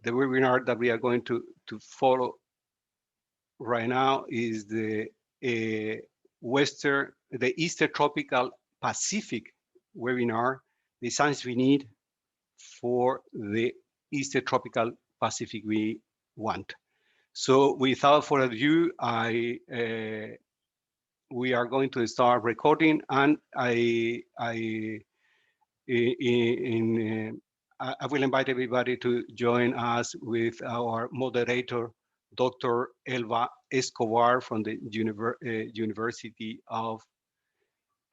the webinar that we are going to follow right now is the Eastern Tropical Pacific webinar, the science we need for the Eastern Tropical Pacific we want. So without further ado, we are going to start recording, and I will invite everybody to join us with our moderator, Dr. Elba Escobar from the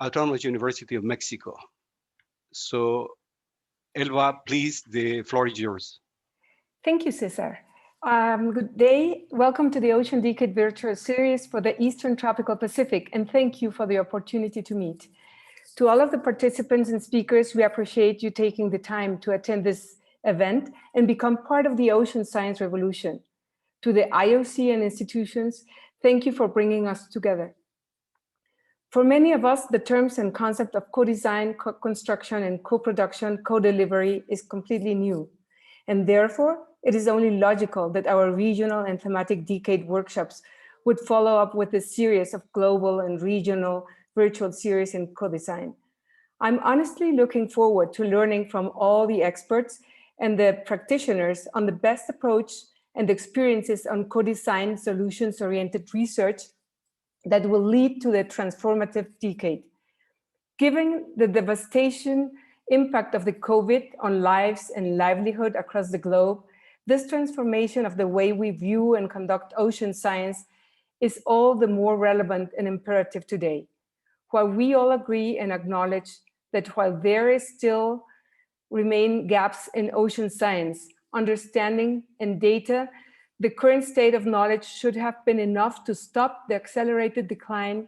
Autonomous University of Mexico. So Elba, please, the floor is yours. Thank you, Cesar. Good day. Welcome to the Ocean Decade Virtual Series for the Eastern Tropical Pacific, and thank you for the opportunity to meet. To all of the participants and speakers, we appreciate you taking the time to attend this event and become part of the ocean science revolution. To the IOC and institutions, thank you for bringing us together. For many of us, the terms and concept of co-design, co-construction, and co-production, co-delivery is completely new. And therefore, it is only logical that our regional and thematic decade workshops would follow up with a series of global and regional virtual series in co-design. I'm honestly looking forward to learning from all the experts and the practitioners on the best approach and experiences on co-design solutions-oriented research that will lead to the transformative decade. Given the devastation impact of the COVID on lives and livelihood across the globe, this transformation of the way we view and conduct ocean science is all the more relevant and imperative today. While we all agree and acknowledge that while there is still remain gaps in ocean science, understanding and data, the current state of knowledge should have been enough to stop the accelerated decline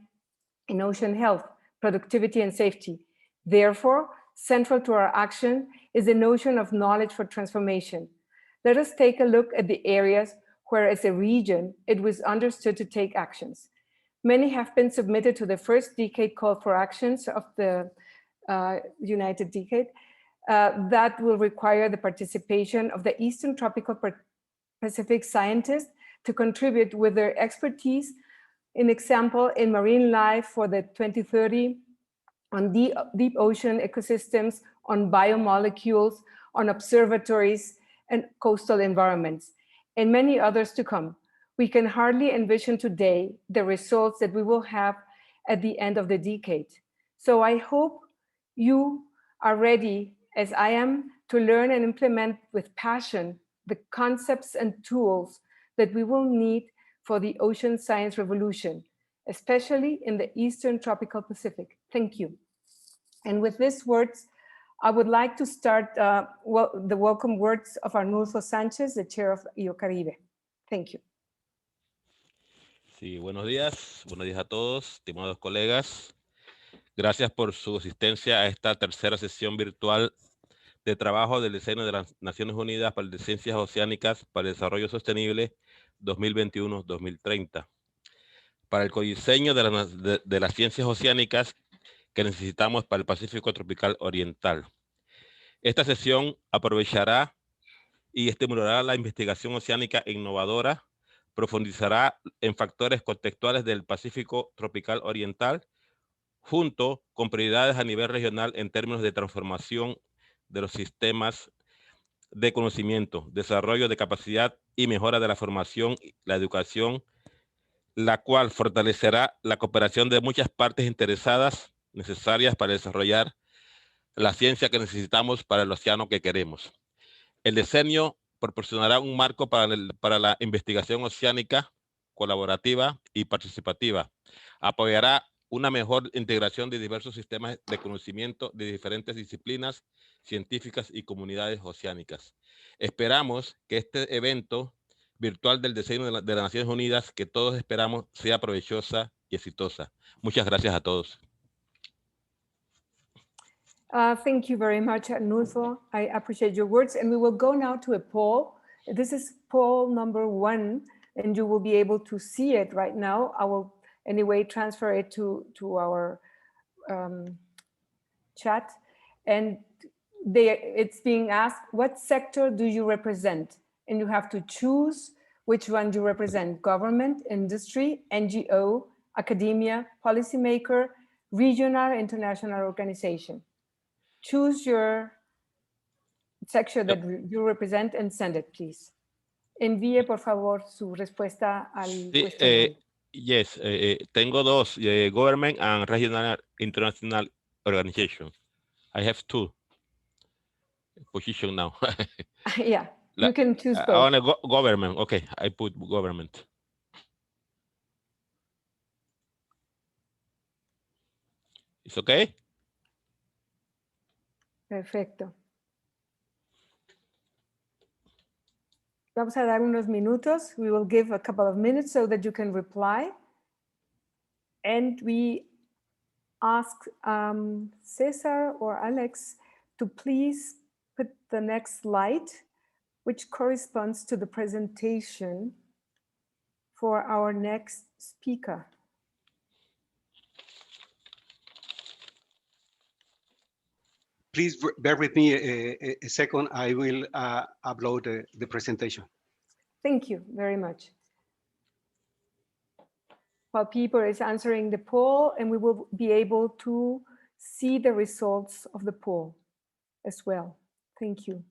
in ocean health, productivity, and safety. Therefore, central to our action is the notion of knowledge for transformation. Let us take a look at the areas where, as a region, it was understood to take actions. Many have been submitted to the first decade call for actions of the United Decade that will require the participation of the Eastern Tropical Pacific scientists to contribute with their expertise, in example, in marine life for the 2030, on deep ocean ecosystems, on biomolecules, on observatories and coastal environments, and many others to come. We can hardly envision today the results that we will have at the end of the decade. So I hope you are ready, as I am, to learn and implement with passion the concepts and tools that we will need for the ocean science revolution, especially in the Eastern Tropical Pacific. Thank you. And with these words, I would like to start the welcome words of Arnulfo Sánchez, the chair of IOC-Caribe. Thank you. Sí, buenos días a todos, estimados colegas. Gracias por su asistencia a esta tercera sesión virtual de trabajo del diseño de las Naciones Unidas para las Ciencias Oceánicas para el Desarrollo Sostenible 2021-2030. Para el codiseño de las ciencias oceánicas que necesitamos para el Pacífico Tropical Oriental. Esta sesión aprovechará y estimulará la investigación oceánica innovadora, profundizará en factores contextuales del Pacífico Tropical Oriental, junto con prioridades a nivel regional en términos de transformación de los sistemas de conocimiento, desarrollo de capacidad y mejora de la formación y la educación, la cual fortalecerá la cooperación de muchas partes interesadas necesarias para desarrollar la ciencia que necesitamos para el océano que queremos. El diseño proporcionará un marco para la investigación oceánica colaborativa y participativa. Apoyará una mejor integración de diversos sistemas de conocimiento de diferentes disciplinas científicas y comunidades oceánicas. Esperamos que este evento virtual del diseño de las Naciones Unidas, que todos esperamos, sea provechosa y exitosa. Muchas gracias a todos. Thank you very much, Arnulfo. I appreciate your words. And we will go now to a poll. This is poll number 1, and you will be able to see it right now. I will anyway transfer it to our chat. And it's being asked, what sector do you represent? and you have to choose which one you represent: government, industry, NGO, academia, policymaker, regional, international organization. Choose your section that you represent and send it, please. Envíe, por favor, su respuesta al cuestionario. Yes, tengo dos, government and regional international organization. I have two position now. Yeah, you can choose both. On a government, okay, I put government. It's okay? Perfecto. Vamos a dar unos minutos. We will give a couple of minutes so that you can reply. And we ask Cesar or Alex to please put the next slide, which corresponds to the presentation for our next speaker. Please bear with me a second. I will upload the presentation. Thank you very much. While people is answering the poll, and we will be able to see the results of the poll as well. Thank you.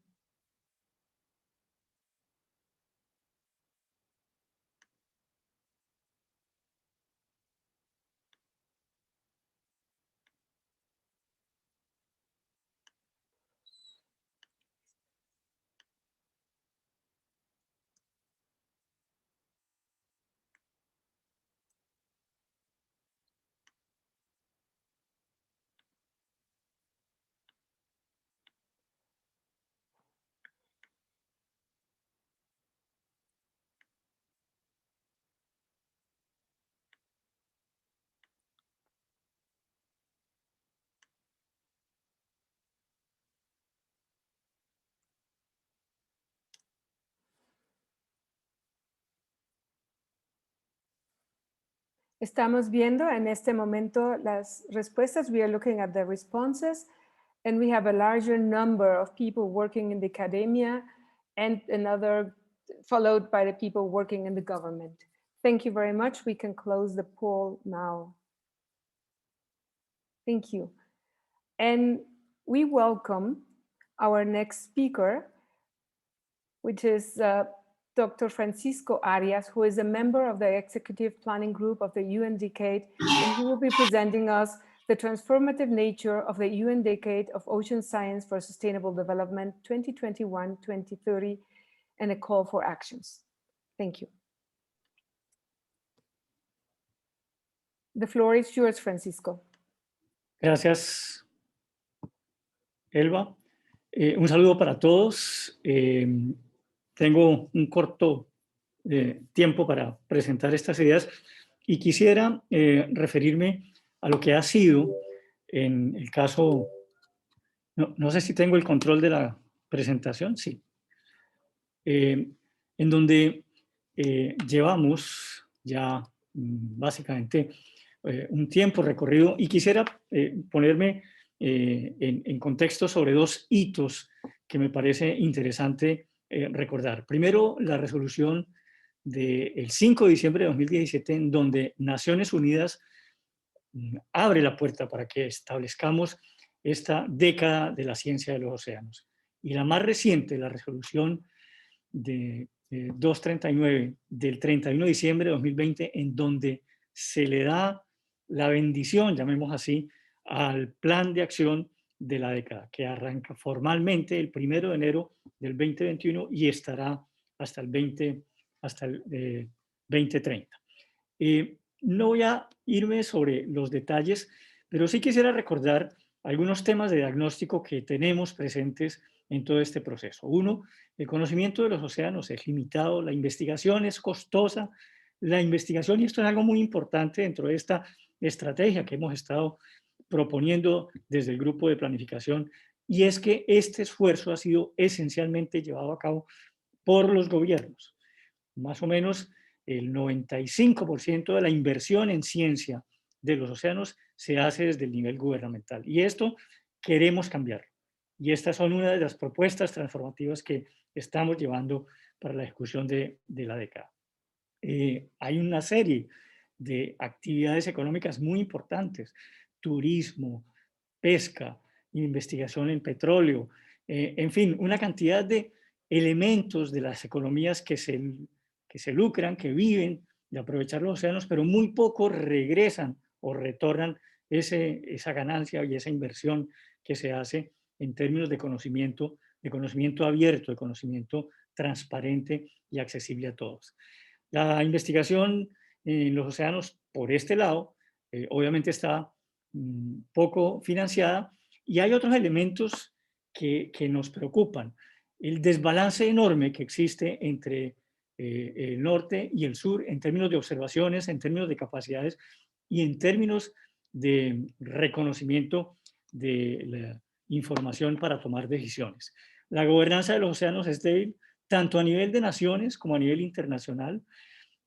Estamos viendo en este momento las respuestas. We are looking at the responses, and we have a larger number of people working in the academia and another followed by the people working in the government. Thank you very much. We can close the poll now. Thank you. And we welcome our next speaker, which is Dr. Francisco Arias, who is a member of the Executive Planning Group of the UN Decade, and he will be presenting us the transformative nature of the UN Decade of Ocean Science for Sustainable Development 2021-2030 and a call for actions. Thank you. The floor is yours, Francisco. Gracias, Elba. Un saludo para todos. Tengo un corto tiempo para presentar estas ideas y quisiera referirme a lo que ha sido en el caso, no sé si tengo el control de la presentación, sí, en donde llevamos ya básicamente un tiempo recorrido y quisiera ponerme en contexto sobre dos hitos que me parece interesante recordar. Primero, la resolución del 5 de diciembre de 2017, en donde Naciones Unidas abre la puerta para que establezcamos esta década de la ciencia de los océanos. Y la más reciente, la resolución de 239 del 31 de diciembre de 2020, en donde se le da la bendición, llamemos así, al plan de acción de la década, que arranca formalmente el 1 de enero del 2021 y estará hasta el 2030. No voy a irme sobre los detalles, pero sí quisiera recordar algunos temas de diagnóstico que tenemos presentes en todo este proceso. Uno, el conocimiento de los océanos es limitado, la investigación es costosa, la investigación, y esto es algo muy importante dentro de esta estrategia que hemos estado proponiendo desde el grupo de planificación, y es que este esfuerzo ha sido esencialmente llevado a cabo por los gobiernos. Más o menos el 95% de la inversión en ciencia de los océanos se hace desde el nivel gubernamental, y esto queremos cambiar. Y estas son una de las propuestas transformativas que estamos llevando para la ejecución de la década. Hay una serie de actividades económicas muy importantes: turismo, pesca, investigación en petróleo, en fin, una cantidad de elementos de las economías que se lucran, que viven de aprovechar los océanos, pero muy poco regresan o retornan esa ganancia y esa inversión que se hace en términos de conocimiento abierto, de conocimiento transparente y accesible a todos. La investigación en los océanos, por este lado, obviamente está poco financiada, y hay otros elementos que nos preocupan. El desbalance enorme que existe entre el norte y el sur en términos de observaciones, en términos de capacidades y en términos de reconocimiento de la información para tomar decisiones. La gobernanza de los océanos es débil, tanto a nivel de naciones como a nivel internacional,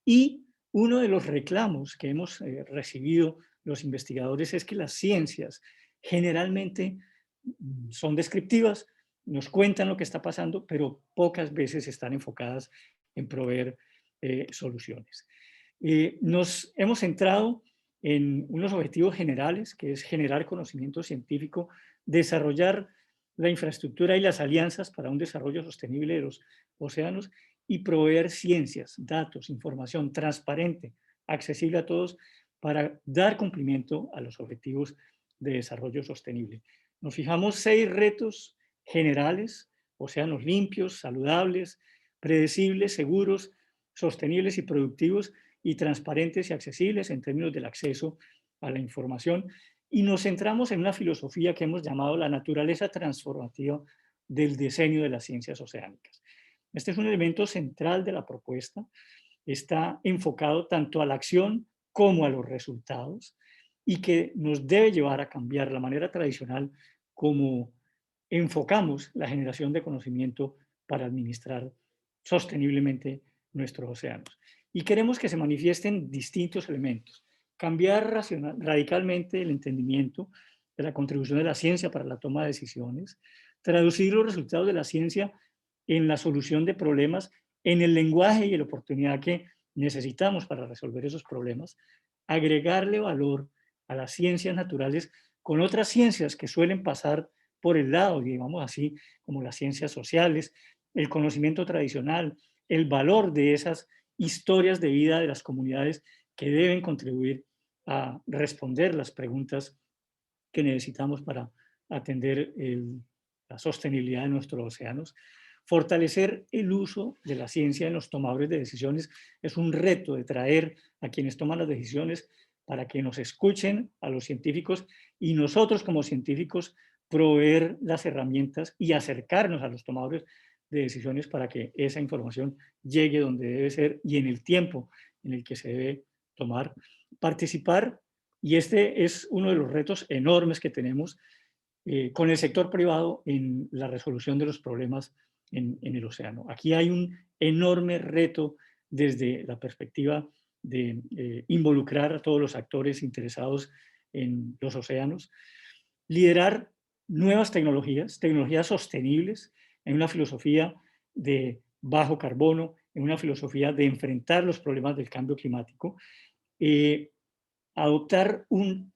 y uno de los reclamos que hemos recibido los investigadores es que las ciencias generalmente son descriptivas, nos cuentan lo que está pasando, pero pocas veces están enfocadas en proveer soluciones. Nos hemos centrado en unos objetivos generales, que es generar conocimiento científico, desarrollar la infraestructura y las alianzas para un desarrollo sostenible de los océanos, y proveer ciencias, datos, información transparente, accesible a todos, para dar cumplimiento a los objetivos de desarrollo sostenible. Nos fijamos 6 retos generales: océanos limpios, saludables, predecibles, seguros, sostenibles y productivos, y transparentes y accesibles en términos del acceso a la información. Y nos centramos en una filosofía que hemos llamado la naturaleza transformativa del diseño de las ciencias oceánicas. Este es un elemento central de la propuesta. Está enfocado tanto a la acción como a los resultados, y que nos debe llevar a cambiar la manera tradicional como enfocamos la generación de conocimiento para administrar sosteniblemente nuestros océanos. Y queremos que se manifiesten distintos elementos: cambiar radicalmente el entendimiento de la contribución de la ciencia para la toma de decisiones, traducir los resultados de la ciencia en la solución de problemas, en el lenguaje y la oportunidad que necesitamos para resolver esos problemas, agregarle valor a las ciencias naturales con otras ciencias que suelen pasar por el lado, digamos así, como las ciencias sociales, el conocimiento tradicional, el valor de esas historias de vida de las comunidades que deben contribuir a responder las preguntas que necesitamos para atender la sostenibilidad de nuestros océanos. Fortalecer el uso de la ciencia en los tomadores de decisiones es un reto, de traer a quienes toman las decisiones para que nos escuchen, a los científicos, y nosotros como científicos proveer las herramientas y acercarnos a los tomadores de decisiones para que esa información llegue donde debe ser y en el tiempo en el que se debe tomar. Participar, y este es uno de los retos enormes que tenemos con el sector privado en la resolución de los problemas en el océano. Aquí hay un enorme reto desde la perspectiva de involucrar a todos los actores interesados en los océanos, liderar nuevas tecnologías sostenibles, en una filosofía de bajo carbono, en una filosofía de enfrentar los problemas del cambio climático, adoptar un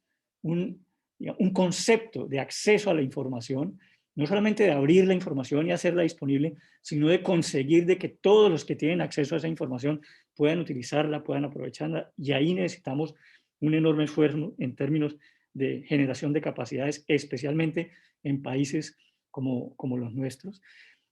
concepto de acceso a la información, no solamente de abrir la información y hacerla disponible, sino de conseguir de que todos los que tienen acceso a esa información puedan utilizarla, puedan aprovecharla, y ahí necesitamos un enorme esfuerzo en términos de generación de capacidades, especialmente en países como los nuestros.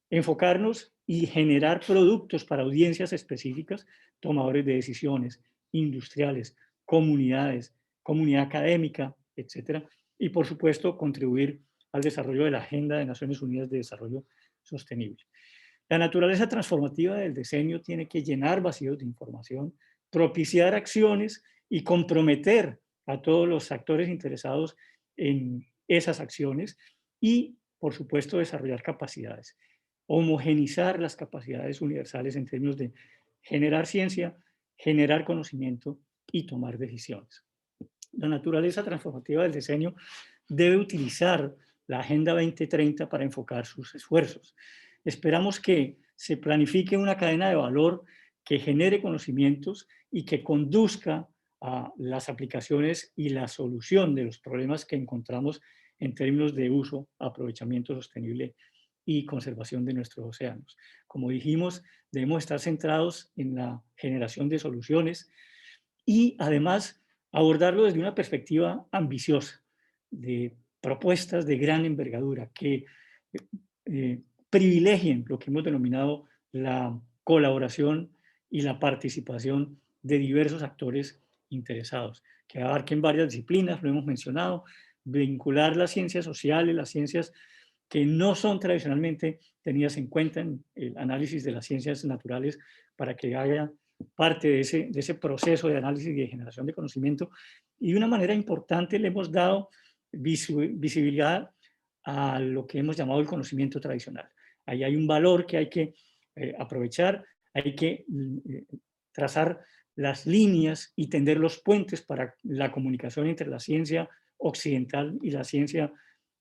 Enfocarnos y generar productos para audiencias específicas, tomadores de decisiones, industriales, comunidades, comunidad académica, etcétera, y por supuesto contribuir al desarrollo de la Agenda de Naciones Unidas de Desarrollo Sostenible. La naturaleza transformativa del diseño tiene que llenar vacíos de información, propiciar acciones y comprometer a todos los actores interesados en esas acciones, y por supuesto desarrollar capacidades, homogenizar las capacidades universales en términos de generar ciencia, generar conocimiento y tomar decisiones. La naturaleza transformativa del diseño debe utilizar la Agenda 2030 para enfocar sus esfuerzos. Esperamos que se planifique una cadena de valor que genere conocimientos y que conduzca a las aplicaciones y la solución de los problemas que encontramos en términos de uso, aprovechamiento sostenible y conservación de nuestros océanos. Como dijimos, debemos estar centrados en la generación de soluciones y además abordarlo desde una perspectiva ambiciosa, de propuestas de gran envergadura que privilegien lo que hemos denominado la colaboración y la participación de diversos actores interesados, que abarquen varias disciplinas, lo hemos mencionado, vincular las ciencias sociales, las ciencias que no son tradicionalmente tenidas en cuenta en el análisis de las ciencias naturales para que haya parte de ese proceso de análisis y de generación de conocimiento. Y de una manera importante le hemos dado visibilidad a lo que hemos llamado el conocimiento tradicional. Ahí hay un valor que hay que aprovechar, hay que trazar las líneas y tender los puentes para la comunicación entre la ciencia occidental y la ciencia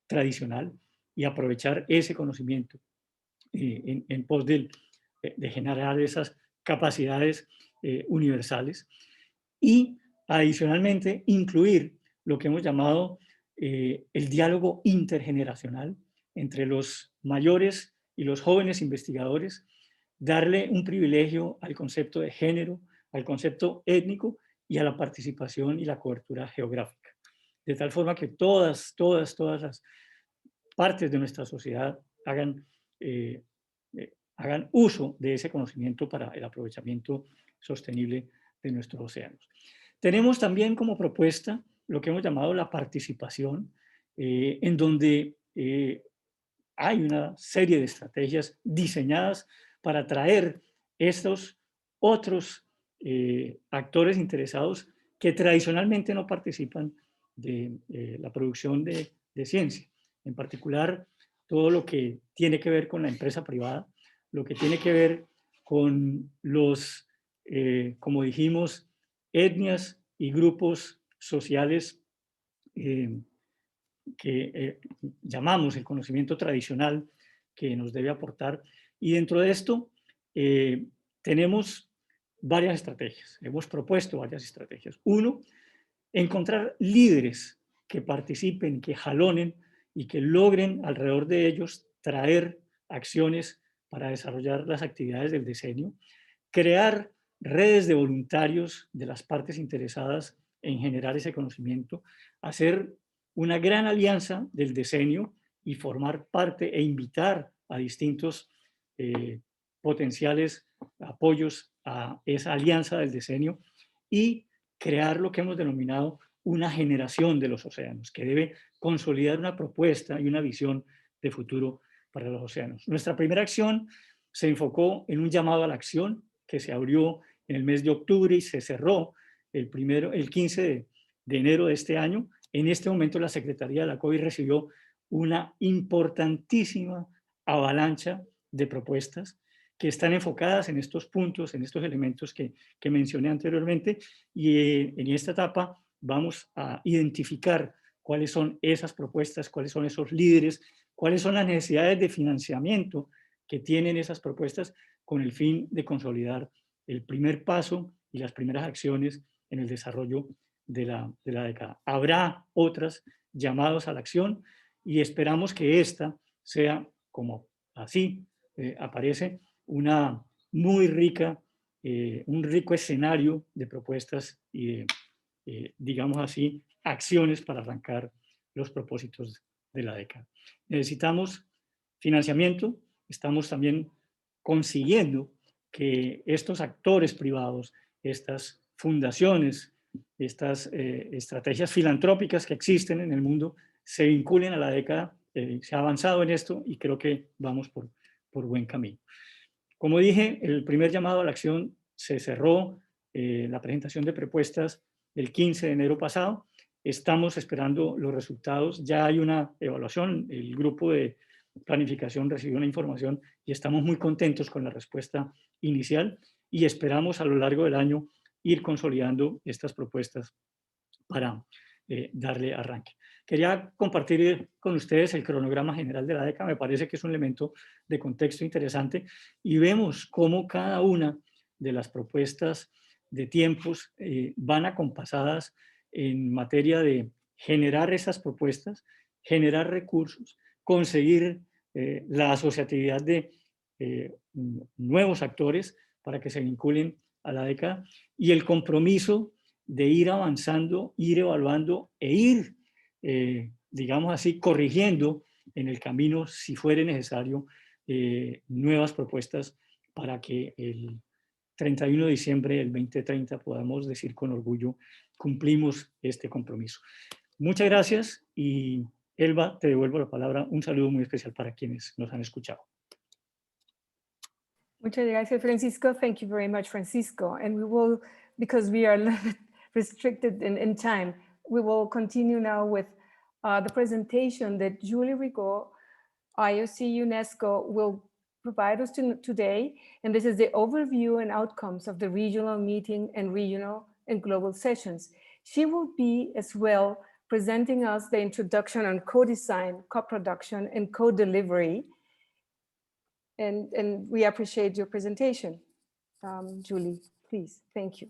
tradicional y aprovechar ese conocimiento en pos de generar esas capacidades universales y adicionalmente incluir lo que hemos llamado el diálogo intergeneracional entre los mayores y los jóvenes investigadores, darle un privilegio al concepto de género, al concepto étnico y a la participación y la cobertura geográfica. De tal forma que todas las partes de nuestra sociedad hagan uso de ese conocimiento para el aprovechamiento sostenible de nuestros océanos. Tenemos también como propuesta lo que hemos llamado la participación, en donde hay una serie de estrategias diseñadas para atraer estos otros actores interesados que tradicionalmente no participan de la producción de ciencia. En particular, todo lo que tiene que ver con la empresa privada, lo que tiene que ver con los, como dijimos, etnias y grupos sociales que llamamos el conocimiento tradicional que nos debe aportar. Y dentro de esto tenemos varias estrategias. Hemos propuesto varias estrategias. Uno, encontrar líderes que participen, que jalonen y que logren alrededor de ellos traer acciones para desarrollar las actividades del diseño, crear redes de voluntarios de las partes interesadas en generar ese conocimiento, hacer una gran alianza del diseño y formar parte e invitar a distintos potenciales apoyos a esa alianza del diseño y crear lo que hemos denominado una generación de los océanos, que debe consolidar una propuesta y una visión de futuro para los océanos. Nuestra primera acción se enfocó en un llamado a la acción que se abrió en el mes de octubre y se cerró el 15 de enero de este año. En este momento la Secretaría de la COVID recibió una importantísima avalancha de propuestas que están enfocadas en estos puntos, en estos elementos que mencioné anteriormente, y en esta etapa vamos a identificar cuáles son esas propuestas, cuáles son esos líderes, cuáles son las necesidades de financiamiento que tienen esas propuestas con el fin de consolidar el primer paso y las primeras acciones en el desarrollo de la década. Habrá otras llamados a la acción y esperamos que esta sea, como así aparece, una muy rica, un rico escenario de propuestas y de, digamos así, acciones para arrancar los propósitos de la década. Necesitamos financiamiento, estamos también consiguiendo que estos actores privados, estas fundaciones, estas estrategias filantrópicas que existen en el mundo se vinculen a la década. Se ha avanzado en esto y creo que vamos por buen camino. Como dije, el primer llamado a la acción se cerró, la presentación de propuestas el 15 de enero pasado. Estamos esperando los resultados. Ya hay una evaluación. El grupo de planificación recibió una información y estamos muy contentos con la respuesta inicial y esperamos a lo largo del año ir consolidando estas propuestas para darle arranque. Quería compartir con ustedes el cronograma general de la década. Me parece que es un elemento de contexto interesante y vemos cómo cada una de las propuestas de tiempos van acompasadas en materia de generar esas propuestas, generar recursos, conseguir la asociatividad de nuevos actores para que se vinculen a la década y el compromiso de ir avanzando, ir evaluando e ir, digamos así, corrigiendo en el camino, si fuere necesario, nuevas propuestas para que el 31 de diciembre del 2030 podamos decir con orgullo, cumplimos este compromiso. Muchas gracias y Elba, te devuelvo la palabra. Un saludo muy especial para quienes nos han escuchado. Muchas gracias, Francisco. Thank you very much, Francisco. And we will, because we are a little bit restricted in time, we will continue now with the presentation that Julie Rigaud, IOC-UNESCO, will provide us today. And this is the overview and outcomes of the regional meeting and regional and global sessions. She will be as well presenting us the introduction on co-design, co-production, and co-delivery. And we appreciate your presentation. Julie, please, thank you.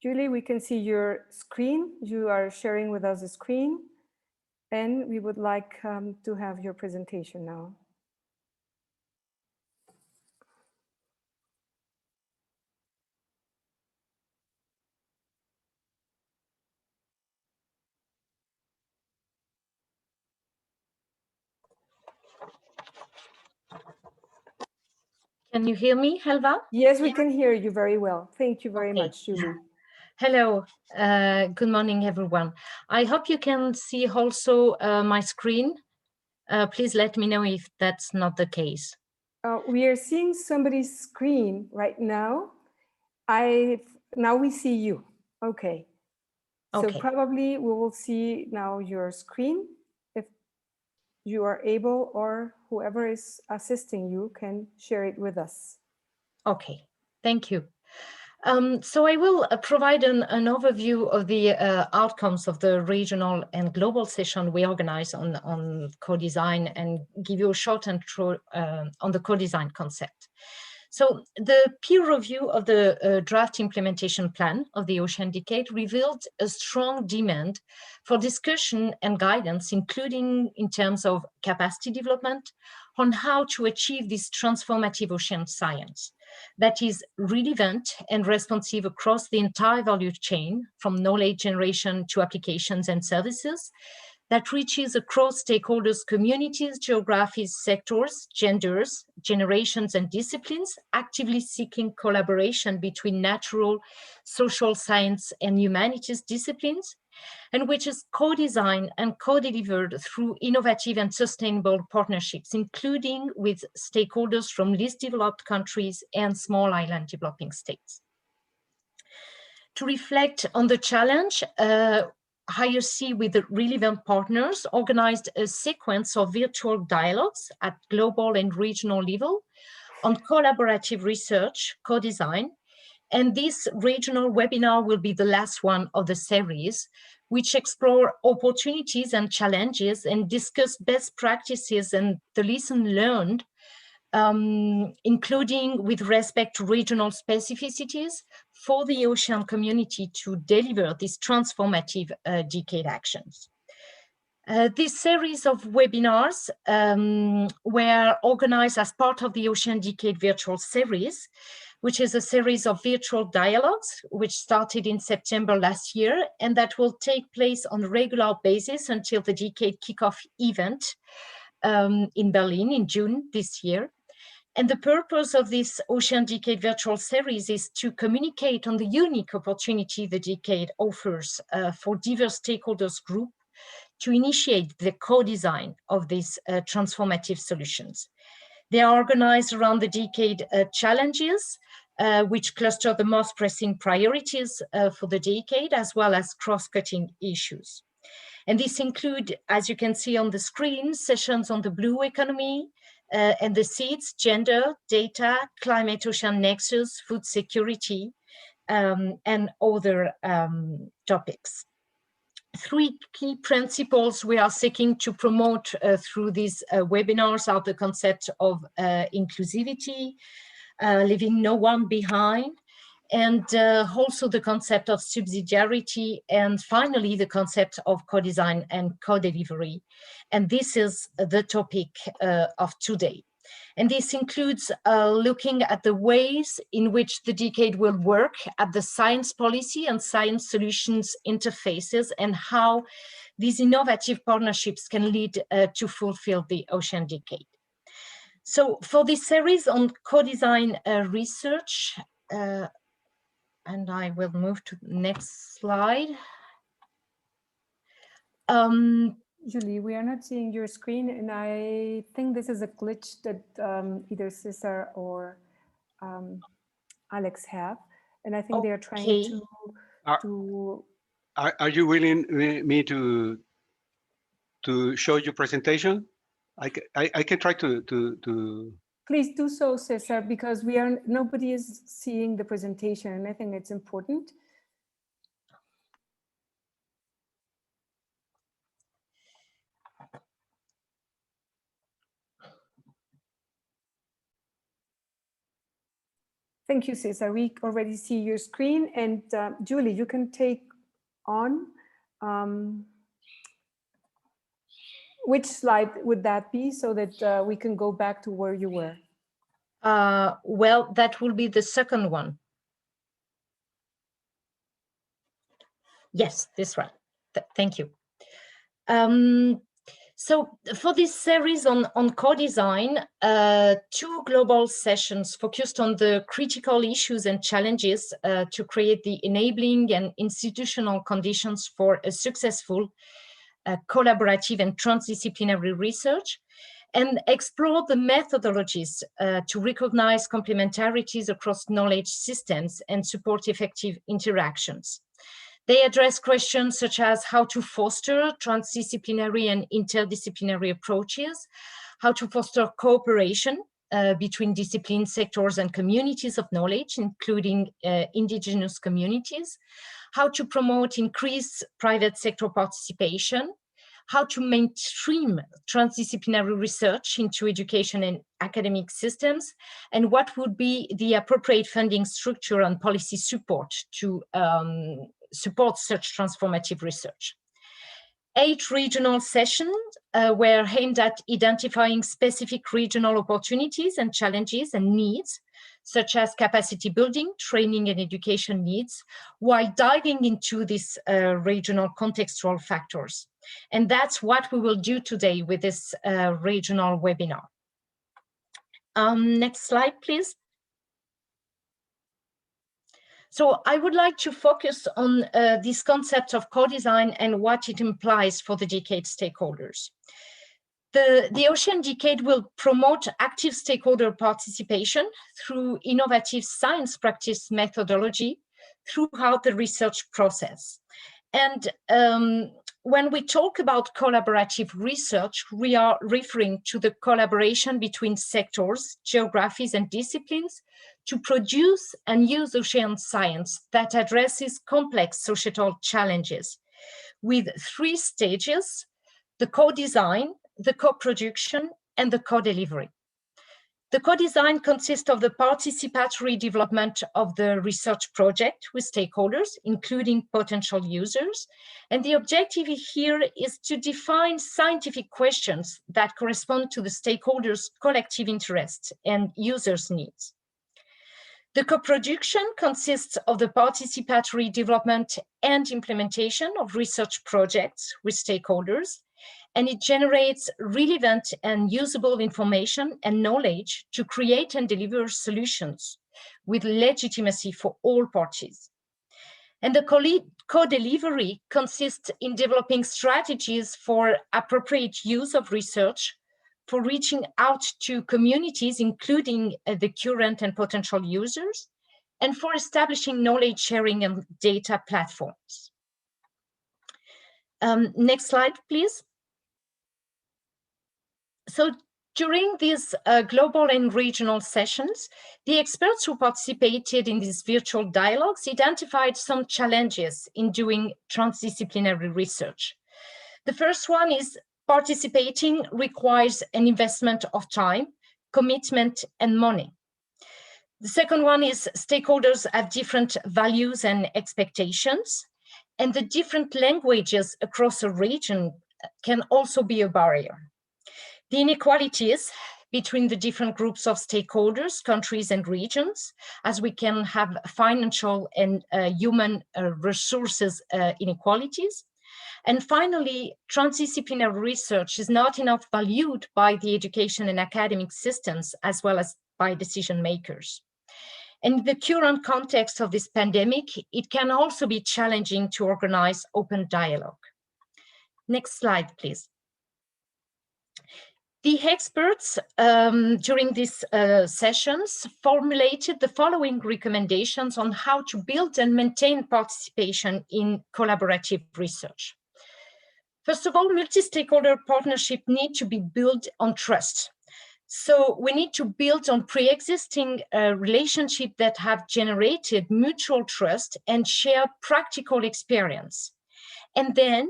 Julie, we can see your screen. You are sharing with us a screen, and we would like to have your presentation now. Can you hear me, Helva? Yes, we can hear you very well. Thank you very much, Julie. Hello, good morning, everyone. I hope you can see also my screen. Please let me know if that's not the case. We are seeing somebody's screen right now. Now we see you. Okay. So Okay. probably we will see now your screen. If you are able, or whoever is assisting you can share it with us. Okay, thank you. So I will provide an overview of the outcomes of the regional and global session we organize on co-design and give you a short intro on the co-design concept. So the peer review of the draft implementation plan of the Ocean Decade revealed a strong demand for discussion and guidance, including in terms of capacity development on how to achieve this transformative ocean science that is relevant and responsive across the entire value chain, from knowledge generation to applications and services, that reaches across stakeholders, communities, geographies, sectors, genders, generations, and disciplines, actively seeking collaboration between natural, social science, and humanities disciplines, and which is co-designed and co-delivered through innovative and sustainable partnerships, including with stakeholders from least developed countries and small island developing states. To reflect on the challenge, IOC with the relevant partners organized a sequence of virtual dialogues at global and regional level on collaborative research, co-design, and this regional webinar will be the last one of the series, which explore opportunities and challenges and discuss best practices and the lesson learned, including with respect to regional specificities for the ocean community to deliver these transformative decade actions. This series of webinars were organized as part of the Ocean Decade virtual series, which is a series of virtual dialogues, which started in September last year, and that will take place on a regular basis until the Decade kickoff event in Berlin in June this year. And the purpose of this Ocean Decade virtual series is to communicate on the unique opportunity the Decade offers for diverse stakeholders group to initiate the co-design of these transformative solutions. They are organized around the Decade challenges, which cluster the most pressing priorities for the Decade, as well as cross-cutting issues. And these include, as you can see on the screen, sessions on the blue economy and the seeds, gender, data, climate ocean nexus, food security, and other topics. Three key principles we are seeking to promote through these webinars are the concept of inclusivity, leaving no one behind, and also the concept of subsidiarity, and finally the concept of co-design and co-delivery. And this is the topic of today. And this includes looking at the ways in which the decade will work at the science policy and science solutions interfaces, and how these innovative partnerships can lead to fulfill the ocean decade. So for this series on co-design research, and I will move to the next slide. Julie, we are not seeing your screen, and I think this is a glitch that either Cesar or Alex have, and I think they are trying to. Are you willing me to show your presentation? I can try to. Please do so, Cesar, because nobody is seeing the presentation, and I think it's important. Thank you, Cesar. We already see your screen, and Julie, you can take on. Which slide would that be, so that we can go back to where you were? Well, that will be the second one. Yes, this one. Thank you. So for this series on co-design, 2 global sessions focused on the critical issues and challenges to create the enabling and institutional conditions for a successful collaborative and transdisciplinary research, and explore the methodologies to recognize complementarities across knowledge systems and support effective interactions. They address questions such as how to foster transdisciplinary and interdisciplinary approaches, how to foster cooperation between discipline sectors and communities of knowledge, including indigenous communities, how to promote increased private sector participation, how to mainstream transdisciplinary research into education and academic systems, and what would be the appropriate funding structure and policy support to support such transformative research. 8 regional sessions were aimed at identifying specific regional opportunities and challenges and needs, such as capacity building, training, and education needs, while diving into these regional contextual factors. And that's what we will do today with this regional webinar. Next slide, please. So I would like to focus on this concept of co-design and what it implies for the decade stakeholders. The Ocean Decade will promote active stakeholder participation through innovative science practice methodology throughout the research process. And when we talk about collaborative research, we are referring to the collaboration between sectors, geographies, and disciplines to produce and use ocean science that addresses complex societal challenges with 3 stages: the co-design, the co-production, and the co-delivery. The co-design consists of the participatory development of the research project with stakeholders, including potential users. And the objective here is to define scientific questions that correspond to the stakeholders' collective interests and users' needs. The co-production consists of the participatory development and implementation of research projects with stakeholders, and it generates relevant and usable information and knowledge to create and deliver solutions with legitimacy for all parties. And the co-delivery consists in developing strategies for appropriate use of research, for reaching out to communities, including the current and potential users, and for establishing knowledge sharing and data platforms. Next slide, please. So during these global and regional sessions, the experts who participated in these virtual dialogues identified some challenges in doing transdisciplinary research. The first one is participating requires an investment of time, commitment, and money. The second one is stakeholders have different values and expectations, and the different languages across a region can also be a barrier. The inequalities between the different groups of stakeholders, countries, and regions, as we can have financial and human resources inequalities. And finally, transdisciplinary research is not enough valued by the education and academic systems, as well as by decision makers. In the current context of this pandemic, it can also be challenging to organize open dialogue. Next slide, please. The experts during these sessions formulated the following recommendations on how to build and maintain participation in collaborative research. First of all, multi-stakeholder partnership need to be built on trust. So we need to build on pre-existing relationships that have generated mutual trust and share practical experience. And then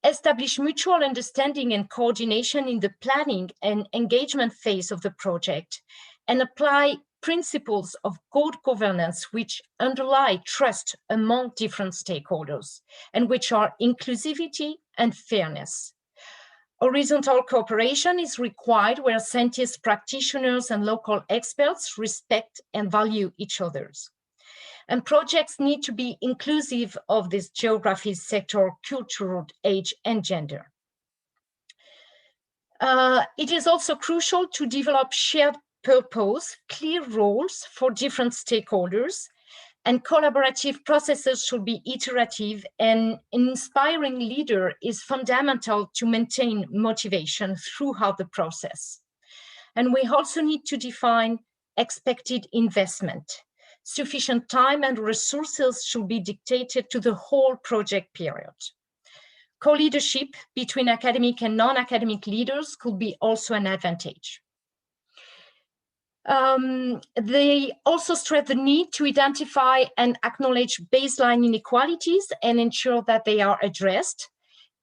establish mutual understanding and coordination in the planning and engagement phase of the project, and apply principles of good governance which underlie trust among different stakeholders, and which are inclusivity and fairness. Horizontal cooperation is required where scientists, practitioners, and local experts respect and value each other's. And projects need to be inclusive of this geography, sector, culture, age, and gender. It is also crucial to develop shared purpose, clear roles for different stakeholders, and collaborative processes should be iterative, and an inspiring leader is fundamental to maintain motivation throughout the process. And we also need to define expected investment. Sufficient time and resources should be dictated to the whole project period. Co-leadership between academic and non-academic leaders could be also an advantage. They also stress the need to identify and acknowledge baseline inequalities and ensure that they are addressed.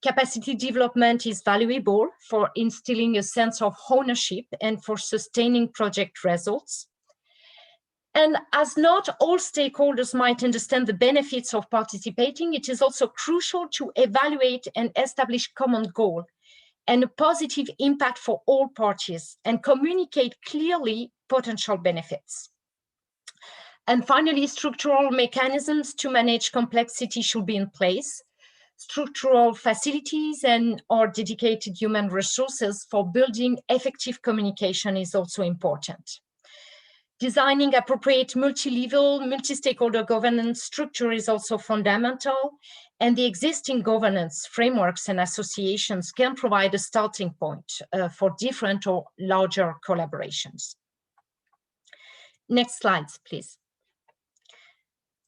Capacity development is valuable for instilling a sense of ownership and for sustaining project results. And as not all stakeholders might understand the benefits of participating, it is also crucial to evaluate and establish common goal and a positive impact for all parties, and communicate clearly potential benefits. And finally, structural mechanisms to manage complexity should be in place. Structural facilities and or dedicated human resources for building effective communication is also important. Designing appropriate multi-level, multi-stakeholder governance structure is also fundamental, and the existing governance frameworks and associations can provide a starting point for different or larger collaborations. Next slides, please.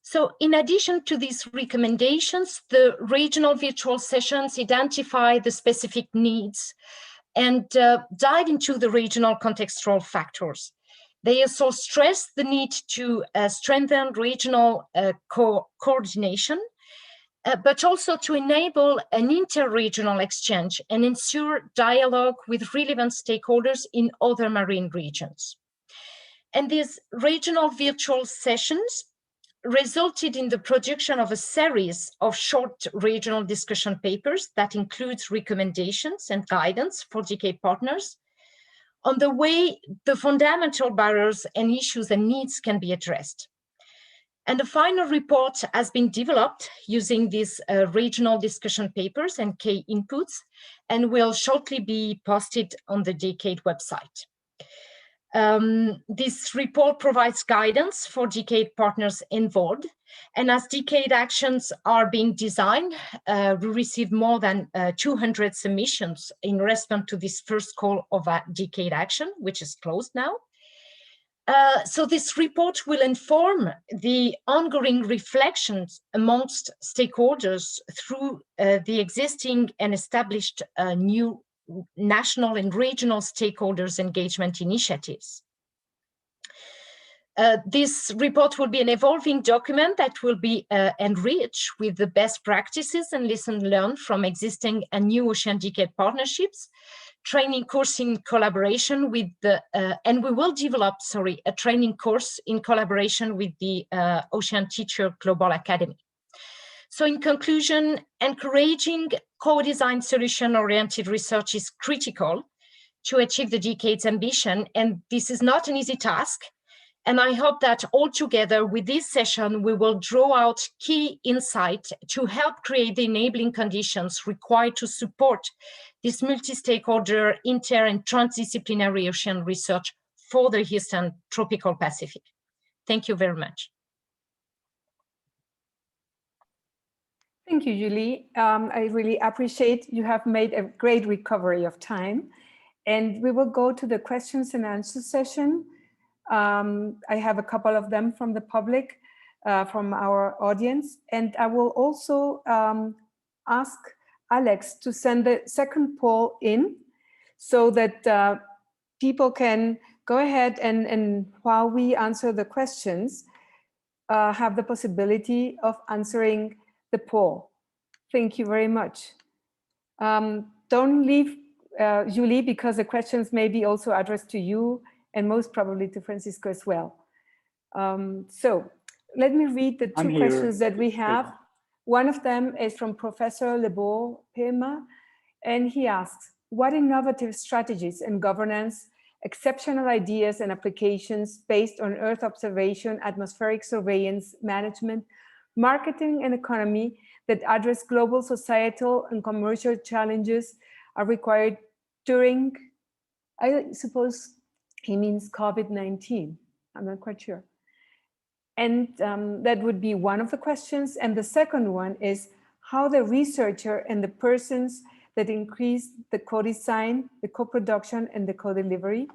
So in addition to these recommendations, the regional virtual sessions identify the specific needs and dive into the regional contextual factors. They also stress the need to strengthen regional coordination, but also to enable an inter-regional exchange and ensure dialogue with relevant stakeholders in other marine regions. And these regional virtual sessions resulted in the production of a series of short regional discussion papers that includes recommendations and guidance for DK partners on the way the fundamental barriers and issues and needs can be addressed. And the final report has been developed using these regional discussion papers and key inputs, and will shortly be posted on the DCADE website. This report provides guidance for DCADE partners involved, and as DCADE actions are being designed, we received more than 200 submissions in response to this first call of a DCADE action, which is closed now. So this report will inform the ongoing reflections amongst stakeholders through the existing and established new national and regional stakeholders engagement initiatives. This report will be an evolving document that will be enriched with the best practices and lessons learned from existing and new Ocean Decade partnerships, training course in collaboration with the, and we will develop, a training course in collaboration with the Ocean Teacher Global Academy. So in conclusion, encouraging co-design solution-oriented research is critical to achieve the decade's ambition, and this is not an easy task. And I hope that all together with this session, we will draw out key insight to help create the enabling conditions required to support this multi-stakeholder, inter and transdisciplinary ocean research for the Eastern Tropical Pacific. Thank you very much. Thank you, Julie. I really appreciate you have made a great recovery of time. And we will go to the questions and answers session. I have a couple of them from the public, from our audience. And I will also ask Alex to send the second poll in so that people can go ahead and while we answer the questions, have the possibility of answering the poll. Thank you very much. Don't leave, Julie, because the questions may be also addressed to you and most probably to Francisco as well. So let me read the two questions that we have. One of them is from Professor Lebo Pema, and he asks, what innovative strategies and governance, exceptional ideas and applications based on Earth observation, atmospheric surveillance, management, marketing and economy that address global societal and commercial challenges are required during, I suppose he means COVID-19, I'm not quite sure. And that would be one of the questions. And the second one is how the researcher and the persons that increase the co-design, the co-production and the co-delivery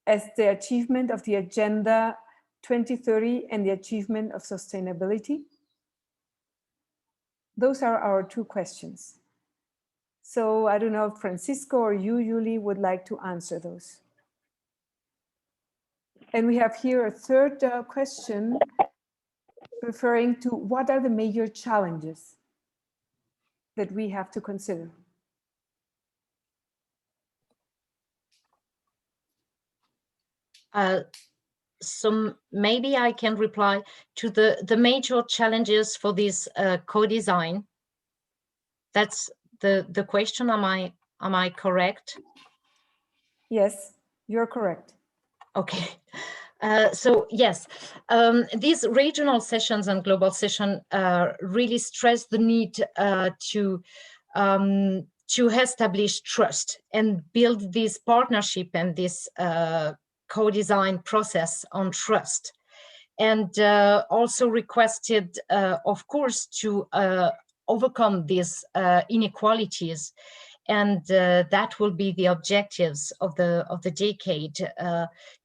as the achievement of the Agenda 2030 and the achievement of sustainability. Those are our two questions. So I don't know if Francisco or you, Julie, would like to answer those. And we have here a third question referring to what are the major challenges that we have to consider? So maybe I can reply to the major challenges for this co-design. That's the question. Am I correct? Yes, you're correct. Okay. So yes, these regional sessions and global session really stress the need to establish trust and build this partnership and this co-design process on trust, and also requested, of course, to overcome these inequalities. And that will be the objectives of the decade,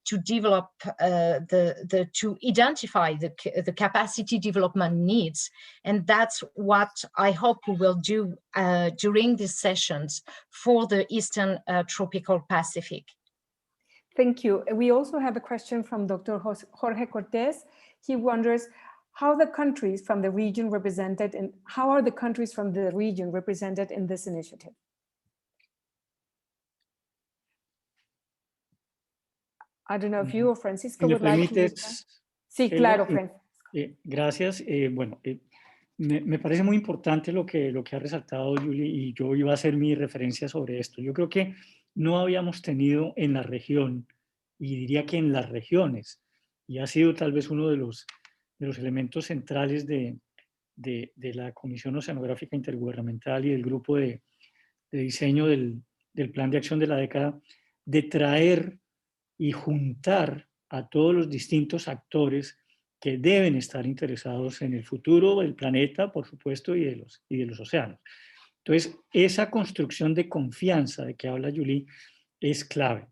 to develop to identify the capacity development needs, and that's what I hope we will do during these sessions for the Eastern Tropical Pacific. Thank you. We also have a question from Dr. Jorge Cortez. He wonders how the countries from the region represented, and how are the countries from the region represented in this initiative? I don't know if you or Francisco would like to respond. Sí, claro, Francisco. Gracias. Bueno, me parece muy importante lo que ha resaltado Julie, y yo iba a hacer mi referencia sobre esto. Yo creo que no habíamos tenido en la región, y diría que en las regiones, y ha sido tal vez uno de los elementos centrales de la Comisión Oceanográfica Intergubernamental y del grupo de diseño del Plan de Acción de la década, de traer y juntar a todos los distintos actores que deben estar interesados en el futuro del planeta, por supuesto, y de los océanos. Entonces, esa construcción de confianza de que habla Julie es clave.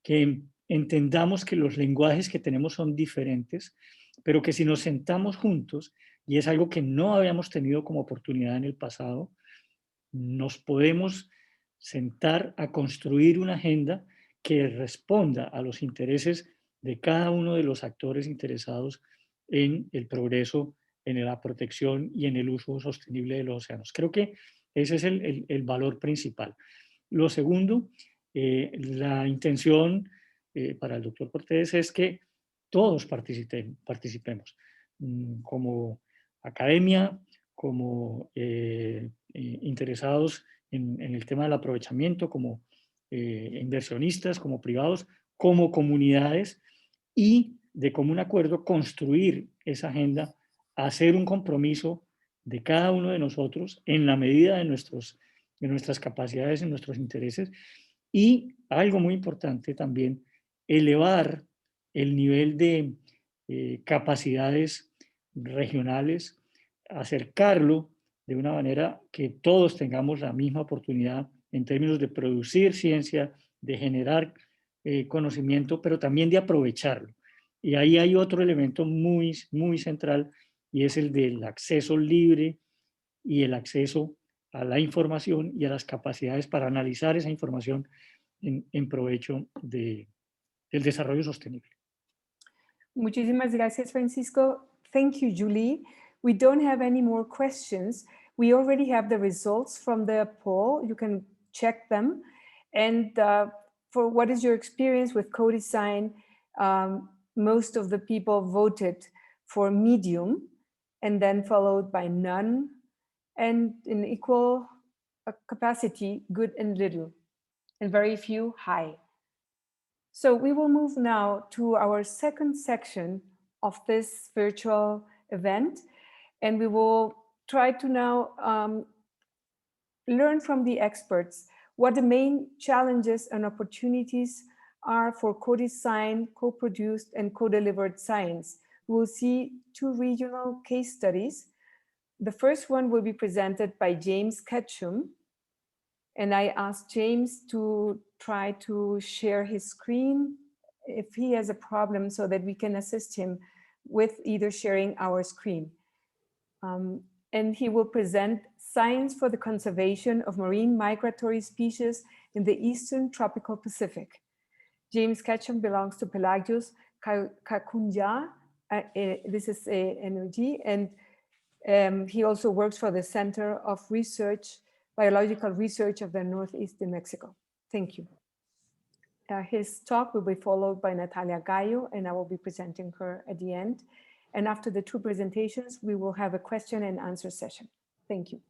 Que entendamos que los lenguajes que tenemos son diferentes, pero que si nos sentamos juntos, y es algo que no habíamos tenido como oportunidad en el pasado, nos podemos sentar a construir una agenda que responda a los intereses de cada uno de los actores interesados en el progreso, en la protección y en el uso sostenible de los océanos. Creo que ese es el valor principal. Lo segundo, la intención para el doctor Cortés es que todos participemos como academia, como interesados en el tema del aprovechamiento, como inversionistas, como privados, como comunidades, y de común acuerdo construir esa agenda, hacer un compromiso de cada uno de nosotros en la medida de nuestras capacidades, en nuestros intereses, y algo muy importante también, elevar el nivel de capacidades regionales, acercarlo de una manera que todos tengamos la misma oportunidad en términos de producir ciencia, de generar conocimiento, pero también de aprovecharlo. Y ahí hay otro elemento muy, muy central, y es el del acceso libre y el acceso a la información y a las capacidades para analizar esa información en provecho del desarrollo sostenible. Muchísimas gracias, Francisco. Thank you, Julie. We don't have any more questions. We already have the results from the poll. You can check them. And for what is your experience with co-design, most of the people voted for medium, and then followed by none, and in equal capacity, good and little, and very few high. So we will move now to our second section of this virtual event, and we will try to now learn from the experts what the main challenges and opportunities are for co-design, co-produced, and co-delivered science. We will see two regional case studies. The first one will be presented by James Ketchum, and I asked James to try to share his screen if he has a problem so that we can assist him with either sharing our screen. And he will present Science for the Conservation of Marine Migratory Species in the Eastern Tropical Pacific. James Ketchum belongs to Pelagius Kakunja, this is energy, and he also works for the Center of Biological Research of the Northeast in Mexico. Thank you. His talk will be followed by Natalia Gallo, and I will be presenting her at the end. And after the two presentations, we will have a question and answer session. Thank you.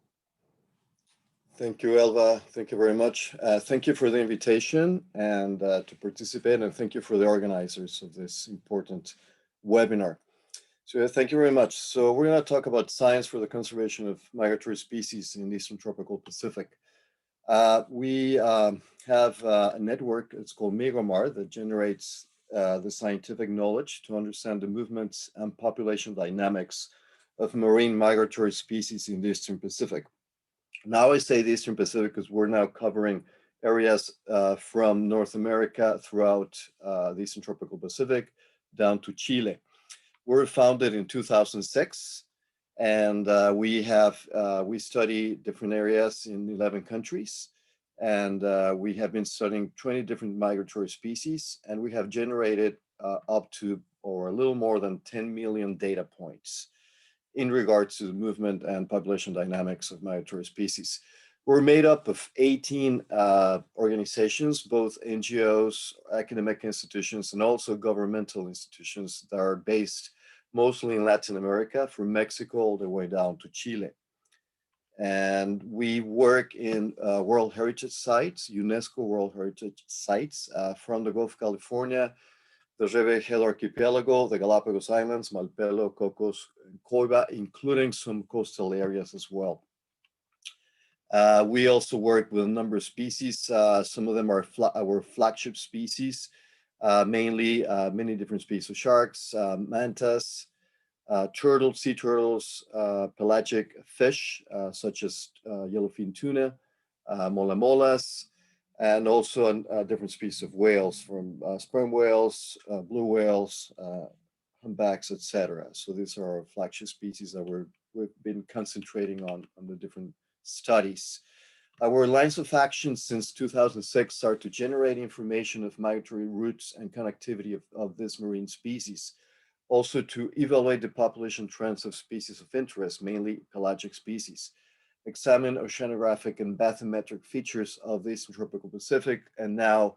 Thank you, Elva. Thank you very much. Thank you for the invitation and to participate, and thank you for the organizers of this important webinar. So thank you very much. So we're going to talk about science for the conservation of migratory species in the Eastern Tropical Pacific. We have a network, it's called Migromar, that generates the scientific knowledge to understand the movements and population dynamics of marine migratory species in the Eastern Pacific. Now I say the Eastern Pacific because we're now covering areas from North America throughout the Eastern Tropical Pacific down to Chile. We're founded in 2006, and we study different areas in 11 countries, and we have been studying 20 different migratory species, and we have generated up to or a little more than 10 million data points in regards to the movement and population dynamics of migratory species. We're made up of 18 organizations, both NGOs, academic institutions, and also governmental institutions that are based mostly in Latin America, from Mexico all the way down to Chile. And we work in World Heritage Sites, UNESCO World Heritage Sites, from the Gulf of California, the Revejedo Archipelago, the Galapagos Islands, Malpelo, Cocos, and Coiba, including some coastal areas as well. We also work with a number of species. Some of them are our flagship species, mainly many different species of sharks, mantas, turtles, sea turtles, pelagic fish, such as yellowfin tuna, mola molas, and also different species of whales, from sperm whales, blue whales, humpbacks, etc. So these are our flagship species that we've been concentrating on the different studies. Our lines of action since 2006 are to generate information of migratory routes and connectivity of this marine species. Also to evaluate the population trends of species of interest, mainly pelagic species. Examine oceanographic and bathymetric features of the Eastern Tropical Pacific, and now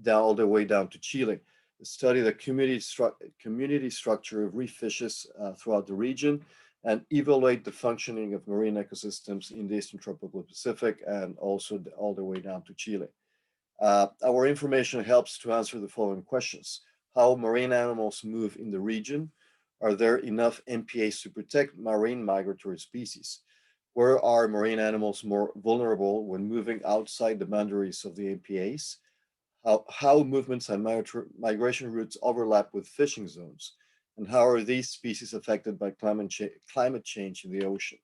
all the way down to Chile. Study the community structure of reef fishes throughout the region, and evaluate the functioning of marine ecosystems in the Eastern Tropical Pacific, and also all the way down to Chile. Our information helps to answer the following questions. How marine animals move in the region? Are there enough MPAs to protect marine migratory species? Where are marine animals more vulnerable when moving outside the boundaries of the MPAs? How movements and migration routes overlap with fishing zones? And how are these species affected by climate change in the ocean?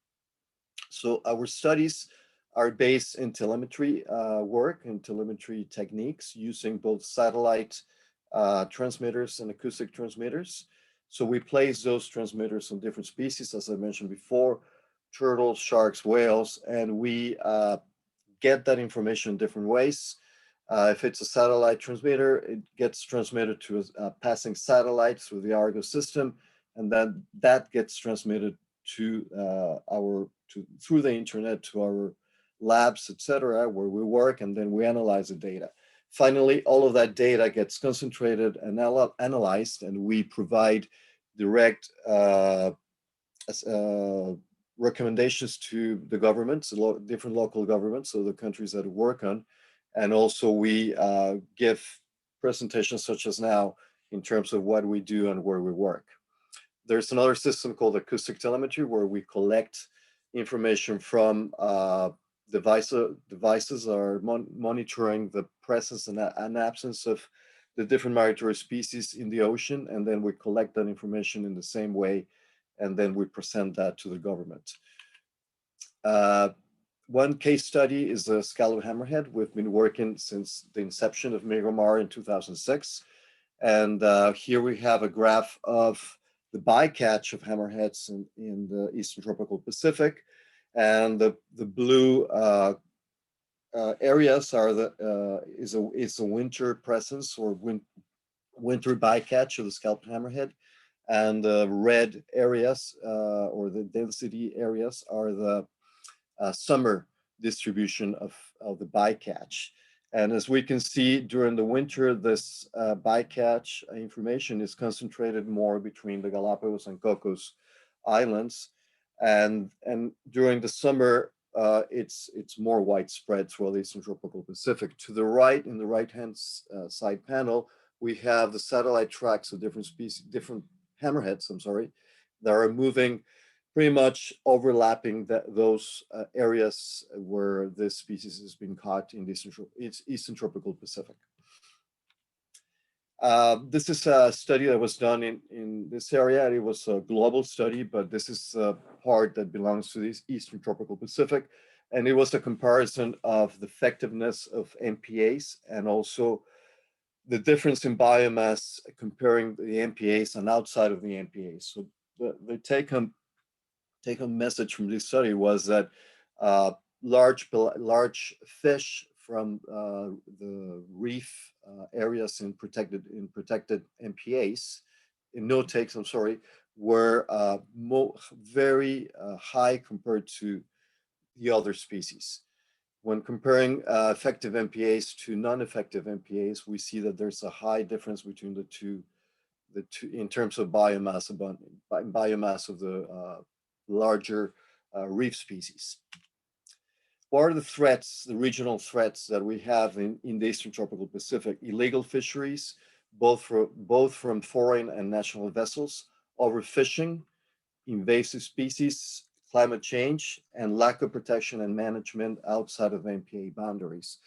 So our studies are based in telemetry work and telemetry techniques using both satellite transmitters and acoustic transmitters. So we place those transmitters on different species, as I mentioned before, turtles, sharks, whales, and we get that information in different ways. If it's a satellite transmitter, it gets transmitted to a passing satellite through the Argo system, and then that gets transmitted to through the internet to our labs, etc., where we work, and then we analyze the data. Finally, all of that data gets concentrated and analyzed, and we provide direct recommendations to the governments, different local governments, so the countries that we work on. And also we give presentations such as now in terms of what we do and where we work. There's another system called Acoustic Telemetry, where we collect information from devices that are monitoring the presence and absence of the different migratory species in the ocean, and then we collect that information in the same way, and then we present that to the government. One case study is the Scallop Hammerhead. We've been working since the inception of Migromar in 2006. And here we have a graph of the bycatch of hammerheads in the Eastern Tropical Pacific. And the blue areas are is a winter presence or winter bycatch of the Scallop Hammerhead. And the red areas or the density areas are the summer distribution of the bycatch. And as we can see, during the winter, this bycatch information is concentrated more between the Galapagos and Cocos Islands. And during the summer, it's more widespread throughout the Eastern Tropical Pacific. To the right, in the right-hand side panel, we have the satellite tracks of different species, different hammerheads, that are moving pretty much overlapping those areas where this species has been caught in the Eastern Tropical Pacific. This is a study that was done in this area. It was a global study, but this is a part that belongs to the Eastern Tropical Pacific. And it was a comparison of the effectiveness of MPAs and also the difference in biomass comparing the MPAs and outside of the MPAs. So the take-home message from this study was that large fish from the reef areas in protected MPAs, in no takes, were very high compared to the other species. When comparing effective MPAs to non-effective MPAs, we see that there's a high difference between the two in terms of biomass of the larger reef species. What are the threats, the regional threats that we have in the Eastern Tropical Pacific? Illegal fisheries, both from foreign and national vessels, overfishing, invasive species, climate change, and lack of protection and management outside of MPA boundaries.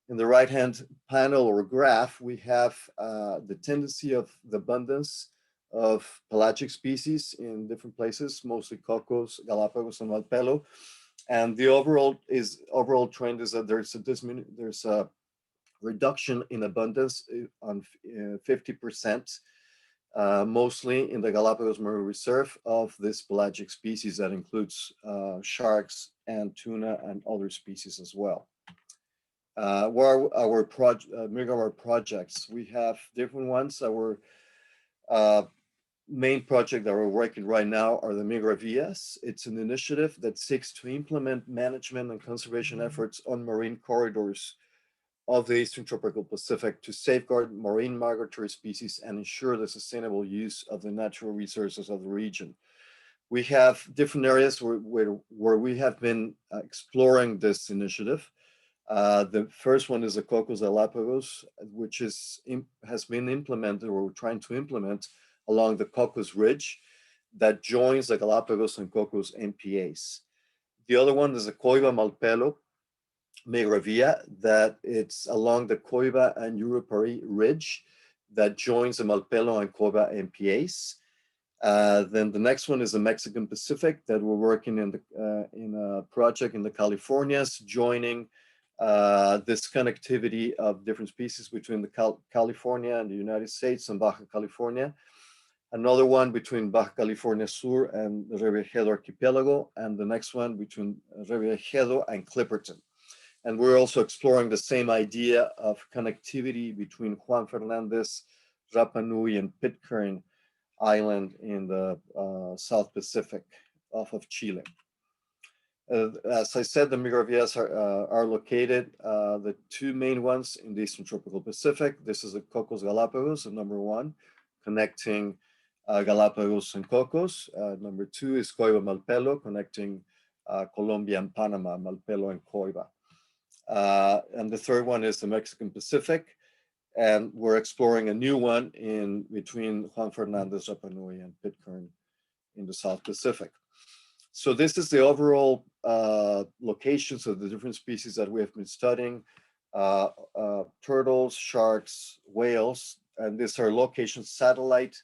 In the right-hand panel or graph, we have the tendency of the abundance of pelagic species in different places, mostly Cocos, Galapagos, and Malpelo. And the overall trend is that there's a reduction in abundance on 50%, mostly in the Galapagos Marine Reserve of this pelagic species that includes sharks and tuna and other species as well. What are our projects? We have different ones. Our main project that we're working right now are the Migravías. It's an initiative that seeks to implement management and conservation efforts on marine corridors of the Eastern Tropical Pacific to safeguard marine migratory species and ensure the sustainable use of the natural resources of the region. We have different areas where we have been exploring this initiative. The first one is the Cocos Galapagos, which has been implemented, or we're trying to implement, along the Cocos Ridge that joins the Galapagos and Cocos MPAs. The other one is the Coiba Malpelo Migravia, that it's along the Coiba and Yurupari Ridge that joins the Malpelo and Coiba MPAs. Then the next one is the Mexican Pacific that we're working in a project in the Californias, joining this connectivity of different species between the California and the United States and Baja California. Another one between Baja California Sur and the Revillagigedo Archipelago, and the next one between Revillagigedo and Clipperton. And we're also exploring the same idea of connectivity between Juan Fernandez, Rapa Nui, and Pitcairn Island in the South Pacific off of Chile. As I said, the Migravías are located, the two main ones in the Eastern Tropical Pacific. This is the Cocos Galapagos, the number one, connecting Galapagos and Cocos. Number two is Coiba Malpelo, connecting Colombia and Panama, Malpelo and Coiba. And the third one is the Mexican Pacific. And we're exploring a new one in between Juan Fernandez, Rapa Nui, and Pitcairn in the South Pacific. So this is the overall locations of the different species that we have been studying. Turtles, sharks, whales, and these are location satellite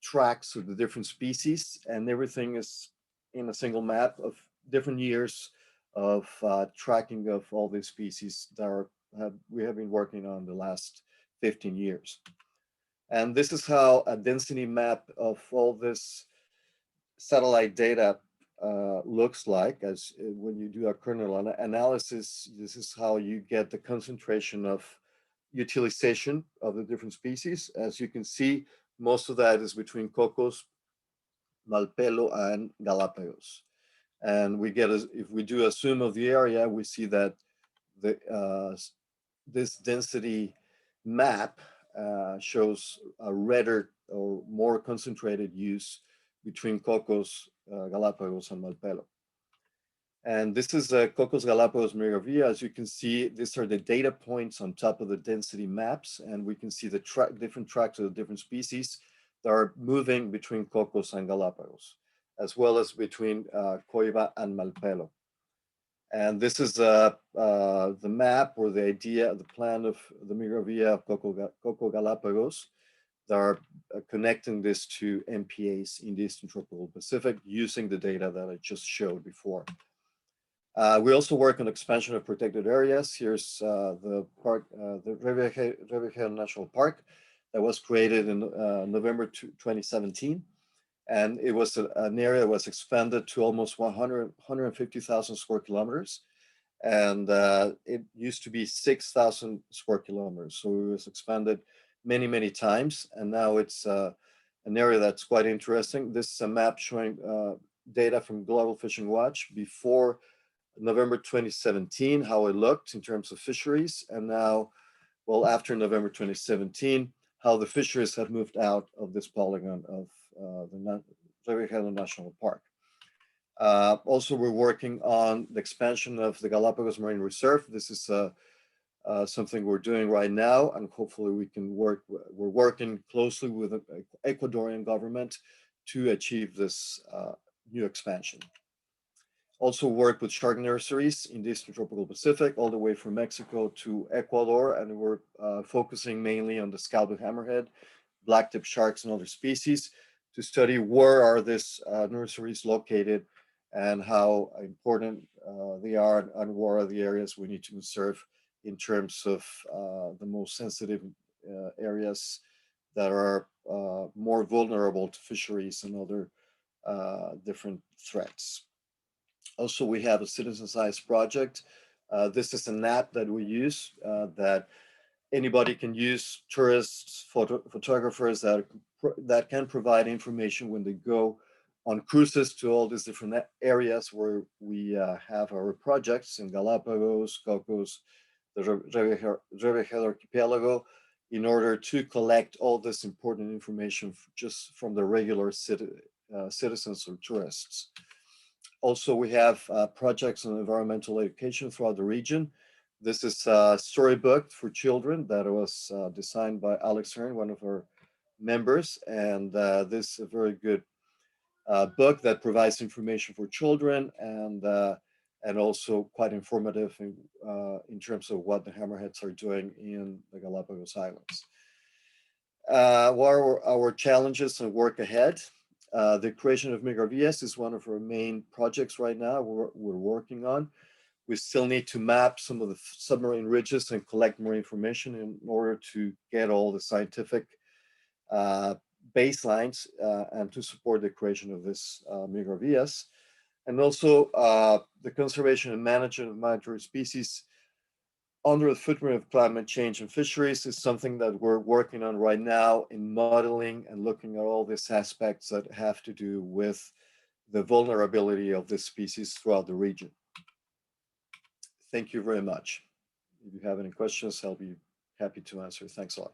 tracks of the different species, and everything is in a single map of different years of tracking of all these species that we have been working on the last 15 years. And this is how a density map of all this satellite data looks like. As when you do a kernel analysis, this is how you get the concentration of utilization of the different species. As you can see, most of that is between Cocos, Malpelo, and Galapagos. And we get, if we do a zoom of the area, we see that this density map shows a redder or more concentrated use between Cocos, Galapagos, and Malpelo. And this is the Cocos Galapagos Migravia. As you can see, these are the data points on top of the density maps, and we can see the different tracks of the different species that are moving between Cocos and Galapagos, as well as between Coiba and Malpelo. And this is the map or the idea, the plan of the Migravia of Coco Galapagos that are connecting this to MPAs in the Eastern Tropical Pacific using the data that I just showed before. We also work on expansion of protected areas. Here's the park, the Revillagigedo National Park that was created in November 2017. And it was an area that was expanded to almost 150,000 square kilometers. And it used to be 6,000 square kilometers. So it was expanded many, many times. And now it's an area that's quite interesting. This is a map showing data from Global Fishing Watch before November 2017, how it looked in terms of fisheries. And now, well, after November 2017, how the fisheries have moved out of this polygon of the Revillagigedo National Park. Also, we're working on the expansion of the Galapagos Marine Reserve. This is something we're doing right now, and hopefully we can work. We're working closely with the Ecuadorian government to achieve this new expansion. Also work with shark nurseries in the Eastern Tropical Pacific, all the way from Mexico to Ecuador, and we're focusing mainly on the Scallop Hammerhead, blacktip sharks, and other species to study where are these nurseries located and how important they are and where are the areas we need to conserve in terms of the most sensitive areas that are more vulnerable to fisheries and other different threats. Also, we have a citizen science project. This is an app that we use that anybody can use, tourists, photographers that can provide information when they go on cruises to all these different areas where we have our projects in Galapagos, Cocos, the Revejedo Archipelago, in order to collect all this important information just from the regular citizens or tourists. Also, we have projects on environmental education throughout the region. This is a storybook for children that was designed by Alex Hearn, one of our members. And this is a very good book that provides information for children and also quite informative in terms of what the hammerheads are doing in the Galapagos Islands. What are our challenges and work ahead? The creation of Migratory is one of our main projects right now we're working on. We still need to map some of the submarine ridges and collect more information in order to get all the scientific baselines and to support the creation of this Migratory. And also the conservation and management of migratory species under the footprint of climate change and fisheries is something that we're working on right now in modeling and looking at all these aspects that have to do with the vulnerability of this species throughout the region. Thank you very much. If you have any questions, I'll be happy to answer. Thanks a lot.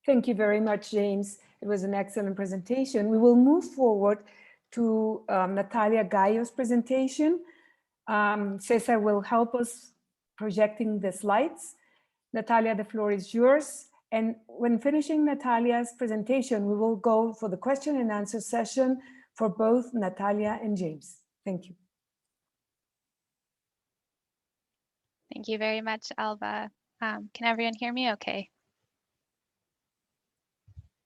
Thank you very much, James. It was an excellent presentation. We will move forward to Natalia Gallo's presentation. Cesar will help us projecting the slides. Natalia, the floor is yours. And when finishing Natalia's presentation, we will go for the question and answer session for both Natalia and James. Thank you. Thank you very much, Alba. Can everyone hear me okay?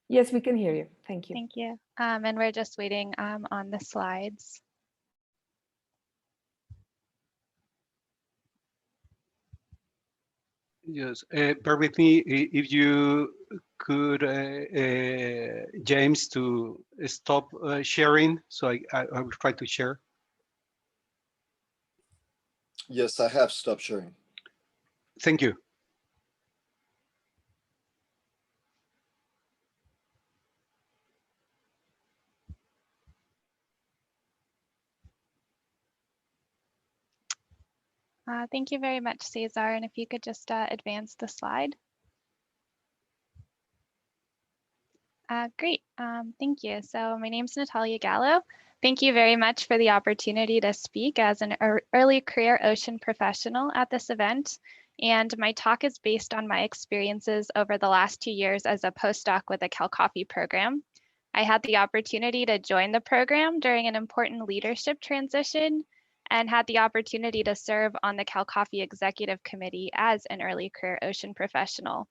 Yes, we can hear you. Thank you. Thank you. And we're just waiting on the slides. Yes, bear with me if you could, James, to stop sharing. So I will try to share. Yes, I have stopped sharing. Thank you. Thank you very much, Cesar. And if you could just advance the slide. Great, thank you. So my name's Natalia Gallo. Thank you very much for the opportunity to speak as an early career ocean professional at this event. And my talk is based on my experiences over the last 2 years as a postdoc with the CalCoffee program. I had the opportunity to join the program during an important leadership transition and had the opportunity to serve on the CalCoffee Executive Committee as an early career ocean professional.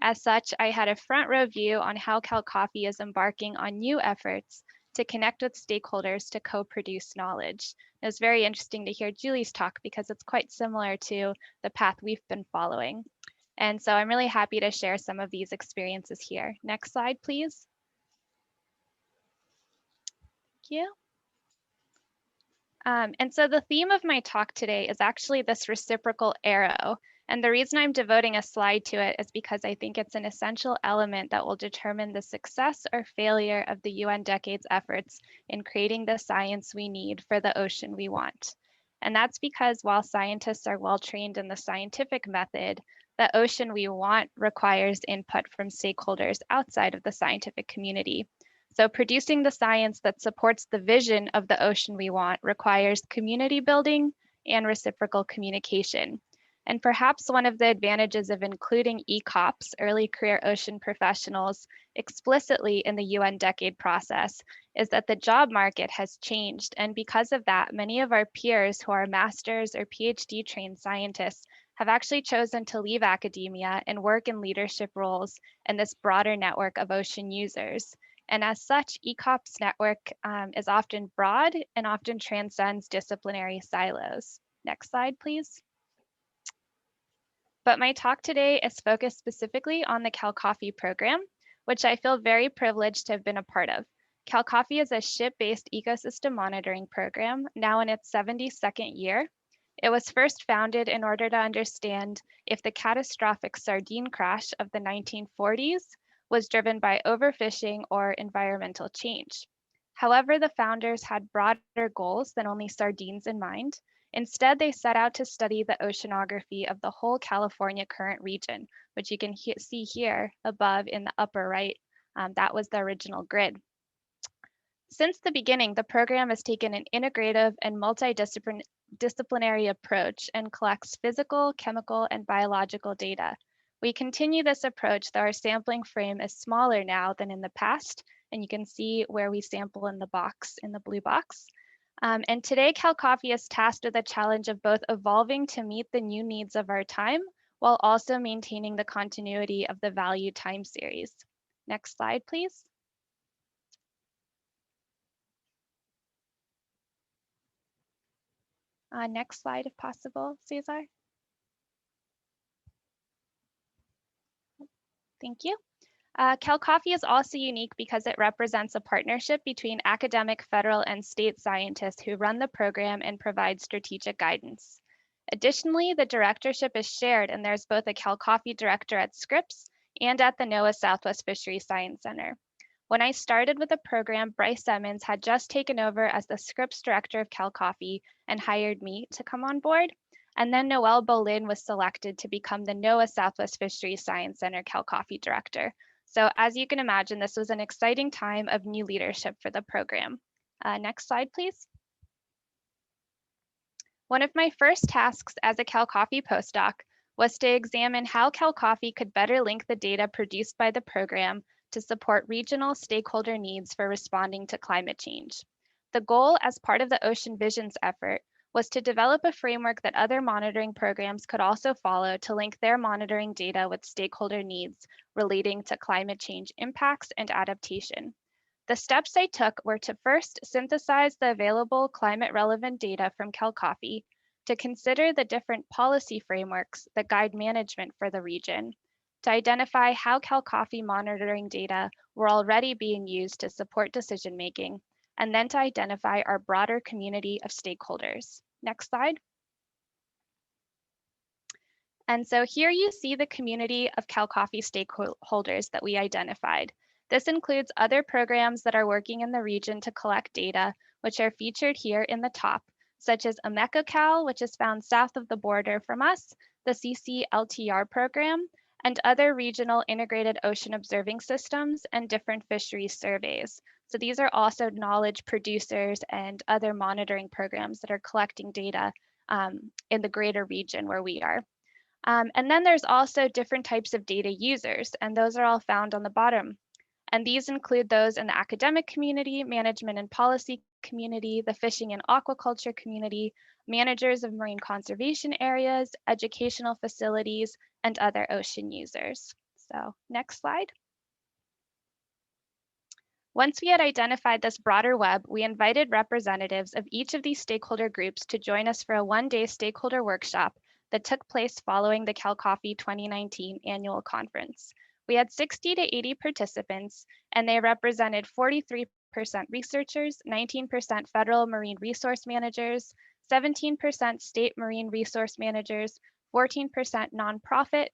As such, I had a front row view on how CalCoffee is embarking on new efforts to connect with stakeholders to co-produce knowledge. It was very interesting to hear Julie's talk because it's quite similar to the path we've been following. And so I'm really happy to share some of these experiences here. Next slide, please. Thank you. And so the theme of my talk today is actually this reciprocal arrow. And the reason I'm devoting a slide to it is because I think it's an essential element that will determine the success or failure of the UN Decade's efforts in creating the science we need for the ocean we want. And that's because while scientists are well trained in the scientific method, the ocean we want requires input from stakeholders outside of the scientific community. So producing the science that supports the vision of the ocean we want requires community building and reciprocal communication. And perhaps one of the advantages of including ECOPs, early career ocean professionals, explicitly in the UN Decade process is that the job market has changed. And because of that, many of our peers who are master's or PhD trained scientists have actually chosen to leave academia and work in leadership roles in this broader network of ocean users. And as such, ECOP's network is often broad and often transcends disciplinary silos. Next slide, please. But my talk today is focused specifically on the Cal Coffee program, which I feel very privileged to have been a part of. Cal Coffee is a ship-based ecosystem monitoring program, now in its 72nd year. It was first founded in order to understand if the catastrophic sardine crash of the 1940s was driven by overfishing or environmental change. However, the founders had broader goals than only sardines in mind. Instead, they set out to study the oceanography of the whole California current region, which you can see here above in the upper right. That was the original grid. Since the beginning, the program has taken an integrative and multidisciplinary approach and collects physical, chemical, and biological data. We continue this approach, though our sampling frame is smaller now than in the past, and you can see where we sample in the box, in the blue box. And today, Cal Coffee is tasked with the challenge of both evolving to meet the new needs of our time, while also maintaining the continuity of the value time series. Next slide, please. Next slide, if possible, Cesar. Thank you. Cal Coffee is also unique because it represents a partnership between academic, federal, and state scientists who run the program and provide strategic guidance. Additionally, the directorship is shared, and there's both a Cal Coffee director at Scripps and at the NOAA Southwest Fisheries Science Center. When I started with the program, Bryce Emmons had just taken over as the Scripps director of Cal Coffee and hired me to come on board. And then Noelle Bolin was selected to become the NOAA Southwest Fisheries Science Center Cal Coffee director. So as you can imagine, this was an exciting time of new leadership for the program. Next slide, please. One of my first tasks as a Cal Coffee postdoc was to examine how Cal Coffee could better link the data produced by the program to support regional stakeholder needs for responding to climate change. The goal, as part of the Ocean Visions effort, was to develop a framework that other monitoring programs could also follow to link their monitoring data with stakeholder needs relating to climate change impacts and adaptation. The steps I took were to first synthesize the available climate relevant data from Cal Coffee, to consider the different policy frameworks that guide management for the region, to identify how Cal Coffee monitoring data were already being used to support decision making, and then to identify our broader community of stakeholders. Next slide. And so here you see the community of Cal Coffee stakeholders that we identified. This includes other programs that are working in the region to collect data, which are featured here in the top, such as AMECOCAL, which is found south of the border from us, the CCLTR program, and other regional integrated ocean observing systems and different fisheries surveys. So these are also knowledge producers and other monitoring programs that are collecting data in the greater region where we are. And then there's also different types of data users, and those are all found on the bottom. And these include those in the academic community, management and policy community, the fishing and aquaculture community, managers of marine conservation areas, educational facilities, and other ocean users. So next slide. Once we had identified this broader web, we invited representatives of each of these stakeholder groups to join us for a one-day stakeholder workshop that took place following the Cal Coffee 2019 annual conference. We had 60 to 80 participants, and they represented 43% researchers, 19% federal marine resource managers, 17% state marine resource managers, 14% nonprofits,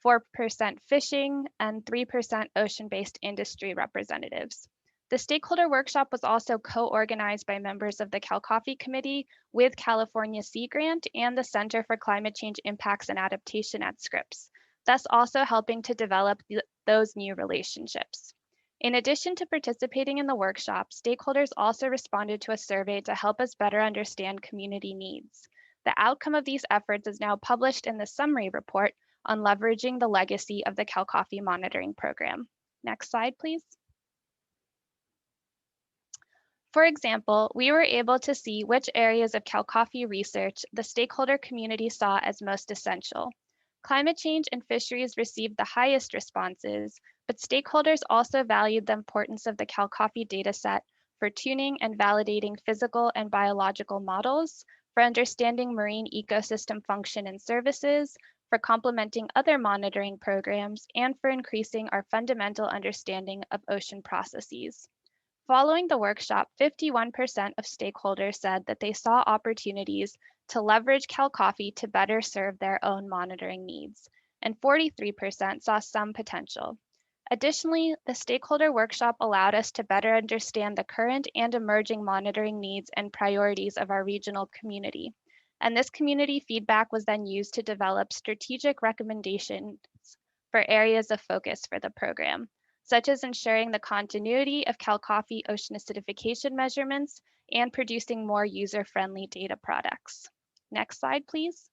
4% fishing, and 3% ocean-based industry representatives. The stakeholder workshop was also co-organized by members of the Cal Coffee Committee with California Sea Grant and the Center for Climate Change Impacts and Adaptation at Scripps, thus also helping to develop those new relationships. In addition to participating in the workshop, stakeholders also responded to a survey to help us better understand community needs. The outcome of these efforts is now published in the summary report on leveraging the legacy of the Cal Coffee monitoring program. Next slide, please. For example, we were able to see which areas of Cal Coffee research the stakeholder community saw as most essential. Climate change and fisheries received the highest responses, but stakeholders also valued the importance of the Cal Coffee dataset for tuning and validating physical and biological models, for understanding marine ecosystem function and services, for complementing other monitoring programs, and for increasing our fundamental understanding of ocean processes. Following the workshop, 51% of stakeholders said that they saw opportunities to leverage CalCoffee to better serve their own monitoring needs, and 43% saw some potential. Additionally, the stakeholder workshop allowed us to better understand the current and emerging monitoring needs and priorities of our regional community. And this community feedback was then used to develop strategic recommendations for areas of focus for the program, such as ensuring the continuity of CalCoffee ocean acidification measurements and producing more user-friendly data products. Next slide, please.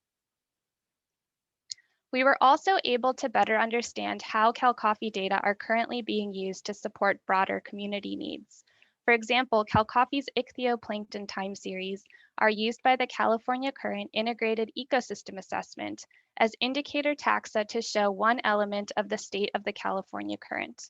We were also able to better understand how CalCoffee data are currently being used to support broader community needs. For example, CalCoffee's ichthyoplankton time series are used by the California Current Integrated Ecosystem Assessment as indicator taxa to show one element of the state of the California Current.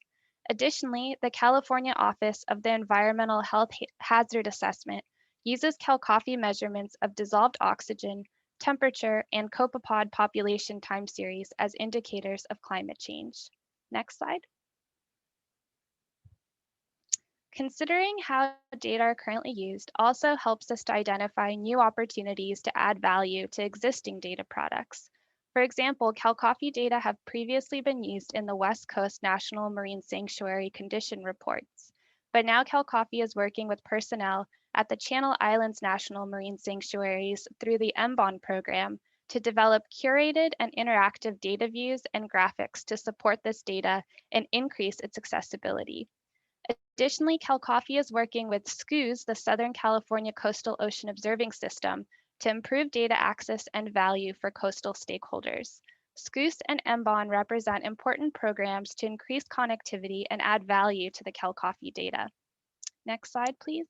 Additionally, the California Office of the Environmental Health Hazard Assessment uses CalCoffee measurements of dissolved oxygen, temperature, and copepod population time series as indicators of climate change. Next slide. Considering how data are currently used also helps us to identify new opportunities to add value to existing data products. For example, CalCoffee data have previously been used in the West Coast National Marine Sanctuary Condition Reports, but now CalCoffee is working with personnel at the Channel Islands National Marine Sanctuaries through the MBON program to develop curated and interactive data views and graphics to support this data and increase its accessibility. Additionally, CalCoffee is working with SCOOS, the Southern California Coastal Ocean Observing System, to improve data access and value for coastal stakeholders. SCOOS and MBON represent important programs to increase connectivity and add value to the CalCoffee data. Next slide, please.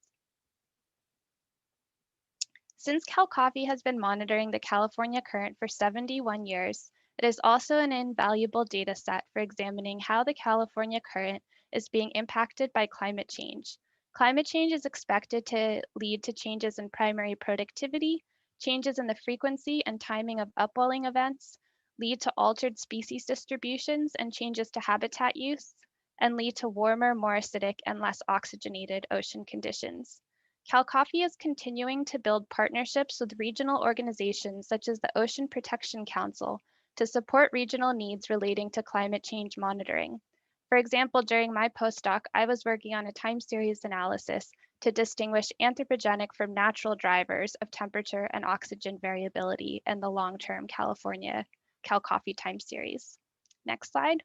Since CalCoffee has been monitoring the California Current for 71 years, it is also an invaluable data set for examining how the California Current is being impacted by climate change. Climate change is expected to lead to changes in primary productivity, changes in the frequency and timing of upwelling events, lead to altered species distributions and changes to habitat use, and lead to warmer, more acidic, and less oxygenated ocean conditions. CalCoffee is continuing to build partnerships with regional organizations such as the Ocean Protection Council to support regional needs relating to climate change monitoring. For example, during my postdoc, I was working on a time series analysis to distinguish anthropogenic from natural drivers of temperature and oxygen variability in the long-term California CalCoffee time series. Next slide.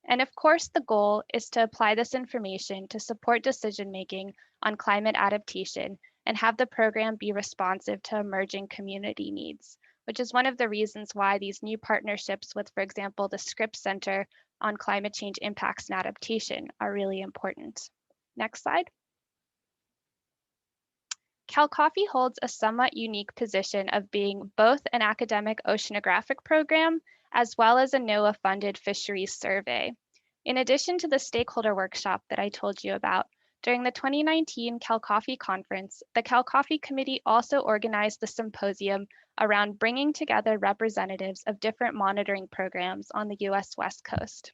And of course, the goal is to apply this information to support decision-making on climate adaptation and have the program be responsive to emerging community needs, which is one of the reasons why these new partnerships with, for example, the Scripps Center on Climate Change Impacts and Adaptation are really important. Next slide. CalCoffee holds a somewhat unique position of being both an academic oceanographic program as well as a NOAA-funded fisheries survey. In addition to the stakeholder workshop that I told you about, during the 2019 CalCoffee conference, the CalCoffee committee also organized the symposium around bringing together representatives of different monitoring programs on the US West Coast.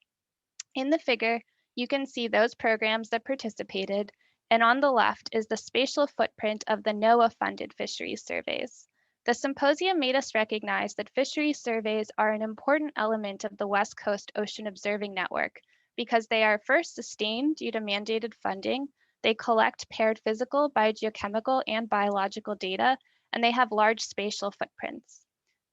In the figure, you can see those programs that participated, and on the left is the spatial footprint of the NOAA-funded fisheries surveys. The symposium made us recognize that fisheries surveys are an important element of the West Coast Ocean Observing Network because they are first sustained due to mandated funding, they collect paired physical, biogeochemical, and biological data, and they have large spatial footprints.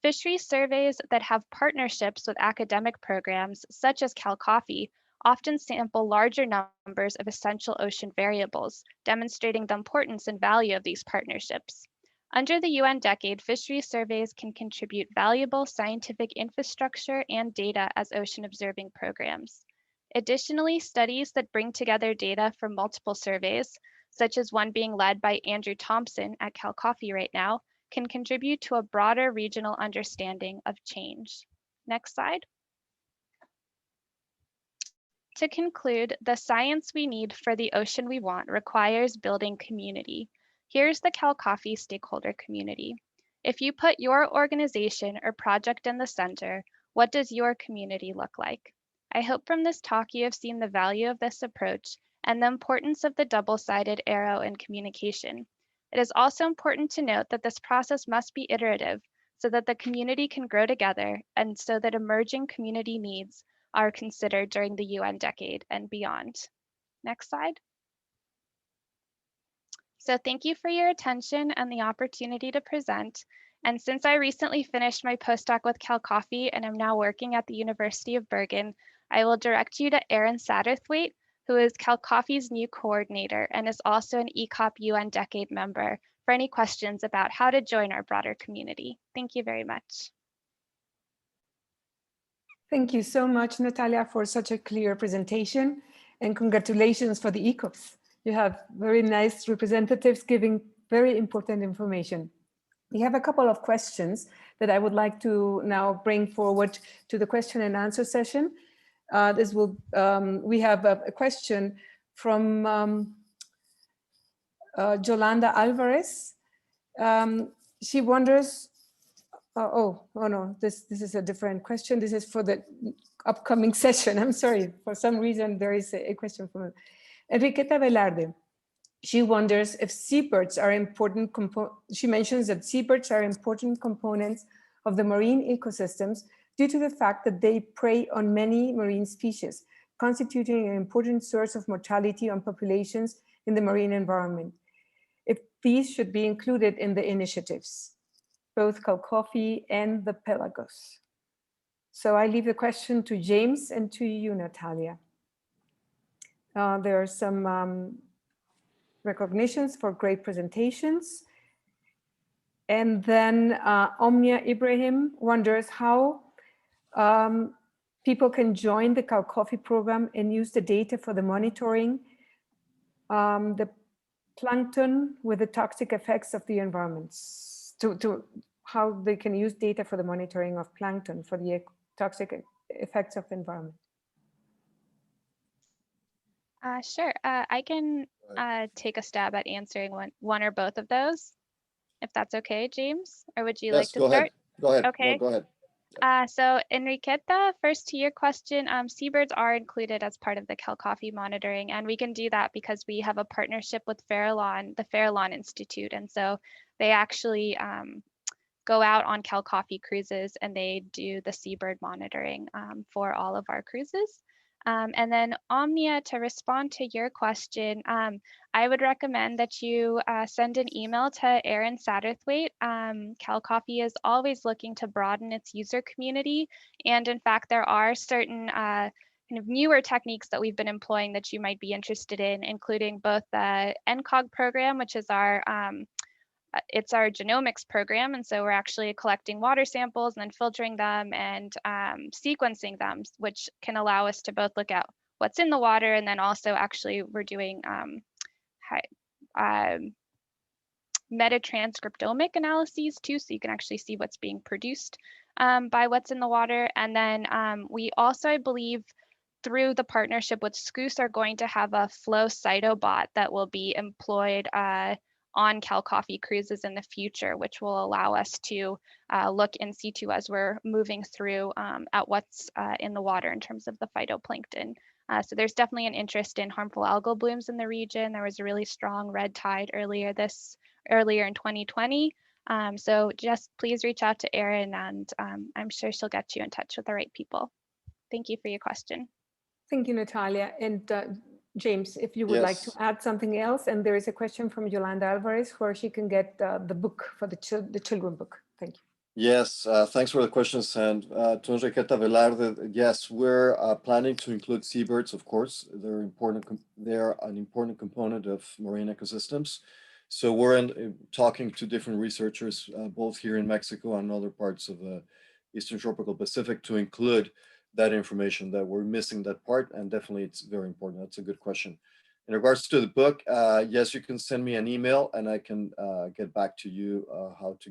Fisheries surveys that have partnerships with academic programs, such as CalCoffee, often sample larger numbers of essential ocean variables, demonstrating the importance and value of these partnerships. Under the UN decade, fisheries surveys can contribute valuable scientific infrastructure and data as ocean observing programs. Additionally, studies that bring together data from multiple surveys, such as one being led by Andrew Thompson at CalCoffee right now, can contribute to a broader regional understanding of change. Next slide. To conclude, the science we need for the ocean we want requires building community. Here's the CalCoffee stakeholder community. If you put your organization or project in the center, what does your community look like? I hope from this talk you have seen the value of this approach and the importance of the double-sided arrow in communication. It is also important to note that this process must be iterative so that the community can grow together and so that emerging community needs are considered during the UN decade and beyond. Next slide. So thank you for your attention and the opportunity to present. And since I recently finished my postdoc with Cal Coffee and am now working at the University of Bergen, I will direct you to Erin Satterthwaite, who is Cal Coffee's new coordinator and is also an ECOP UN Decade member, for any questions about how to join our broader community. Thank you very much. Thank you so much, Natalia, for such a clear presentation, and congratulations for the ECOPs. You have very nice representatives giving very important information. We have a couple of questions that I would like to now bring forward to the question and answer session. We have a question from Yolanda Alvarez. She wonders, no, this is a different question. This is for the upcoming session. I'm sorry, for some reason there is a question from Enriqueta Velarde. She wonders if seabirds are important. She mentions that seabirds are important components of the marine ecosystems due to the fact that they prey on many marine species, constituting an important source of mortality on populations in the marine environment. If these should be included in the initiatives, both Cal Coffee and the Pelagos. So I leave the question to James and to you, Natalia. There are some recognitions for great presentations. And then Omnia Ibrahim wonders how people can join the Cal Coffee program and use the data for the monitoring the plankton with the toxic effects of the environments, to how they can use data for the monitoring of plankton for the toxic effects of the environment. Sure, I can take a stab at answering one or both of those, if that's okay, James, or would you like to start? Go ahead. Okay. No, go ahead. So Enriqueta, first to your question, seabirds are included as part of the Cal Coffee monitoring, and we can do that because we have a partnership with the Farallon Institute, and so they actually go out on Cal Coffee cruises and they do the seabird monitoring for all of our cruises. And then Omnia, to respond to your question, I would recommend that you send an email to Erin Satterthwaite. Cal Coffee is always looking to broaden its user community. And in fact, there are certain kind of newer techniques that we've been employing that you might be interested in, including both the NCOG program, which is it's our genomics program. And so we're actually collecting water samples and then filtering them and sequencing them, which can allow us to both look at what's in the water, and then also actually we're doing metatranscriptomic analyses too, so you can actually see what's being produced by what's in the water. And then we also, I believe, through the partnership with SCOOS, are going to have a flow cytobot that will be employed on Cal Coffee cruises in the future, which will allow us to look in situ as we're moving through at what's in the water in terms of the phytoplankton. So there's definitely an interest in harmful algal blooms in the region. There was a really strong red tide earlier in 2020. So just please reach out to Erin, and I'm sure she'll get you in touch with the right people. Thank you for your question. Thank you, Natalia. And James, if you would like to add something else, and there is a question from Yolanda Alvarez where she can get the book for the children book. Thank you. Yes, thanks for the questions. And to Enriqueta Velarde, yes, we're planning to include seabirds, of course. They're an important component of marine ecosystems. So we're talking to different researchers, both here in Mexico and other parts of the Eastern Tropical Pacific, to include that information, that we're missing that part, and definitely it's very important. That's a good question. In regards to the book, yes, you can send me an email and I can get back to you how to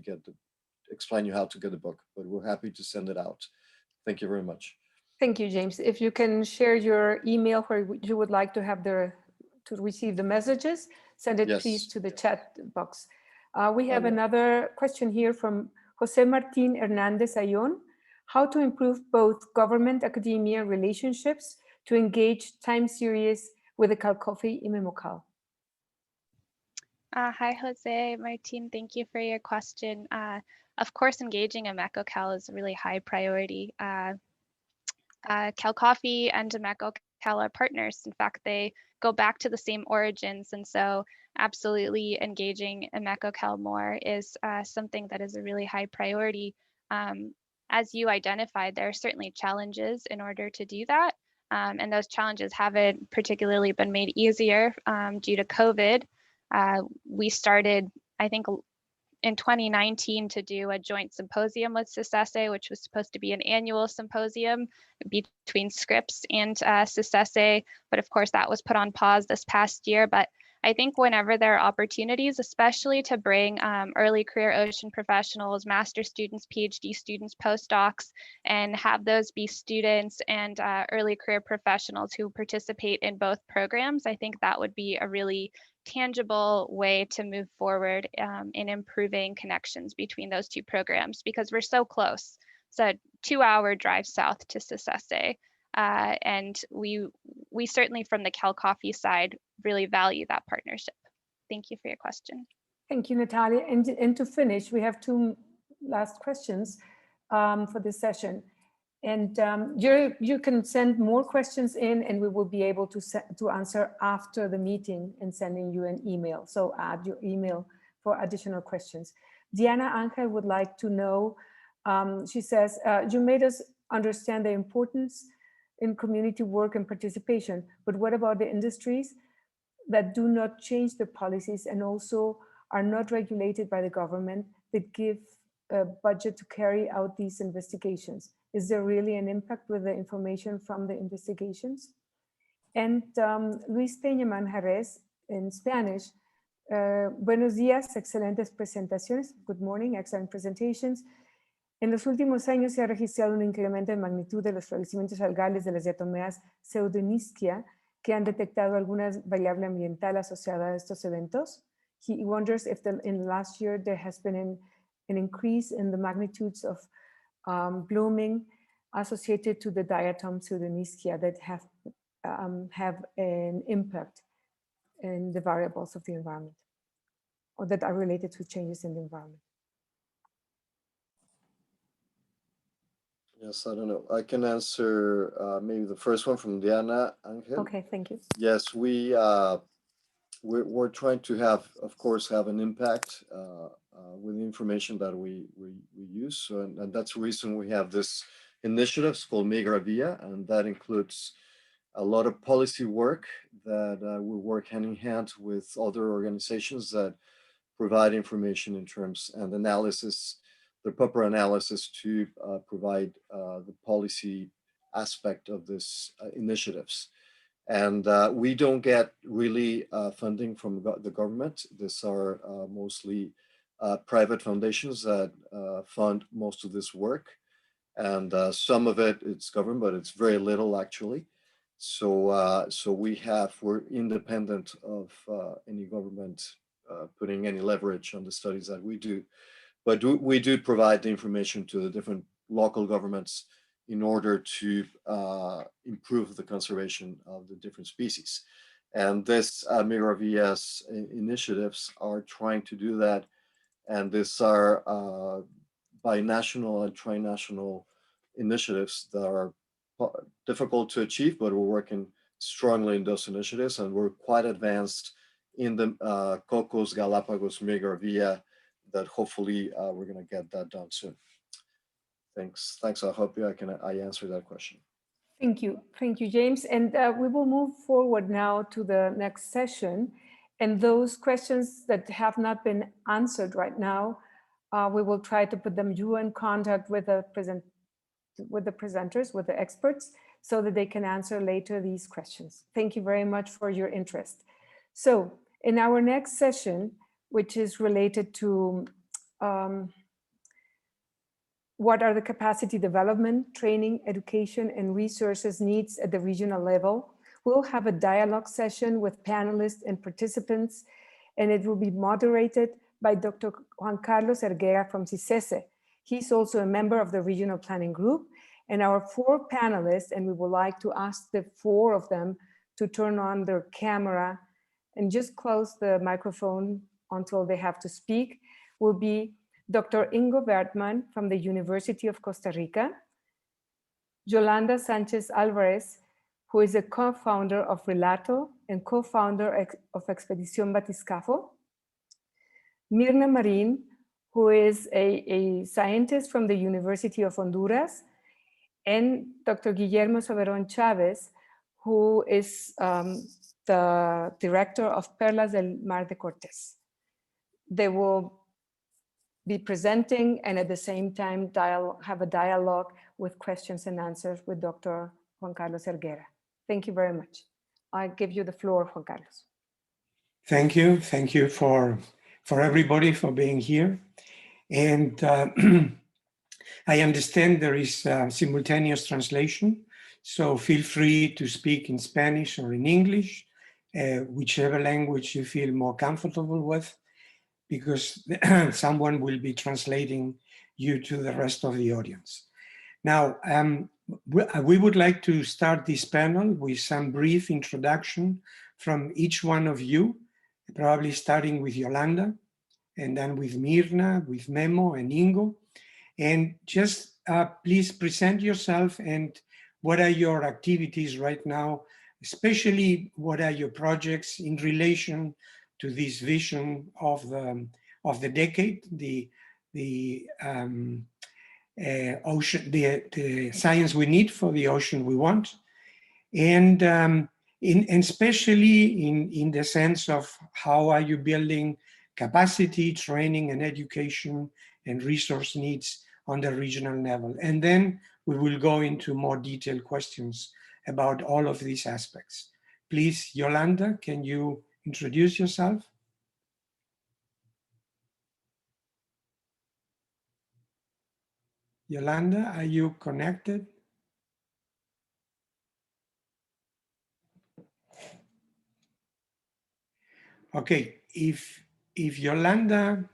explain you how to get the book, but we're happy to send it out. Thank you very much. Thank you, James. If you can share your email where you would like to have to receive the messages, send it please to the chat box. We have another question here from Jose Martin Hernandez Ayon. How to improve both government-academia relationships to engage time series with the CalCOFI IMEMOCAL? Hi, Jose Martin. Thank you for your question. Of course, engaging IMECOCAL is a really high priority. CalCOFI and IMECOCAL are partners. In fact, they go back to the same origins. And so absolutely engaging IMECOCAL more is something that is a really high priority. As you identified, there are certainly challenges in order to do that. And those challenges haven't particularly been made easier due to COVID. We started, I think, in 2019 to do a joint symposium with CICESE, which was supposed to be an annual symposium between Scripps and CICESE. But of course, that was put on pause this past year. But I think whenever there are opportunities, especially to bring early career ocean professionals, master students, PhD students, postdocs, and have those be students and early career professionals who participate in both programs, I think that would be a really tangible way to move forward in improving connections between those two programs, because we're so close. It's a 2-hour drive south to CICESE. And we certainly from the CalCOFI side really value that partnership. Thank you for your question. Thank you, Natalia. And to finish, we have 2 last questions for this session. And you can send more questions in, and we will be able to answer after the meeting and sending you an email. So add your email for additional questions. Diana Angel would like to know, she says, you made us understand the importance in community work and participation, but what about the industries that do not change their policies and also are not regulated by the government that give a budget to carry out these investigations? Is there really an impact with the information from the investigations? And Luis Peña Manjarres in Spanish, buenos días, excelentes presentaciones. Good morning, excellent presentations. En los últimos años se ha registrado un incremento de magnitud de los florecimientos algales de las diatomeas Pseudoniscia que han detectado alguna variable ambiental asociada a estos eventos. He wonders if in the last year there has been an increase in the magnitudes of blooming associated to the diatom Pseudoniscia that have an impact in the variables of the environment, or that are related to changes in the environment. Yes, I don't know. I can answer maybe the first one from Diana Angel. Okay, thank you. Yes, we're trying to have an impact with the information that we use. So, and that's the reason we have this initiative called Migratory, and that includes a lot of policy work that we work hand in hand with other organizations that provide information in terms and analysis, the proper analysis to provide the policy aspect of this initiatives. And we don't get really funding from the government. These are mostly private foundations that fund most of this work. And some of it's government, but it's very little actually. So we're independent of any government putting any leverage on the studies that we do. But we do provide the information to the different local governments in order to improve the conservation of the different species. And this Migravias initiatives are trying to do that. And these are binational and trinational initiatives that are difficult to achieve, but we're working strongly in those initiatives, and we're quite advanced in the COCOS Galapagos Migravia that hopefully we're going to get that done soon. Thanks. I hope I answered that question. Thank you, James. And we will move forward now to the next session. And those questions that have not been answered right now, we will try to put you in contact with the presenters, with the experts, so that they can answer later these questions. Thank you very much for your interest. So in our next session, which is related to what are the capacity development, training, education, and resources needs at the regional level, we'll have a dialogue session with panelists and participants, and it will be moderated by Dr. Juan Carlos Erguera from CICESE. He's also a member of the Regional Planning Group, and our 4 panelists, and we would like to ask the 4 of them to turn on their camera and just close the microphone until they have to speak, will be Dr. Ingo Bertman from the University of Costa Rica, Yolanda Sanchez Alvarez, who is a co-founder of Relato and co-founder of Expedición Batiscafo, Mirna Marin, who is a scientist from the University of Honduras, and Dr. Guillermo Soberón Chavez, who is the director of Perlas del Mar de Cortés. They will be presenting and at the same time have a dialogue with questions and answers with Dr. Juan Carlos Erguera. Thank you very much. I give you the floor, Juan Carlos. Thank you. Thank you for everybody for being here. And I understand there is simultaneous translation, so feel free to speak in Spanish or in English, whichever language you feel more comfortable with, because someone will be translating you to the rest of the audience. Now, we would like to start this panel with some brief introduction from each one of you, probably starting with Yolanda, and then with Mirna, with Memo and Ingo. And just please present yourself and what are your activities right now, especially what are your projects in relation to this vision of the decade, the ocean, the science we need for the ocean we want, and especially in the sense of how are you building capacity, training, and education and resource needs on the regional level. And then we will go into more detailed questions about all of these aspects. Please, Yolanda, can you introduce yourself? Yolanda, are you connected? Okay, if Yolanda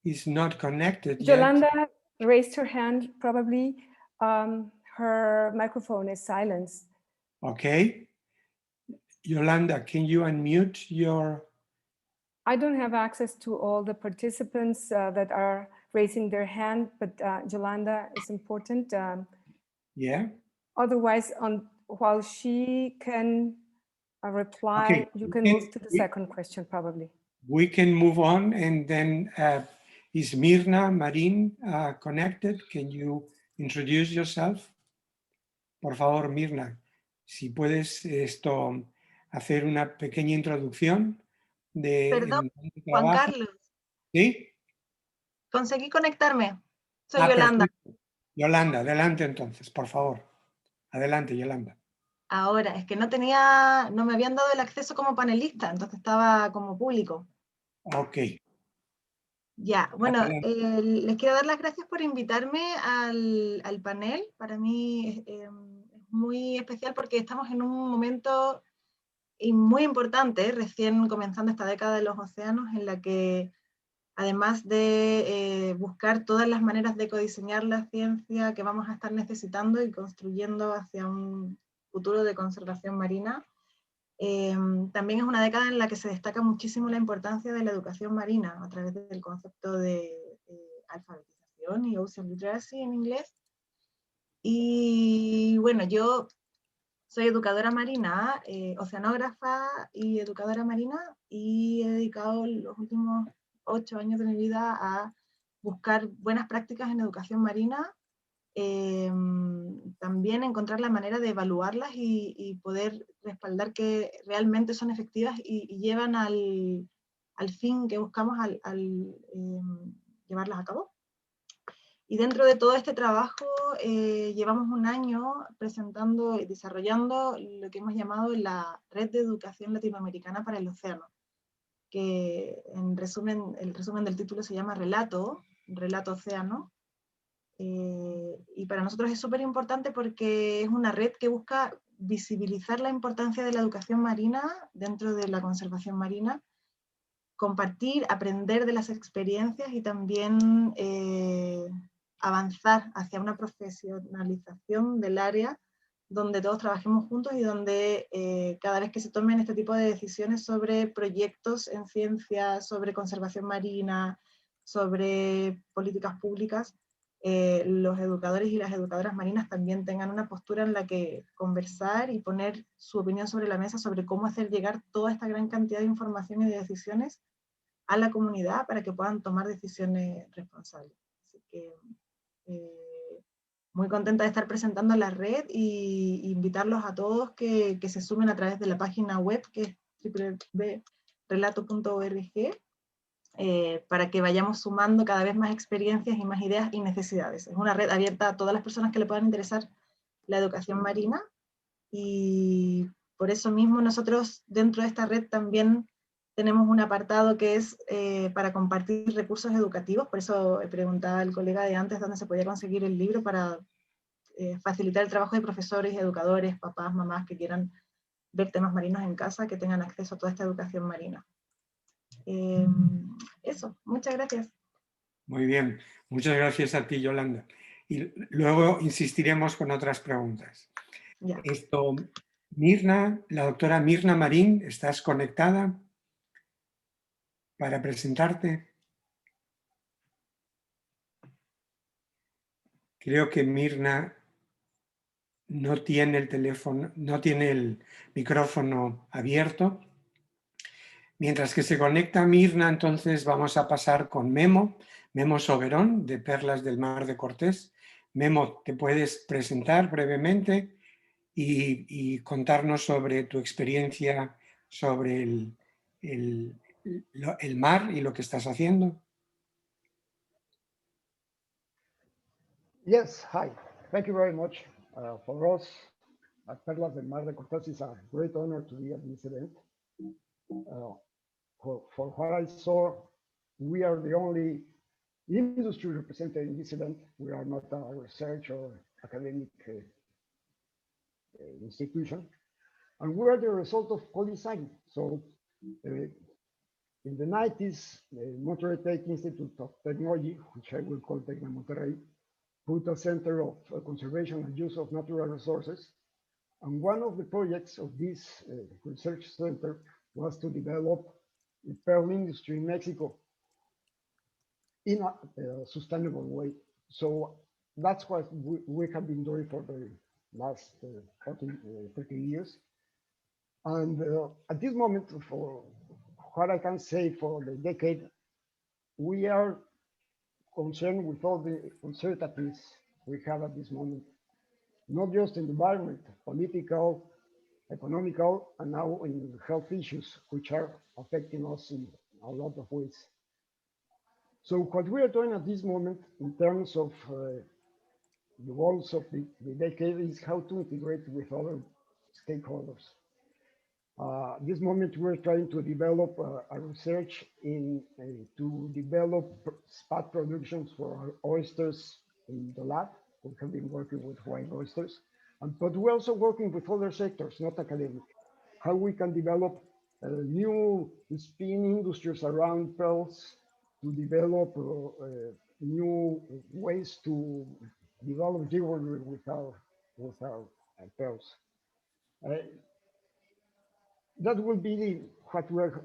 is not connected Yolanda yet. raised her hand, probably her microphone is silenced. Okay. Yolanda, can you unmute your... I don't have access to all the participants that are raising their hand, but Yolanda is important. Yeah. Otherwise, while she can reply, okay. you can move to the second question, probably. We can move on, and then is Mirna Marin connected? Can you introduce yourself? Por favor, Mirna, si puedes hacer una pequeña introducción de... Perdón, Juan Carlos. ¿Sí? Conseguí conectarme. Soy Yolanda. Perfecto. Yolanda, adelante entonces, por favor. Adelante, Yolanda. Ahora, es que no me habían dado el acceso como panelista, entonces estaba como público. Ok. Ya, bueno, les quiero dar las gracias por invitarme al panel. Para mí es muy especial porque estamos en un momento muy importante, recién comenzando esta década de los océanos, en la que además de buscar todas las maneras de codiseñar la ciencia que vamos a estar necesitando y construyendo hacia un futuro de conservación marina, también es una década en la que se destaca muchísimo la importancia de la educación marina a través del concepto de alfabetización y ocean literacy en inglés. Y bueno, yo soy educadora marina, oceanógrafa y educadora marina, y he dedicado los últimos 8 años de mi vida a buscar buenas prácticas en educación marina, también encontrar la manera de evaluarlas y poder respaldar que realmente son efectivas y llevan al fin que buscamos al llevarlas a cabo. Y dentro de todo este trabajo llevamos un año presentando y desarrollando lo que hemos llamado la Red de Educación Latinoamericana para el Océano, que en resumen, el resumen del título se llama Relato Océano. Y para nosotros es súper importante porque es una red que busca visibilizar la importancia de la educación marina dentro de la conservación marina compartir, aprender de las experiencias y también avanzar hacia una profesionalización del área donde todos trabajemos juntos y donde cada vez que se tomen este tipo de decisiones sobre proyectos en ciencia, sobre conservación marina, sobre políticas públicas, los educadores y las educadoras marinas también tengan una postura en la que conversar y poner su opinión sobre la mesa sobre cómo hacer llegar toda esta gran cantidad de información y de decisiones a la comunidad para que puedan tomar decisiones responsables. Así que muy contenta de estar presentando la red y invitarlos a todos que se sumen a través de la página web que es www.relato.org para que vayamos sumando cada vez más experiencias y más ideas y necesidades. Es una red abierta a todas las personas que le puedan interesar la educación marina y por eso mismo nosotros dentro de esta red también tenemos un apartado que es para compartir recursos educativos, por eso preguntaba al colega de antes dónde se podía conseguir el libro para facilitar el trabajo de profesores, educadores, papás, mamás que quieran ver temas marinos en casa, que tengan acceso a toda esta educación marina. Eso, muchas gracias. Muy bien, muchas gracias a ti, Yolanda. Y luego insistiremos con otras preguntas. Ya. Mirna, la doctora Mirna Marín, ¿estás conectada para presentarte? Creo que Mirna no tiene el teléfono, no tiene el micrófono abierto. Mientras que se conecta Mirna, entonces vamos a pasar con Memo Soberón, de Perlas del Mar de Cortés. Memo, ¿te puedes presentar brevemente y contarnos sobre tu experiencia sobre el mar y lo que estás haciendo? Yes, hi. Thank you very much. For us at Perlas del Mar de Cortés, it's a great honor to be at this event. For what I saw, we are the only industry represented in this event. We are not a research or academic institution. And we are the result of co-design. So in the 90s, the Monterrey Tech Institute of Technology, which I will call Tecno Monterrey, put a center of conservation and use of natural resources. And one of the projects of this research center was to develop the pearl industry in Mexico in a sustainable way. So that's what we have been doing for the last 30 years. And at this moment, for what I can say for the decade, we are concerned with all the uncertainties we have at this moment, not just in the environment, political, economical, and now in health issues, which are affecting us in a lot of ways. So what we are doing at this moment in terms of the goals of the decade is how to integrate with other stakeholders. This moment we're trying to develop a research to develop spot productions for our oysters in the lab. We have been working with white oysters, but we're also working with other sectors, not academic. How we can develop new spin industries around pearls, to develop new ways to develop jewelry with our pearls. That will be what we're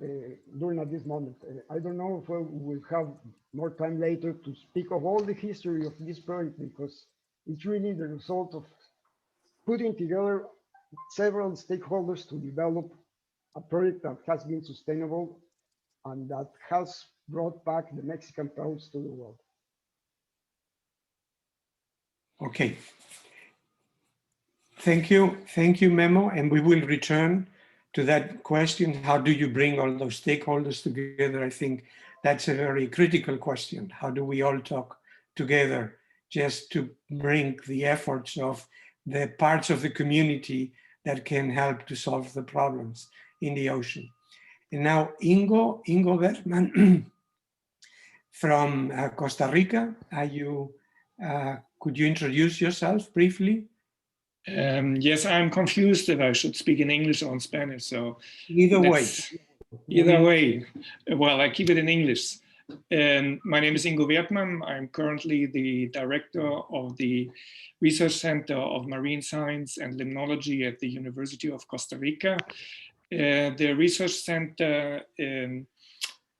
doing at this moment. I don't know if we will have more time later to speak of all the history of this project, because it's really the result of putting together several stakeholders to develop a project that has been sustainable and that has brought back the Mexican pearls to the world. Okay. Thank you, Memo, and we will return to that question. How do you bring all those stakeholders together? I think that's a very critical question. How do we all talk together just to bring the efforts of the parts of the community that can help to solve the problems in the ocean? And now Ingo Bergman from Costa Rica. Could you introduce yourself briefly? Yes, I'm confused if I should speak in English or in Spanish. So either way. Either way, well, I keep it in English. My name is Ingo Wertmann. I'm currently the director of the Research Center of Marine Science and Limnology at the University of Costa Rica. The Research Center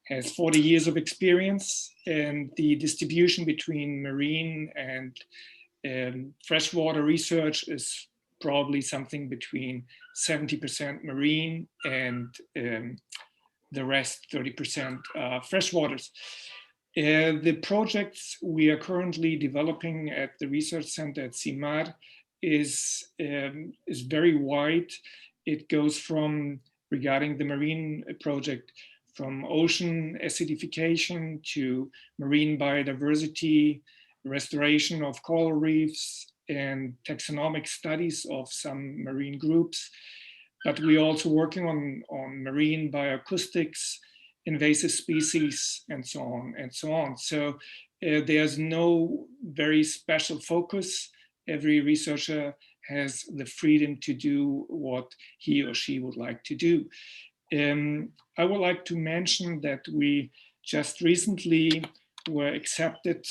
has 40 years of experience, and the distribution between marine and freshwater research is probably something between 70% marine and the rest 30% freshwaters. The projects we are currently developing at the Research Center at CIMAR is very wide. It goes from, regarding the marine project, from ocean acidification to marine biodiversity, restoration of coral reefs, and taxonomic studies of some marine groups. But we're also working on marine bioacoustics, invasive species, and so on and so on. So there's no very special focus. Every researcher has the freedom to do what he or she would like to do. I would like to mention that we just recently were accepted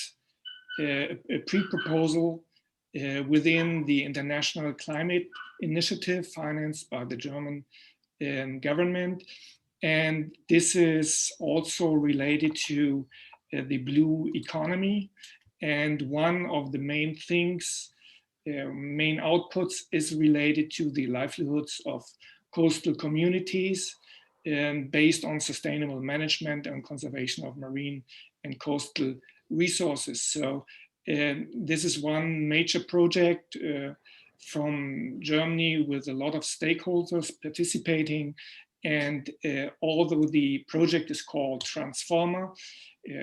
a pre-proposal within the International Climate Initiative financed by the German government. And this is also related to the blue economy. And one of the main things, main outputs is related to the livelihoods of coastal communities based on sustainable management and conservation of marine and coastal resources. So this is one major project from Germany with a lot of stakeholders participating. And although the project is called Transformer,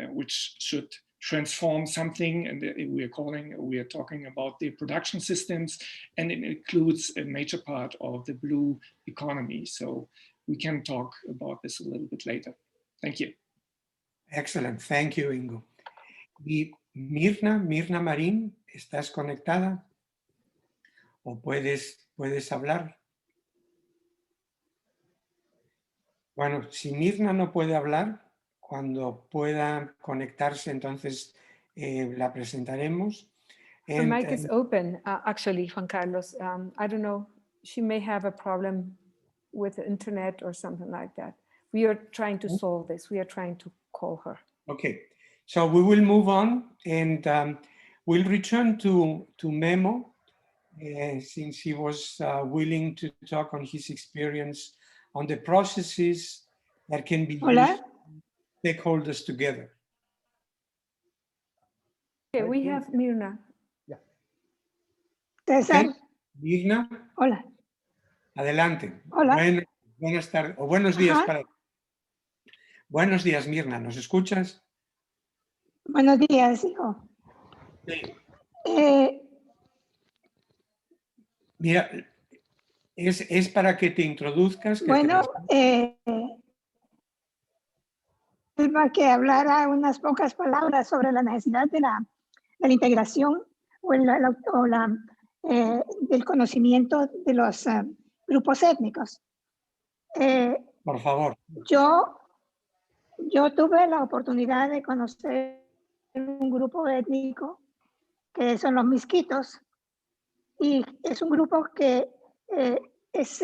which should transform something, and we are talking about the production systems, and it includes a major part of the blue economy. So we can talk about this a little bit later. Thank you. Excellent. Thank you, Ingo. Y Mirna Marín, ¿estás conectada? ¿O puedes hablar? Bueno, si Mirna no puede hablar, cuando pueda conectarse, entonces la presentaremos. Her mic is open, actually, Juan Carlos. I don't know, she may have a problem with the internet or something like that. We are trying to solve this. We are trying to call her. Okay, so we will move on, and we'll return to Memo, since he was willing to talk on his experience on the processes that can be used stakeholders together. Okay, we have Mirna. Yeah. Okay. Mirna. Hola. Adelante. Hola. Buenas tardes, o buenos días para... Buenos días, Mirna, ¿nos escuchas? Buenos días, hijo. Sí. Mira, es para que te introduzcas. Que bueno, que hablara unas pocas palabras sobre la necesidad de la integración o del conocimiento de los grupos étnicos. Por favor. Yo tuve la oportunidad de conocer un grupo étnico que son los misquitos, y es un grupo que es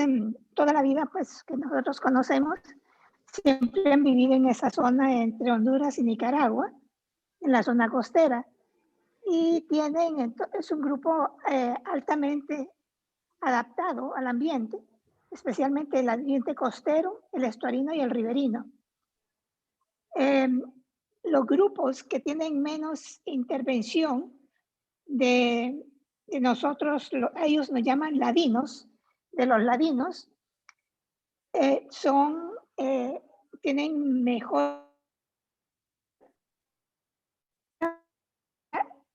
toda la vida, pues, que nosotros conocemos. Siempre han vivido en esa zona entre Honduras y Nicaragua, en la zona costera, y es un grupo altamente adaptado al ambiente, especialmente el ambiente costero, el estuarino y el riberino. Los grupos que tienen menos intervención de nosotros, ellos nos llaman ladinos, de los ladinos, tienen mejor,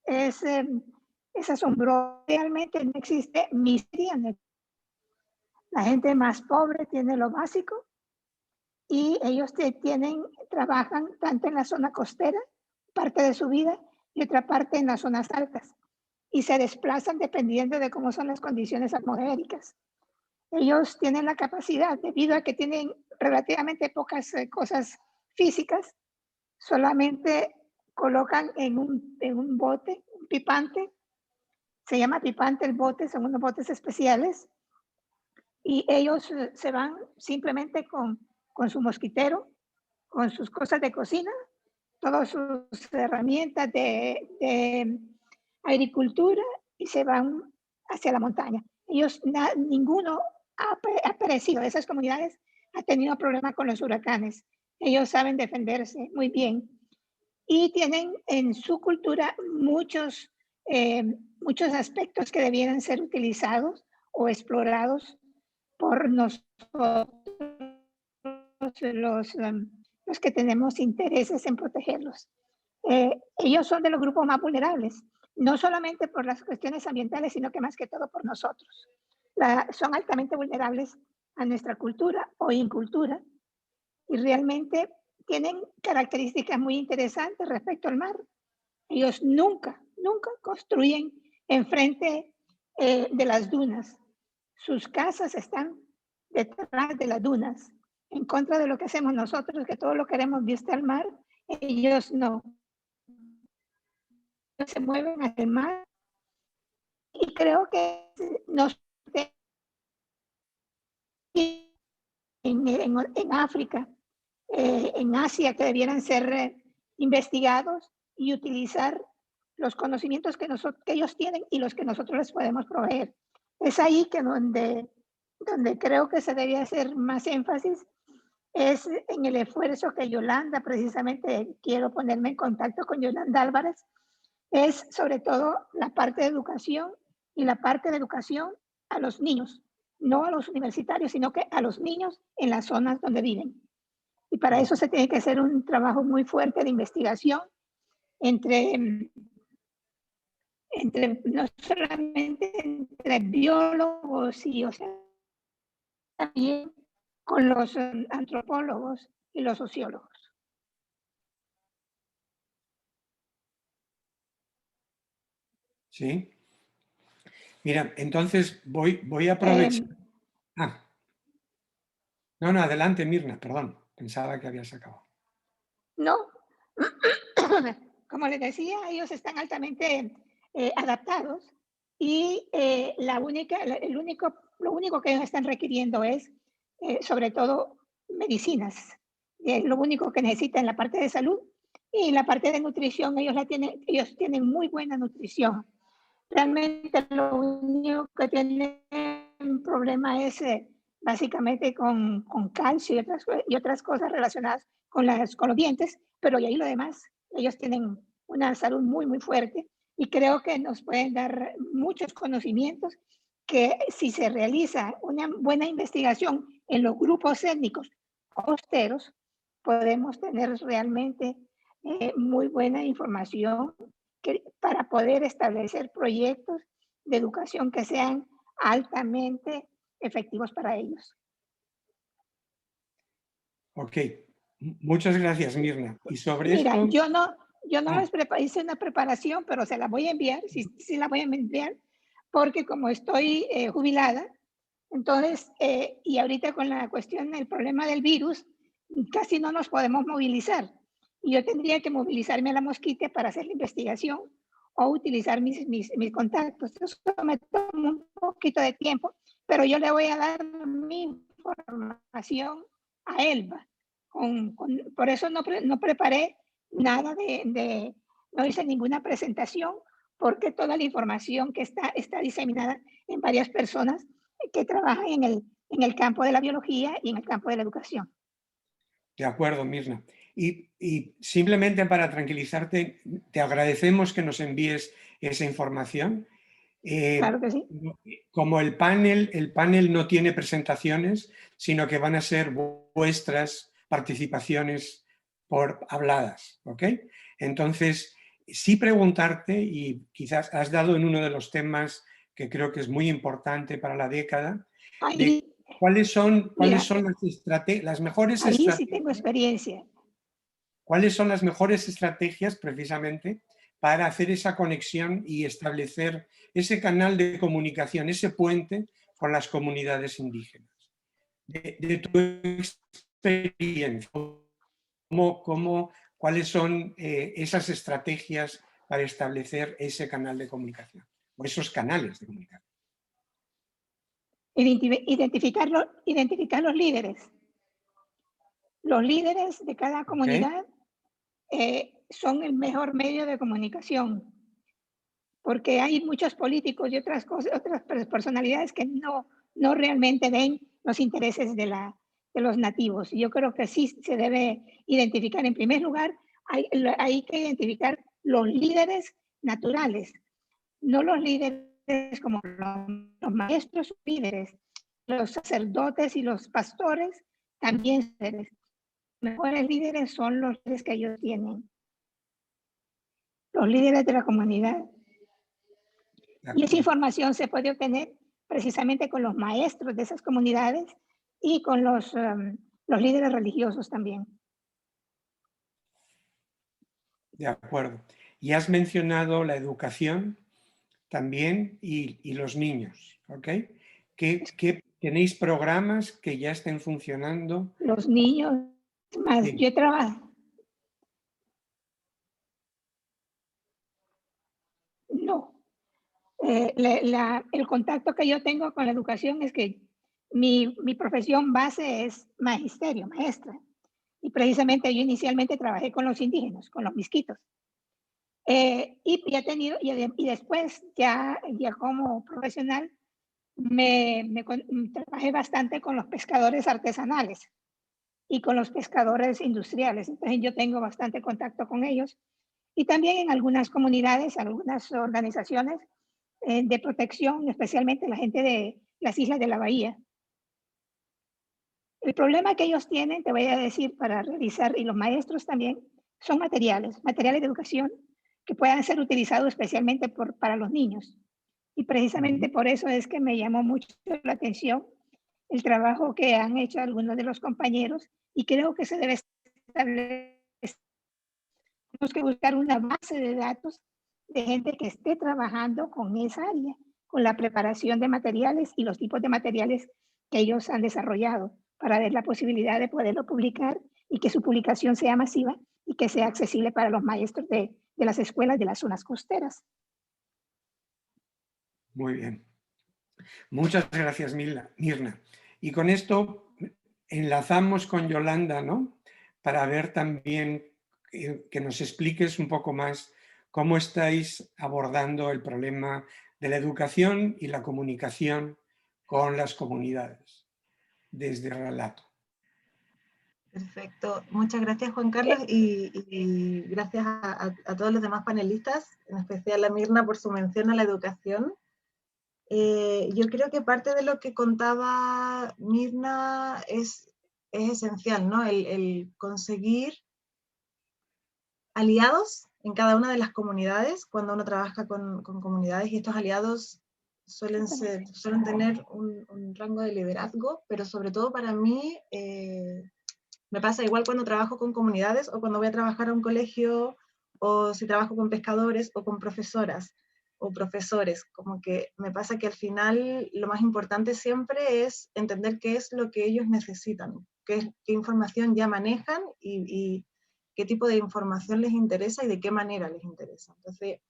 es asombroso, realmente no existe miseria. La gente más pobre tiene lo básico, y ellos trabajan tanto en la zona costera, parte de su vida, y otra parte en las zonas altas, y se desplazan dependiendo de cómo son las condiciones atmosféricas. Ellos tienen la capacidad, debido a que tienen relativamente pocas cosas físicas, solamente colocan en un bote, un pipante, se llama pipante el bote, son unos botes especiales, y ellos se van simplemente con su mosquitero, con sus cosas de cocina, todas sus herramientas de agricultura, y se van hacia la montaña. Ellos, ninguno ha perecido de esas comunidades, ha tenido problemas con los huracanes. Ellos saben defenderse muy bien y tienen en su cultura muchos aspectos que debieran ser utilizados o explorados por nosotros, los que tenemos intereses en protegerlos. Ellos son de los grupos más vulnerables, no solamente por las cuestiones ambientales, sino que más que todo por nosotros. Son altamente vulnerables a nuestra cultura o incultura y realmente tienen características muy interesantes respecto al mar. Ellos nunca construyen enfrente de las dunas. Sus casas están detrás de las dunas, en contra de lo que hacemos nosotros, que todo lo queremos vista al mar. Ellos no. Se mueven hacia el mar y creo que en África, en Asia, que debieran ser investigados y utilizar los conocimientos que ellos tienen y los que nosotros les podemos proveer. Es ahí que donde creo que se debe hacer más énfasis, es en el esfuerzo que Yolanda, precisamente quiero ponerme en contacto con Yolanda Álvarez, es sobre todo la parte de educación y la parte de educación a los niños, no a los universitarios, sino que a los niños en las zonas donde viven. Y para eso se tiene que hacer un trabajo muy fuerte de investigación entre no solamente entre biólogos y, o sea, también con los antropólogos y los sociólogos. Sí. Mira, entonces voy a aprovechar. No, adelante, Mirna, perdón. Pensaba que habías acabado. No. Como les decía, ellos están altamente adaptados y lo único que ellos están requiriendo es, sobre todo, medicinas. Lo único que necesitan en la parte de salud y en la parte de nutrición, ellos tienen muy buena nutrición. Realmente lo único que tienen un problema es básicamente con calcio y otras cosas relacionadas con los dientes, pero y ahí lo demás, ellos tienen una salud muy, muy fuerte y creo que nos pueden dar muchos conocimientos que si se realiza una buena investigación en los grupos étnicos costeros, podemos tener realmente muy buena información para poder establecer proyectos de educación que sean altamente efectivos para ellos. Ok, muchas gracias, Mirna. Y sobre esto... Yo no les hice una preparación, pero se la voy a enviar, sí la voy a enviar, porque como estoy jubilada, entonces, y ahorita con la cuestión del problema del virus, casi no nos podemos movilizar. Y yo tendría que movilizarme a la Mosquite para hacer la investigación o utilizar mis contactos. Eso me toma un poquito de tiempo, pero yo le voy a dar mi información a Elba. Por eso no preparé nada no hice ninguna presentación, porque toda la información que está diseminada en varias personas que trabajan en el campo de la biología y en el campo de la educación. De acuerdo, Mirna. Y simplemente para tranquilizarte, te agradecemos que nos envíes esa información. Claro que sí. Como el panel no tiene presentaciones, sino que van a ser vuestras participaciones habladas, ¿ok? Entonces, sí preguntarte, y quizás has dado en uno de los temas que creo que es muy importante para la década, de cuáles son las mejores estrategias. Ahí sí tengo experiencia. ¿Cuáles son las mejores estrategias precisamente para hacer esa conexión y establecer ese canal de comunicación, ese puente por las comunidades indígenas. De tu experiencia, ¿cuáles son esas estrategias para establecer ese canal de comunicación o esos canales de comunicación? Identificar los líderes. Los líderes de cada comunidad son el mejor medio de comunicación, porque hay muchos políticos y otras personalidades que no realmente ven los intereses de los nativos. Yo creo que sí se debe identificar, en primer lugar, hay que identificar los líderes naturales, no los líderes como los maestros líderes, los sacerdotes y los pastores también son líderes. Los mejores líderes son los líderes que ellos tienen, los líderes de la comunidad. Y esa información se puede obtener precisamente con los maestros de esas comunidades y con los líderes religiosos también. De acuerdo. Y has mencionado la educación también y los niños, ¿ok? ¿Qué tenéis programas que ya estén funcionando? Los niños, más sí. Yo trabajo. No. El contacto que yo tengo con la educación es que mi profesión base es magisterio, maestra. Y precisamente yo inicialmente trabajé con los indígenas, con los misquitos. Y después, ya como profesional, trabajé bastante con los pescadores artesanales y con los pescadores industriales. Entonces yo tengo bastante contacto con ellos. Y también en algunas comunidades, algunas organizaciones de protección, especialmente la gente de las islas de la bahía. El problema que ellos tienen, te voy a decir, para realizar, y los maestros también, son materiales de educación que puedan ser utilizados especialmente para los niños. Y precisamente por eso es que me llamó mucho la atención el trabajo que han hecho algunos de los compañeros, y creo que se debe establecer. Tenemos que buscar una base de datos de gente que esté trabajando con esa área, con la preparación de materiales y los tipos de materiales que ellos han desarrollado, para ver la posibilidad de poderlo publicar y que su publicación sea masiva y que sea accesible para los maestros de las escuelas de las zonas costeras. Muy bien. Muchas gracias, Mirna. Y con esto enlazamos con Yolanda, ¿no? Para ver también que nos expliques un poco más cómo estáis abordando el problema de la educación y la comunicación con las comunidades desde Relato. Perfecto. Muchas gracias, Juan Carlos, y gracias a todos los demás panelistas, en especial a Mirna por su mención a la educación. Yo creo que parte de lo que contaba Mirna es esencial, ¿no? El conseguir aliados en cada una de las comunidades cuando uno trabaja con comunidades, y estos aliados suelen tener un rango de liderazgo, pero sobre todo para mí me pasa igual cuando trabajo con comunidades o cuando voy a trabajar a un colegio, o si trabajo con pescadores o con profesoras o profesores, como que me pasa que al final lo más importante siempre es entender qué es lo que ellos necesitan, qué información ya manejan y qué tipo de información les interesa y de qué manera les interesa. Entonces,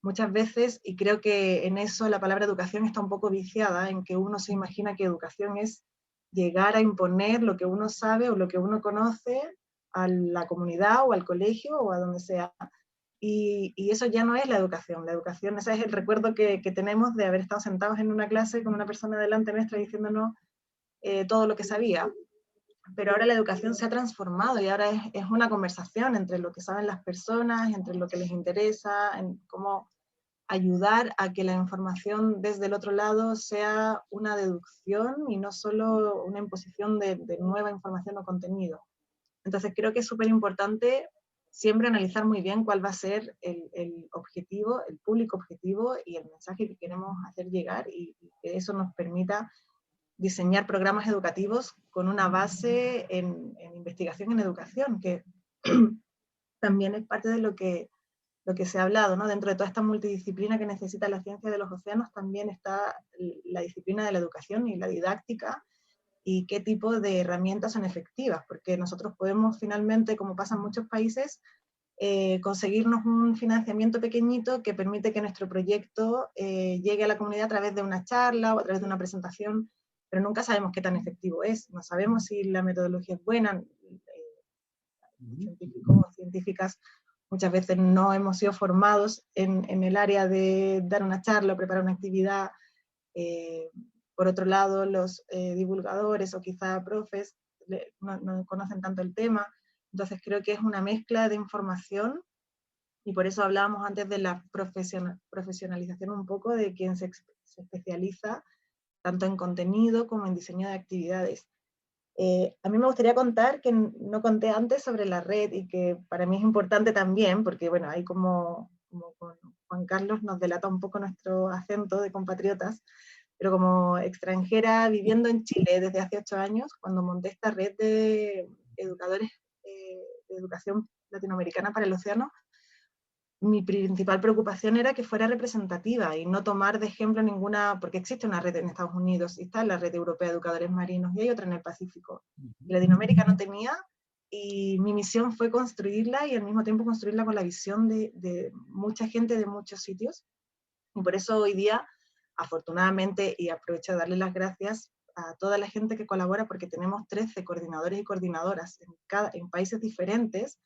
muchas veces, y creo que en eso la palabra educación está un poco viciada, en que uno se imagina que educación es llegar a imponer lo que uno sabe o lo que uno conoce a la comunidad o al colegio o a donde sea. Y eso ya no es la educación. La educación, ese es el recuerdo que tenemos de haber estado sentados en una clase con una persona delante nuestra diciéndonos todo lo que sabía. Pero ahora la educación se ha transformado y ahora es una conversación entre lo que saben las personas, entre lo que les interesa, en cómo ayudar a que la información desde el otro lado sea una deducción y no solo una imposición de nueva información o contenido. Entonces creo que es súper importante siempre analizar muy bien cuál va a ser el objetivo, el público objetivo y el mensaje que queremos hacer llegar, y que eso nos permita diseñar programas educativos con una base en investigación en educación, que también es parte de lo que lo que se ha hablado, ¿no? Dentro de toda esta multidisciplina que necesita la ciencia de los océanos, también está la disciplina de la educación y la didáctica, y qué tipo de herramientas son efectivas, porque nosotros podemos finalmente, como pasa en muchos países, conseguirnos un financiamiento pequeñito que permite que nuestro proyecto llegue a la comunidad a través de una charla o a través de una presentación, pero nunca sabemos qué tan efectivo es, no sabemos si la metodología es buena. Científicos o científicas muchas veces no hemos sido formados en el área de dar una charla o preparar una actividad. Por otro lado, los divulgadores o quizá profes no conocen tanto el tema, entonces creo que es una mezcla de información, y por eso hablábamos antes de la profesionalización un poco de quien se especializa tanto en contenido como en diseño de actividades. A mí me gustaría contar, que no conté antes, sobre la red, y que para mí es importante también, porque bueno, ahí como con Juan Carlos nos delata un poco nuestro acento de compatriotas, pero como extranjera viviendo en Chile desde hace 8 años, cuando monté esta red de educadores de educación latinoamericana para el océano, mi principal preocupación era que fuera representativa y no tomar de ejemplo ninguna, porque existe una red en Estados Unidos, y está la red europea de educadores marinos, y hay otra en el Pacífico. Latinoamérica no tenía, y mi misión fue construirla, y al mismo tiempo construirla con la visión de mucha gente de muchos sitios, y por eso hoy día, afortunadamente, y aprovecho de darle las gracias a toda la gente que colabora, porque tenemos 13 coordinadores y coordinadoras en países diferentes,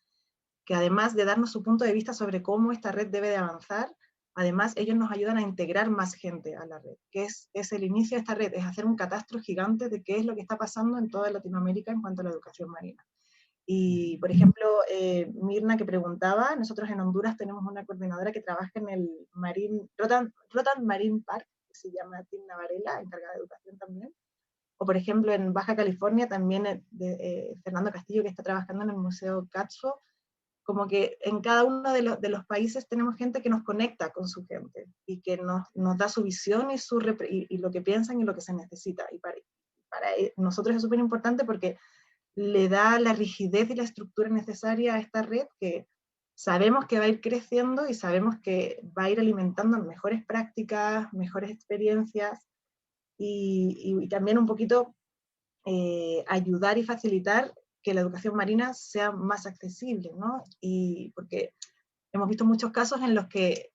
que además de darnos su punto de vista sobre cómo esta red debe de avanzar, además ellos nos ayudan a integrar más gente a la red, que es el inicio de esta red, es hacer un catastro gigante de qué es lo que está pasando en toda Latinoamérica en cuanto a la educación marina. Y, por ejemplo, Mirna, que preguntaba, nosotros en Honduras tenemos una coordinadora que trabaja en el Rotan Marine Park, que se llama Timna Varela, encargada de educación también. O, por ejemplo, en Baja California también Fernando Castillo, que está trabajando en el Museo Ketchum. Como que en cada uno de los países tenemos gente que nos conecta con su gente, y que nos da su visión y lo que piensan y lo que se necesita. Y para nosotros es súper importante, porque le da la rigidez y la estructura necesaria a esta red, que sabemos que va a ir creciendo y sabemos que va a ir alimentando mejores prácticas, mejores experiencias, y también un poquito ayudar y facilitar que la educación marina sea más accesible, ¿no? Y porque hemos visto muchos casos en los que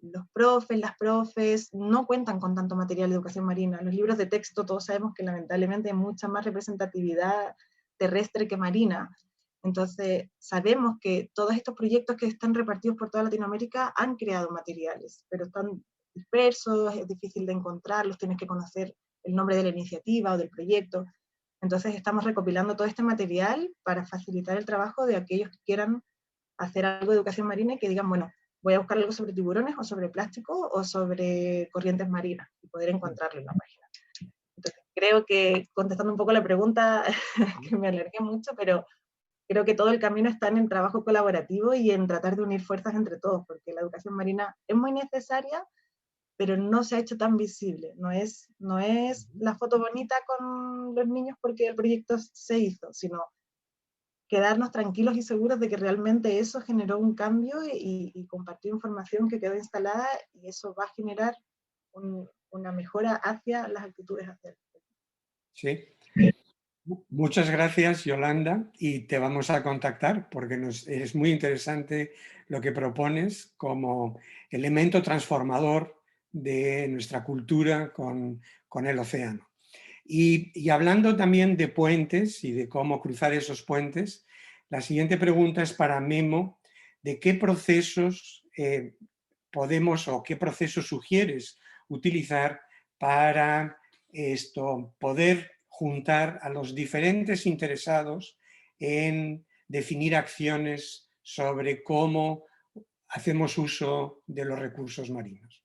los profes, las profes, no cuentan con tanto material de educación marina. Los libros de texto, todos sabemos que lamentablemente hay mucha más representatividad terrestre que marina. Entonces, sabemos que todos estos proyectos que están repartidos por toda Latinoamérica han creado materiales, pero están dispersos, es difícil de encontrarlos, tienes que conocer el nombre de la iniciativa o del proyecto. Entonces estamos recopilando todo este material para facilitar el trabajo de aquellos que quieran hacer algo de educación marina y que digan, bueno, voy a buscar algo sobre tiburones o sobre plástico o sobre corrientes marinas, y poder encontrarlo en la página. Entonces creo que, contestando un poco la pregunta, que me alargué mucho, pero creo que todo el camino está en el trabajo colaborativo y en tratar de unir fuerzas entre todos, porque la educación marina es muy necesaria, pero no se ha hecho tan visible. No es la foto bonita con los niños porque el proyecto se hizo, sino quedarnos tranquilos y seguros de que realmente eso generó un cambio y compartió información que quedó instalada, y eso va a generar una mejora hacia las actitudes hacia el proyecto. Sí. Muchas gracias, Yolanda, y te vamos a contactar porque es muy interesante lo que propones como elemento transformador de nuestra cultura con el océano. Y hablando también de puentes y de cómo cruzar esos puentes, la siguiente pregunta es para Memo: ¿de qué procesos podemos o qué procesos sugieres utilizar para poder juntar a los diferentes interesados en definir acciones sobre cómo hacemos uso de los recursos marinos?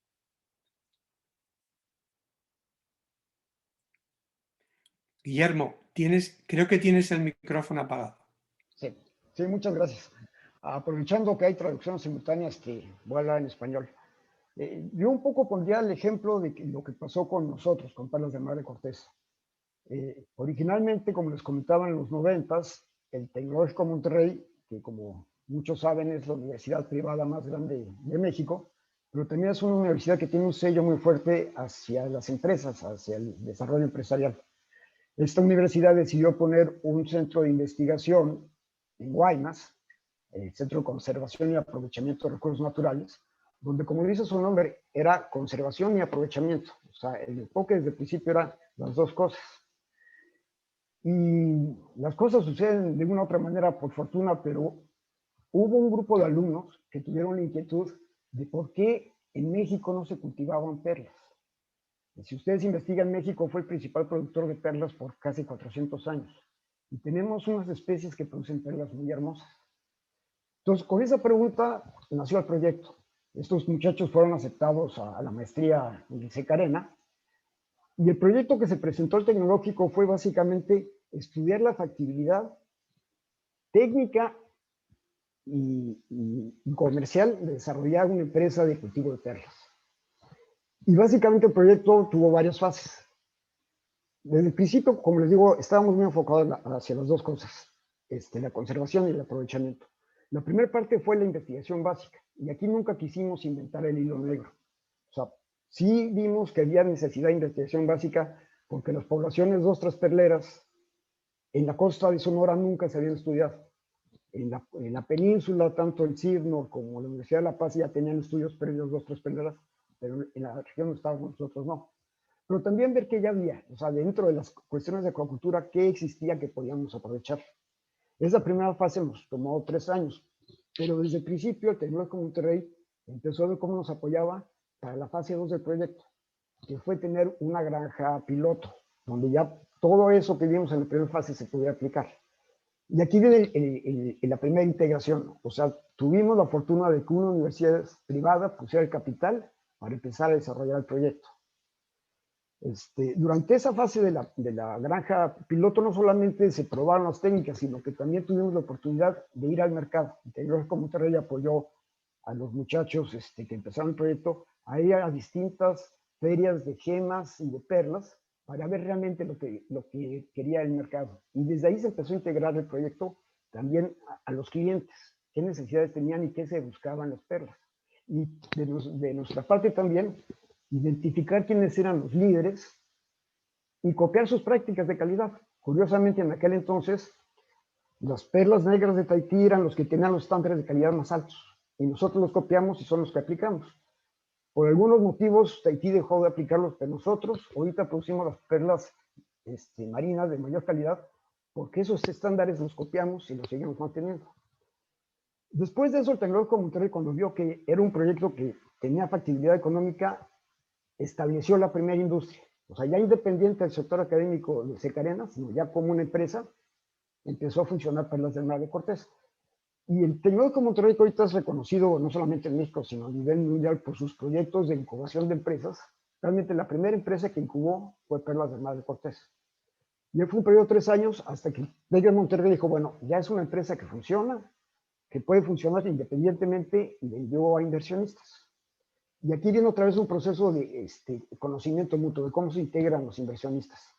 Guillermo, creo que tienes el micrófono apagado. Sí, sí, muchas gracias. Aprovechando que hay traducciones simultáneas, que voy a hablar en español. Yo un poco pondría el ejemplo de lo que pasó con nosotros, con Perlas del Mar de Cortés. Originalmente, como les comentaba, en los 90s, el Tecnológico Monterrey, que como muchos saben, es la universidad privada más grande de México, pero también es una universidad que tiene un sello muy fuerte hacia las empresas, hacia el desarrollo empresarial. Esta universidad decidió poner un centro de investigación en Guaymas, el Centro de Conservación y Aprovechamiento de Recursos Naturales, donde, como dice su nombre, era conservación y aprovechamiento. O sea, el enfoque desde el principio era las dos cosas. Y las cosas suceden de una u otra manera, por fortuna, pero hubo un grupo de alumnos que tuvieron la inquietud de por qué en México no se cultivaban perlas. Y si ustedes investigan, México fue el principal productor de perlas por casi 400 años. Y tenemos unas especies que producen perlas muy hermosas. Entonces, con esa pregunta nació el proyecto. Estos muchachos fueron aceptados a la maestría en Secarena. Y el proyecto que se presentó al tecnológico fue básicamente estudiar la factibilidad técnica y comercial de desarrollar una empresa de cultivo de perlas. Y básicamente el proyecto tuvo varias fases. Desde el principio, como les digo, estábamos muy enfocados hacia las dos cosas, la conservación y el aprovechamiento. La primera parte fue la investigación básica, y aquí nunca quisimos inventar el hilo negro. O sea, sí vimos que había necesidad de investigación básica porque las poblaciones de ostras perleras en la costa de Sonora nunca se habían estudiado. En la península, tanto el CIRNO como la Universidad de La Paz ya tenían estudios previos de ostras perleras, pero en la región donde estábamos nosotros no. Pero también ver qué ya había, o sea, dentro de las cuestiones de acuacultura, qué existía que podíamos aprovechar. Esa primera fase nos tomó 3 años, pero desde el principio el Tecnológico Monterrey empezó a ver cómo nos apoyaba para la fase 2 del proyecto, que fue tener una granja piloto, donde ya todo eso que vimos en la primera fase se pudiera aplicar. Y aquí viene la primera integración, o sea, tuvimos la fortuna de que una universidad privada pusiera el capital para empezar a desarrollar el proyecto. Durante esa fase de la granja piloto no solamente se probaron las técnicas, sino que también tuvimos la oportunidad de ir al mercado. El Tecnológico Monterrey apoyó a los muchachos que empezaron el proyecto a ir a distintas ferias de gemas y de perlas para ver realmente lo que quería el mercado. Y desde ahí se empezó a integrar el proyecto también a los clientes, qué necesidades tenían y qué se buscaban las perlas. Y de nuestra parte también, identificar quiénes eran los líderes y copiar sus prácticas de calidad. Curiosamente, en aquel entonces, las perlas negras de Tahití eran los que tenían los estándares de calidad más altos, y nosotros los copiamos y son los que aplicamos. Por algunos motivos, Tahití dejó de aplicarlos, pero nosotros ahorita producimos las perlas marinas de mayor calidad, porque esos estándares los copiamos y los seguimos manteniendo. Después de eso, el Tecnológico Monterrey, cuando vio que era un proyecto que tenía factibilidad económica, estableció la primera industria. O sea, ya independiente del sector académico de Secarena, sino ya como una empresa, empezó a funcionar Perlas del Mar de Cortés. Y el Tecnológico Monterrey ahorita es reconocido no solamente en México, sino a nivel mundial por sus proyectos de incubación de empresas. Realmente la primera empresa que incubó fue Perlas del Mar de Cortés. Y fue un periodo de 3 años hasta que el Monterrey dijo, bueno, ya es una empresa que funciona, que puede funcionar independientemente, y le dio a inversionistas. Y aquí viene otra vez un proceso de conocimiento mutuo, de cómo se integran los inversionistas.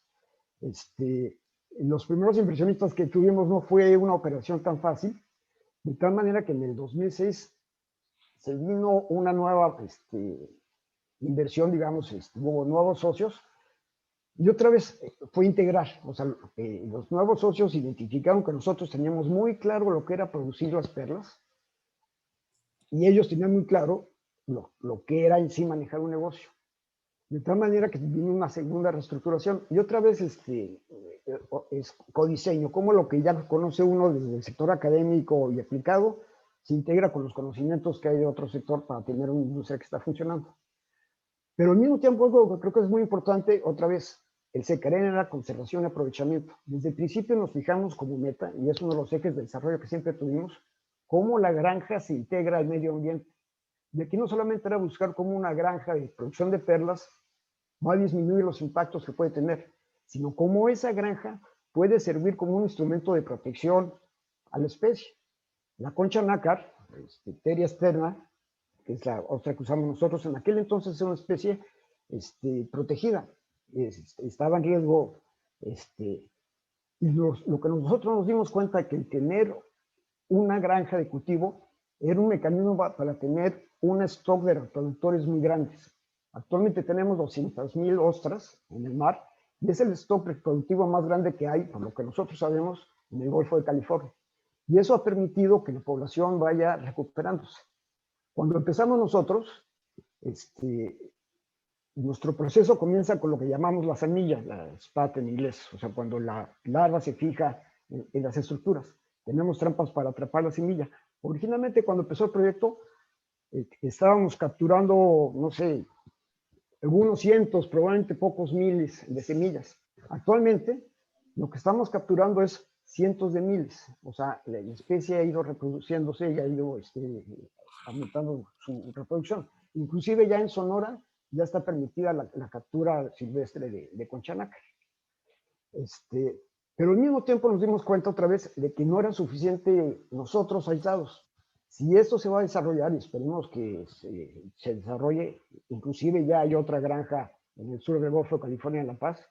Los primeros inversionistas que tuvimos no fue una operación tan fácil, de tal manera que en el 2006 se vino una nueva inversión, digamos, hubo nuevos socios, y otra vez fue integrar. O sea, los nuevos socios identificaron que nosotros teníamos muy claro lo que era producir las perlas, y ellos tenían muy claro lo que era en sí manejar un negocio. De tal manera que vino una segunda reestructuración. Y otra vez es codiseño, como lo que ya conoce uno desde el sector académico y aplicado, se integra con los conocimientos que hay de otro sector para tener una industria que está funcionando. Pero al mismo tiempo, algo que creo que es muy importante, otra vez, el Secarena era conservación y aprovechamiento. Desde el principio nos fijamos como meta, y es uno de los ejes de desarrollo que siempre tuvimos, cómo la granja se integra al medio ambiente. Y aquí no solamente era buscar cómo una granja de producción de perlas va a disminuir los impactos que puede tener, sino cómo esa granja puede servir como un instrumento de protección a la especie. La concha nácar, Teria externa, que es la ostra que usamos nosotros, en aquel entonces era una especie protegida, estaba en riesgo, y lo que nosotros nos dimos cuenta que el tener una granja de cultivo era un mecanismo para tener un stock de reproductores muy grandes. Actualmente tenemos 200,000 ostras en el mar y es el stock reproductivo más grande que hay, por lo que nosotros sabemos, en el Golfo de California. Y eso ha permitido que la población vaya recuperándose. Cuando empezamos nosotros, nuestro proceso comienza con lo que llamamos la semilla, la spat en inglés, o sea, cuando la larva se fija en las estructuras. Tenemos trampas para atrapar la semilla. Originalmente, cuando empezó el proyecto, estábamos capturando, no sé, algunos cientos, probablemente pocos miles de semillas. Actualmente, lo que estamos capturando es cientos de miles. O sea, la especie ha ido reproduciéndose y ha ido aumentando su reproducción. Inclusive ya en Sonora ya está permitida la captura silvestre de conchanaca. Pero al mismo tiempo nos dimos cuenta otra vez de que no era suficiente nosotros aislados. Si esto se va a desarrollar, y esperemos que se desarrolle, inclusive ya hay otra granja en el sur del Golfo de California, en La Paz,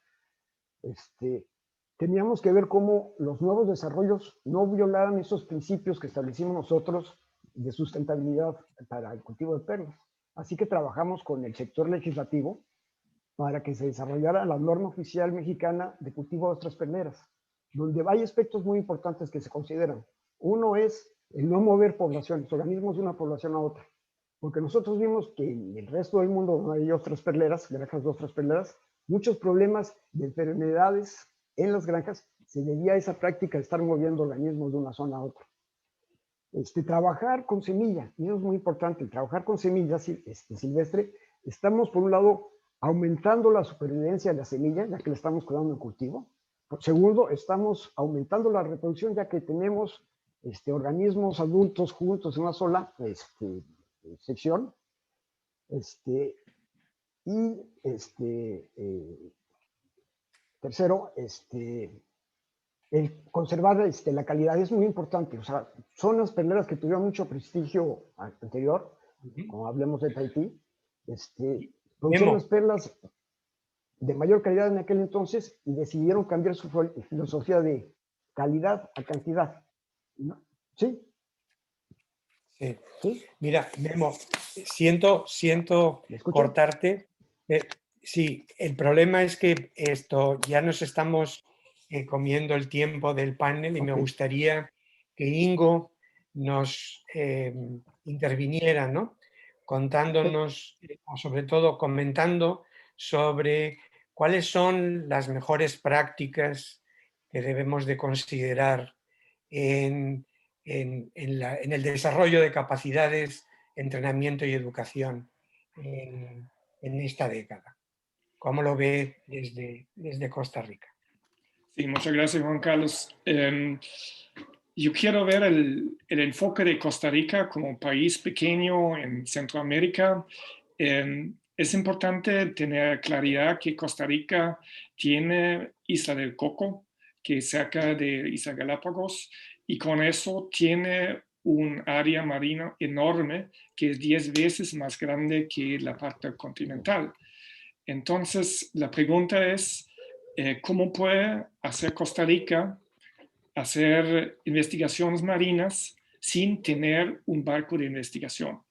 teníamos que ver cómo los nuevos desarrollos no violaran esos principios que establecimos nosotros de sustentabilidad para el cultivo de perlas. Así que trabajamos con el sector legislativo para que se desarrollara la norma oficial mexicana de cultivo de ostras perleras, donde hay aspectos muy importantes que se consideran. Uno es el no mover poblaciones, organismos de una población a otra, porque nosotros vimos que en el resto del mundo no hay ostras perleras, granjas de ostras perleras, muchos problemas de enfermedades en las granjas se debía a esa práctica de estar moviendo organismos de una zona a otra. Trabajar con semilla, y eso es muy importante, trabajar con semilla silvestre, estamos por un lado aumentando la supervivencia de la semilla, ya que la estamos cuidando en cultivo. Segundo, estamos aumentando la reproducción, ya que tenemos organismos adultos juntos en una sola sección. Tercero, el conservar la calidad es muy importante. O sea, son las perleras que tuvieron mucho prestigio anterior, como hablemos de Tahití. Son las perlas de mayor calidad en aquel entonces y decidieron cambiar su filosofía de calidad a cantidad. ¿No? ¿Sí? Sí. ¿Sí? Mira, Memo, siento cortarte. Sí, el problema es que esto ya nos estamos comiendo el tiempo del panel y me gustaría que Ingo nos interviniera, ¿no? Contándonos, o sobre todo comentando sobre cuáles son las mejores prácticas que debemos de considerar en el desarrollo de capacidades, entrenamiento y educación en esta década. ¿Cómo lo ve desde Costa Rica? Sí, muchas gracias, Juan Carlos. Yo quiero ver el enfoque de Costa Rica como país pequeño en Centroamérica. Es importante tener claridad que Costa Rica tiene Isla del Coco, que es cerca de Isla Galapagos, y con eso tiene un área marina enorme que es 10 veces más grande que la parte continental. Entonces, la pregunta es, ¿cómo puede hacer Costa Rica hacer investigaciones marinas sin tener un barco de investigación?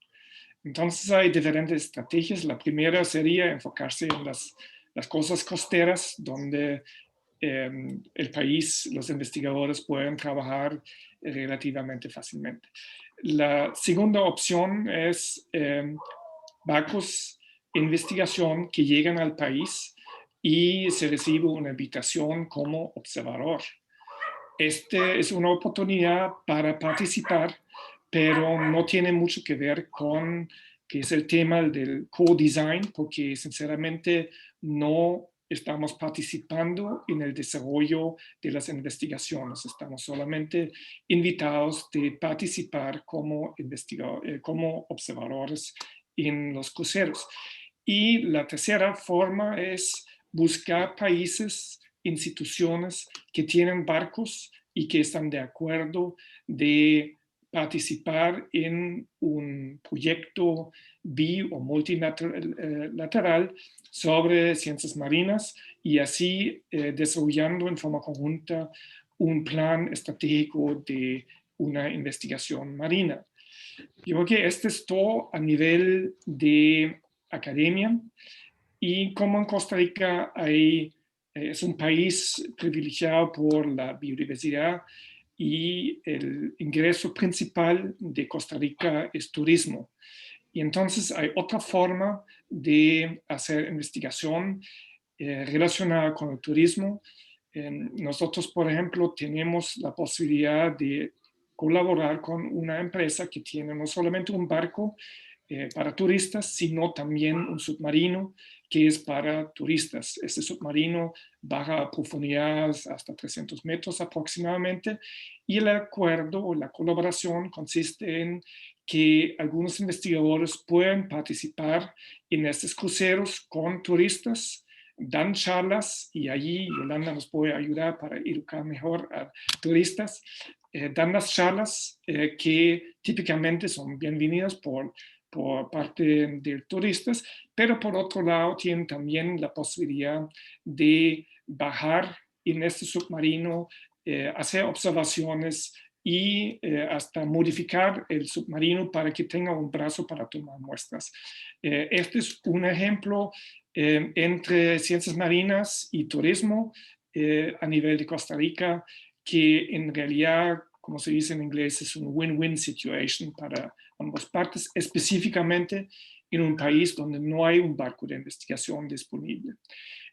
Entonces hay diferentes estrategias. La primera sería enfocarse en las costas costeras, donde el país, los investigadores pueden trabajar relativamente fácilmente. La segunda opción es barcos de investigación que llegan al país y se recibe una invitación como observador. Esta es una oportunidad para participar, pero no tiene mucho que ver con que es el tema del co-design, porque sinceramente no estamos participando en el desarrollo de las investigaciones. Estamos solamente invitados de participar como observadores en los cruceros. Y la tercera forma es buscar países, instituciones que tienen barcos y que están de acuerdo de participar en un proyecto o multilateral sobre ciencias marinas y así desarrollando en forma conjunta un plan estratégico de una investigación marina. Yo creo que esto es todo a nivel de academia, y como en Costa Rica es un país privilegiado por la biodiversidad y el ingreso principal de Costa Rica es turismo. Y entonces hay otra forma de hacer investigación relacionada con el turismo. Nosotros, por ejemplo, tenemos la posibilidad de colaborar con una empresa que tiene no solamente un barco para turistas, sino también un submarino que es para turistas. Este submarino baja a profundidades hasta 300 metros aproximadamente, y el acuerdo o la colaboración consiste en que algunos investigadores pueden participar en estos cruceros con turistas, dan charlas, y allí Yolanda nos puede ayudar para educar mejor a turistas. Dan las charlas que típicamente son bienvenidas por parte de turistas, pero por otro lado tienen también la posibilidad de bajar en este submarino, hacer observaciones y hasta modificar el submarino para que tenga un brazo para tomar muestras. Este es un ejemplo entre ciencias marinas y turismo a nivel de Costa Rica, que en realidad, como se dice en inglés, es un win-win situation para ambas partes, específicamente en un país donde no hay un barco de investigación disponible.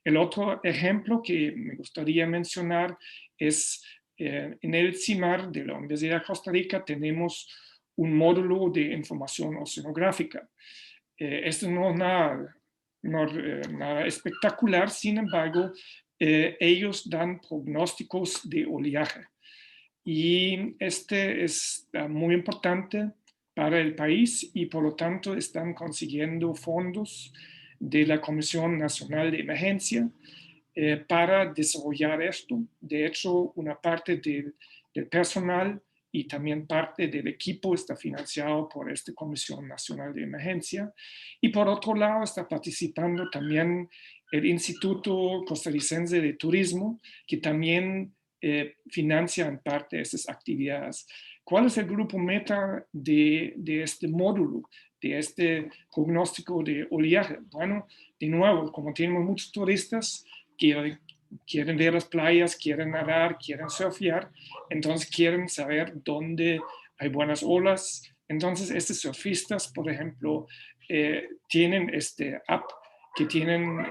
El otro ejemplo que me gustaría mencionar es en el CIMAR de la Universidad de Costa Rica tenemos un módulo de información oceanográfica. Esto no es nada espectacular, sin embargo, ellos dan pronósticos de oleaje. Y este es muy importante para el país, y por lo tanto están consiguiendo fondos de la Comisión Nacional de Emergencia para desarrollar esto. De hecho, una parte del personal y también parte del equipo está financiado por esta Comisión Nacional de Emergencia. Y por otro lado está participando también el Instituto Costarricense de Turismo, que también financia en parte estas actividades. ¿Cuál es el grupo meta de este módulo, de este pronóstico de oleaje? Bueno, de nuevo, como tenemos muchos turistas que quieren ver las playas, quieren nadar, quieren surfear, entonces quieren saber dónde hay buenas olas. Entonces, estos surfistas, por ejemplo, tienen este app que tienen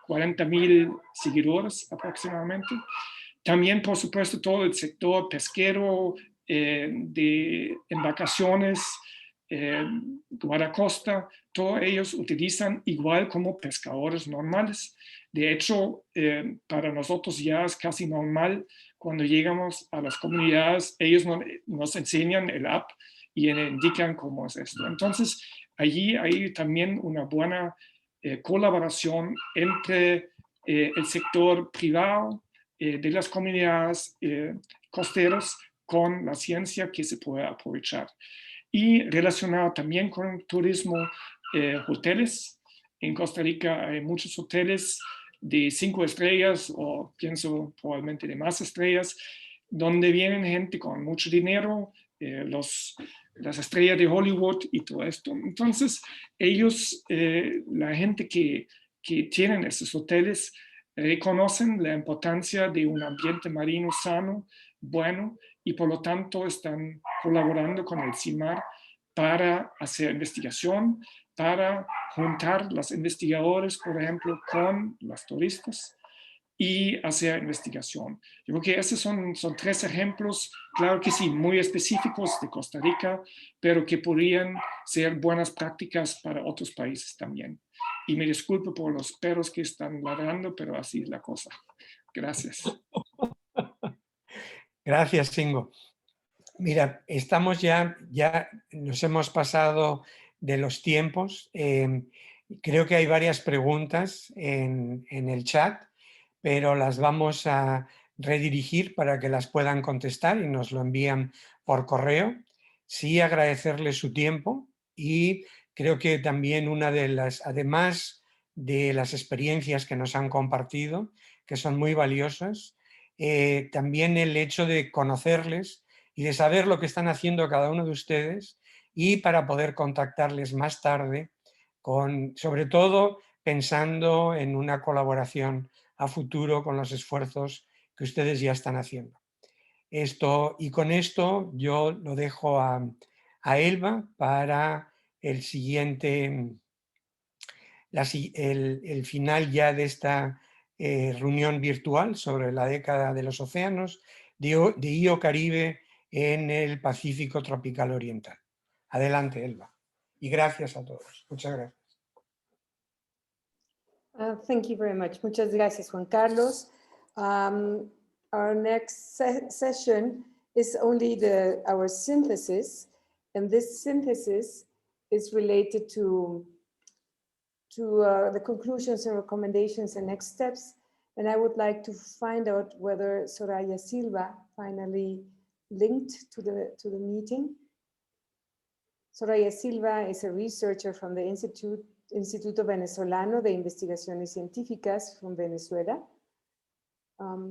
40,000 seguidores aproximadamente. También, por supuesto, todo el sector pesquero, de embarcaciones, guardacosta, todos ellos utilizan igual como pescadores normales. De hecho, para nosotros ya es casi normal cuando llegamos a las comunidades, ellos nos enseñan el app y indican cómo es esto. Entonces, allí hay también una buena colaboración entre el sector privado de las comunidades costeras con la ciencia que se puede aprovechar. Y relacionado también con el turismo, hoteles. En Costa Rica hay muchos hoteles de 5 estrellas, o pienso probablemente de más estrellas, donde vienen gente con mucho dinero, las estrellas de Hollywood y todo esto. Entonces, ellos, la gente que tienen esos hoteles, reconocen la importancia de un ambiente marino sano, bueno, y por lo tanto están colaborando con el CIMAR para hacer investigación, para juntar los investigadores, por ejemplo, con los turistas y hacer investigación. Yo creo que esos son 3 ejemplos, claro que sí, muy específicos de Costa Rica, pero que podrían ser buenas prácticas para otros países también. Y me disculpo por los perros que están ladrando, pero así es la cosa. Gracias. Gracias, Ingo. Mira, estamos ya nos hemos pasado de los tiempos. Creo que hay varias preguntas en el chat, pero las vamos a redirigir para que las puedan contestar y nos lo envían por correo. Sí, agradecerles su tiempo, y creo que también además de las experiencias que nos han compartido, que son muy valiosas, también el hecho de conocerles y de saber lo que están haciendo cada uno de ustedes y para poder contactarles más tarde, sobre todo pensando en una colaboración a futuro con los esfuerzos que ustedes ya están haciendo. Y con esto yo lo dejo a Elba para el siguiente, el final ya de esta reunión virtual sobre la década de los océanos de IO-Caribe en el Pacífico tropical oriental. Adelante, Elba. Y gracias a todos. Muchas gracias. Thank you very much. Muchas gracias, Juan Carlos. Our next session is only our synthesis, and this synthesis is related to the conclusions and recommendations and next steps. And I would like to find out whether Soraya Silva finally linked to the meeting. Soraya Silva is a researcher from the Instituto Venezolano de Investigaciones Científicas from Venezuela.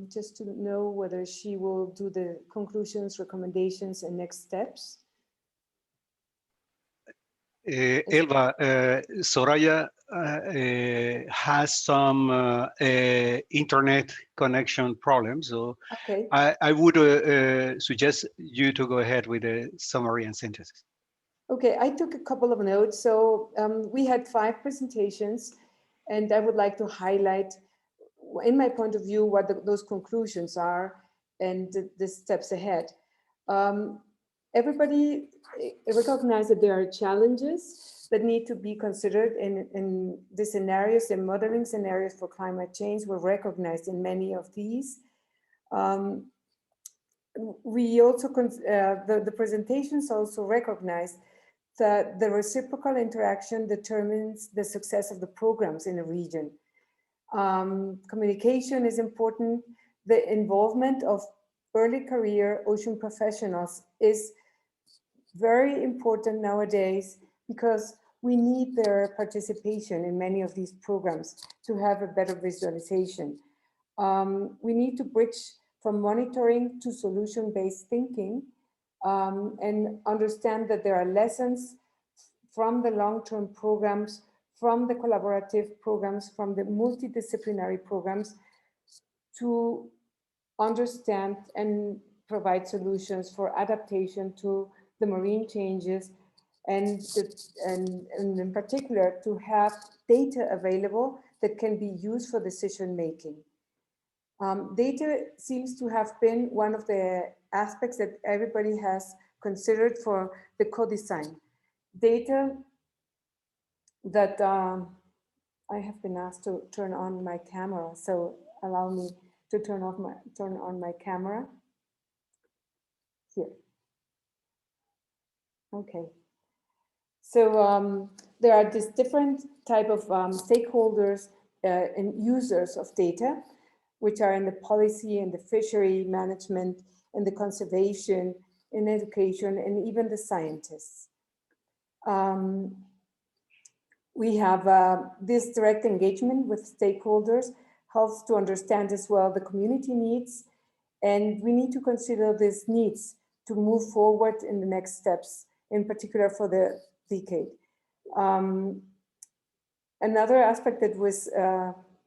Just to know whether she will do the conclusions, recommendations, and next steps. Elba, Soraya has some internet connection problems, so okay. I would suggest you to go ahead with the summary and synthesis. Okay, I took a couple of notes. So we had 5 presentations, and I would like to highlight, in my point of view, what those conclusions are and the steps ahead. Everybody recognizes that there are challenges that need to be considered in the scenarios and modeling scenarios for climate change were recognized in many of these. We also, the presentations also recognize that the reciprocal interaction determines the success of the programs in a region. Communication is important. The involvement of early career ocean professionals is very important nowadays because we need their participation in many of these programs to have a better visualization. We need to bridge from monitoring to solution-based thinking and understand that there are lessons from the long-term programs, from the collaborative programs, from the multidisciplinary programs to understand and provide solutions for adaptation to the marine changes and in particular to have data available that can be used for decision making. Data seems to have been one of the aspects that everybody has considered for the co-design. Data that I have been asked to turn on my camera, so allow me to turn on my camera here. Okay. So there are these different type of stakeholders and users of data, which are in the policy and the fishery management and the conservation and education and even the scientists. We have this direct engagement with stakeholders helps to understand as well the community needs, and we need to consider these needs to move forward in the next steps, in particular for the decade. Another aspect that was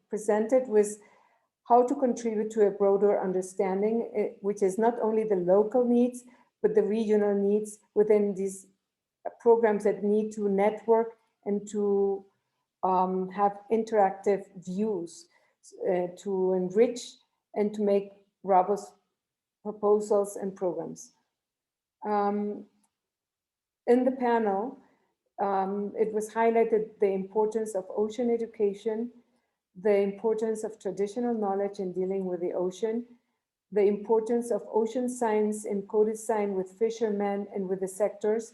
presented was how to contribute to a broader understanding, which is not only the local needs, but the regional needs within these programs that need to network and to have interactive views to enrich and to make robust proposals and programs. In the panel, it was highlighted the importance of ocean education, the importance of traditional knowledge in dealing with the ocean, the importance of ocean science in co-design with fishermen and with the sectors.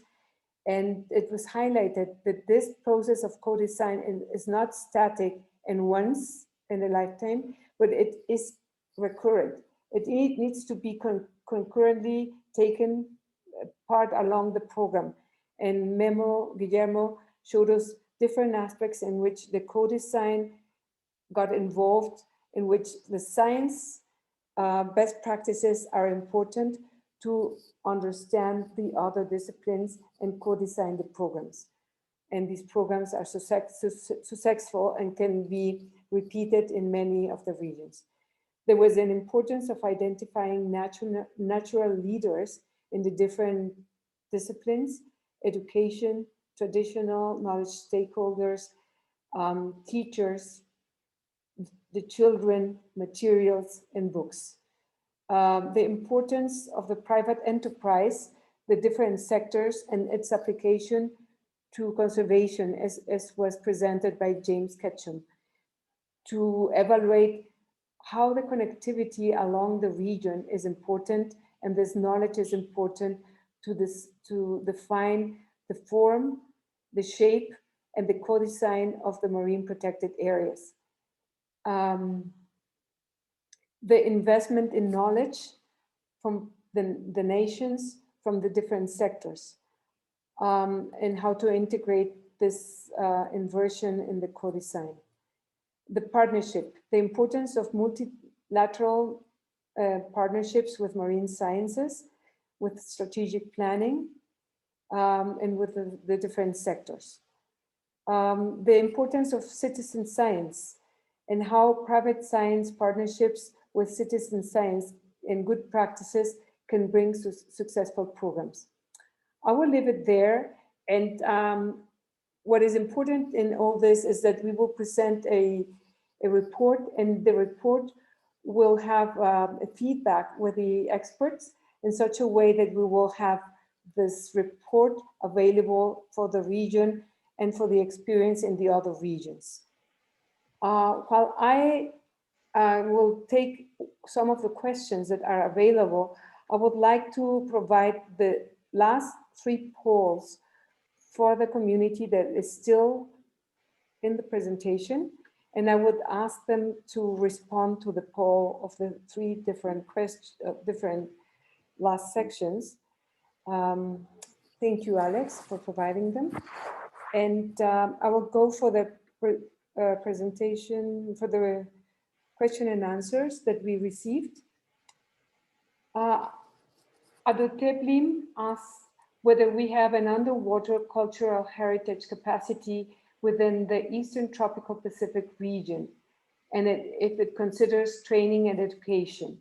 And it was highlighted that this process of co-design is not static and once in a lifetime, but it is recurrent. It needs to be concurrently taken part along the program. And Guillermo showed us different aspects in which the co-design got involved, in which the science best practices are important to understand the other disciplines and co-design the programs. And these programs are successful and can be repeated in many of the regions. There was an importance of identifying natural leaders in the different disciplines: education, traditional knowledge stakeholders, teachers, the children, materials, and books. The importance of the private enterprise, the different sectors, and its application to conservation, as was presented by James Ketchum, to evaluate how the connectivity along the region is important, and this knowledge is important to define the form, the shape, and the co-design of the marine protected areas. The investment in knowledge from the nations, from the different sectors, and how to integrate this inversion in the co-design. The partnership, the importance of multilateral partnerships with marine sciences, with strategic planning, and with the different sectors. The importance of citizen science and how private science partnerships with citizen science and good practices can bring successful programs. I will leave it there. And what is important in all this is that we will present a report, and the report will have a feedback with the experts in such a way that we will have this report available for the region and for the experience in the other regions. While I will take some of the questions that are available, I would like to provide the last 3 polls for the community that is still in the presentation. And I would ask them to respond to the poll of the 3 different different last sections. Thank you, Alex, for providing them. And I will go for the presentation, for the question and answers that we received. Adoteblim asks whether we have an underwater cultural heritage capacity within the Eastern Tropical Pacific region, and if it considers training and education.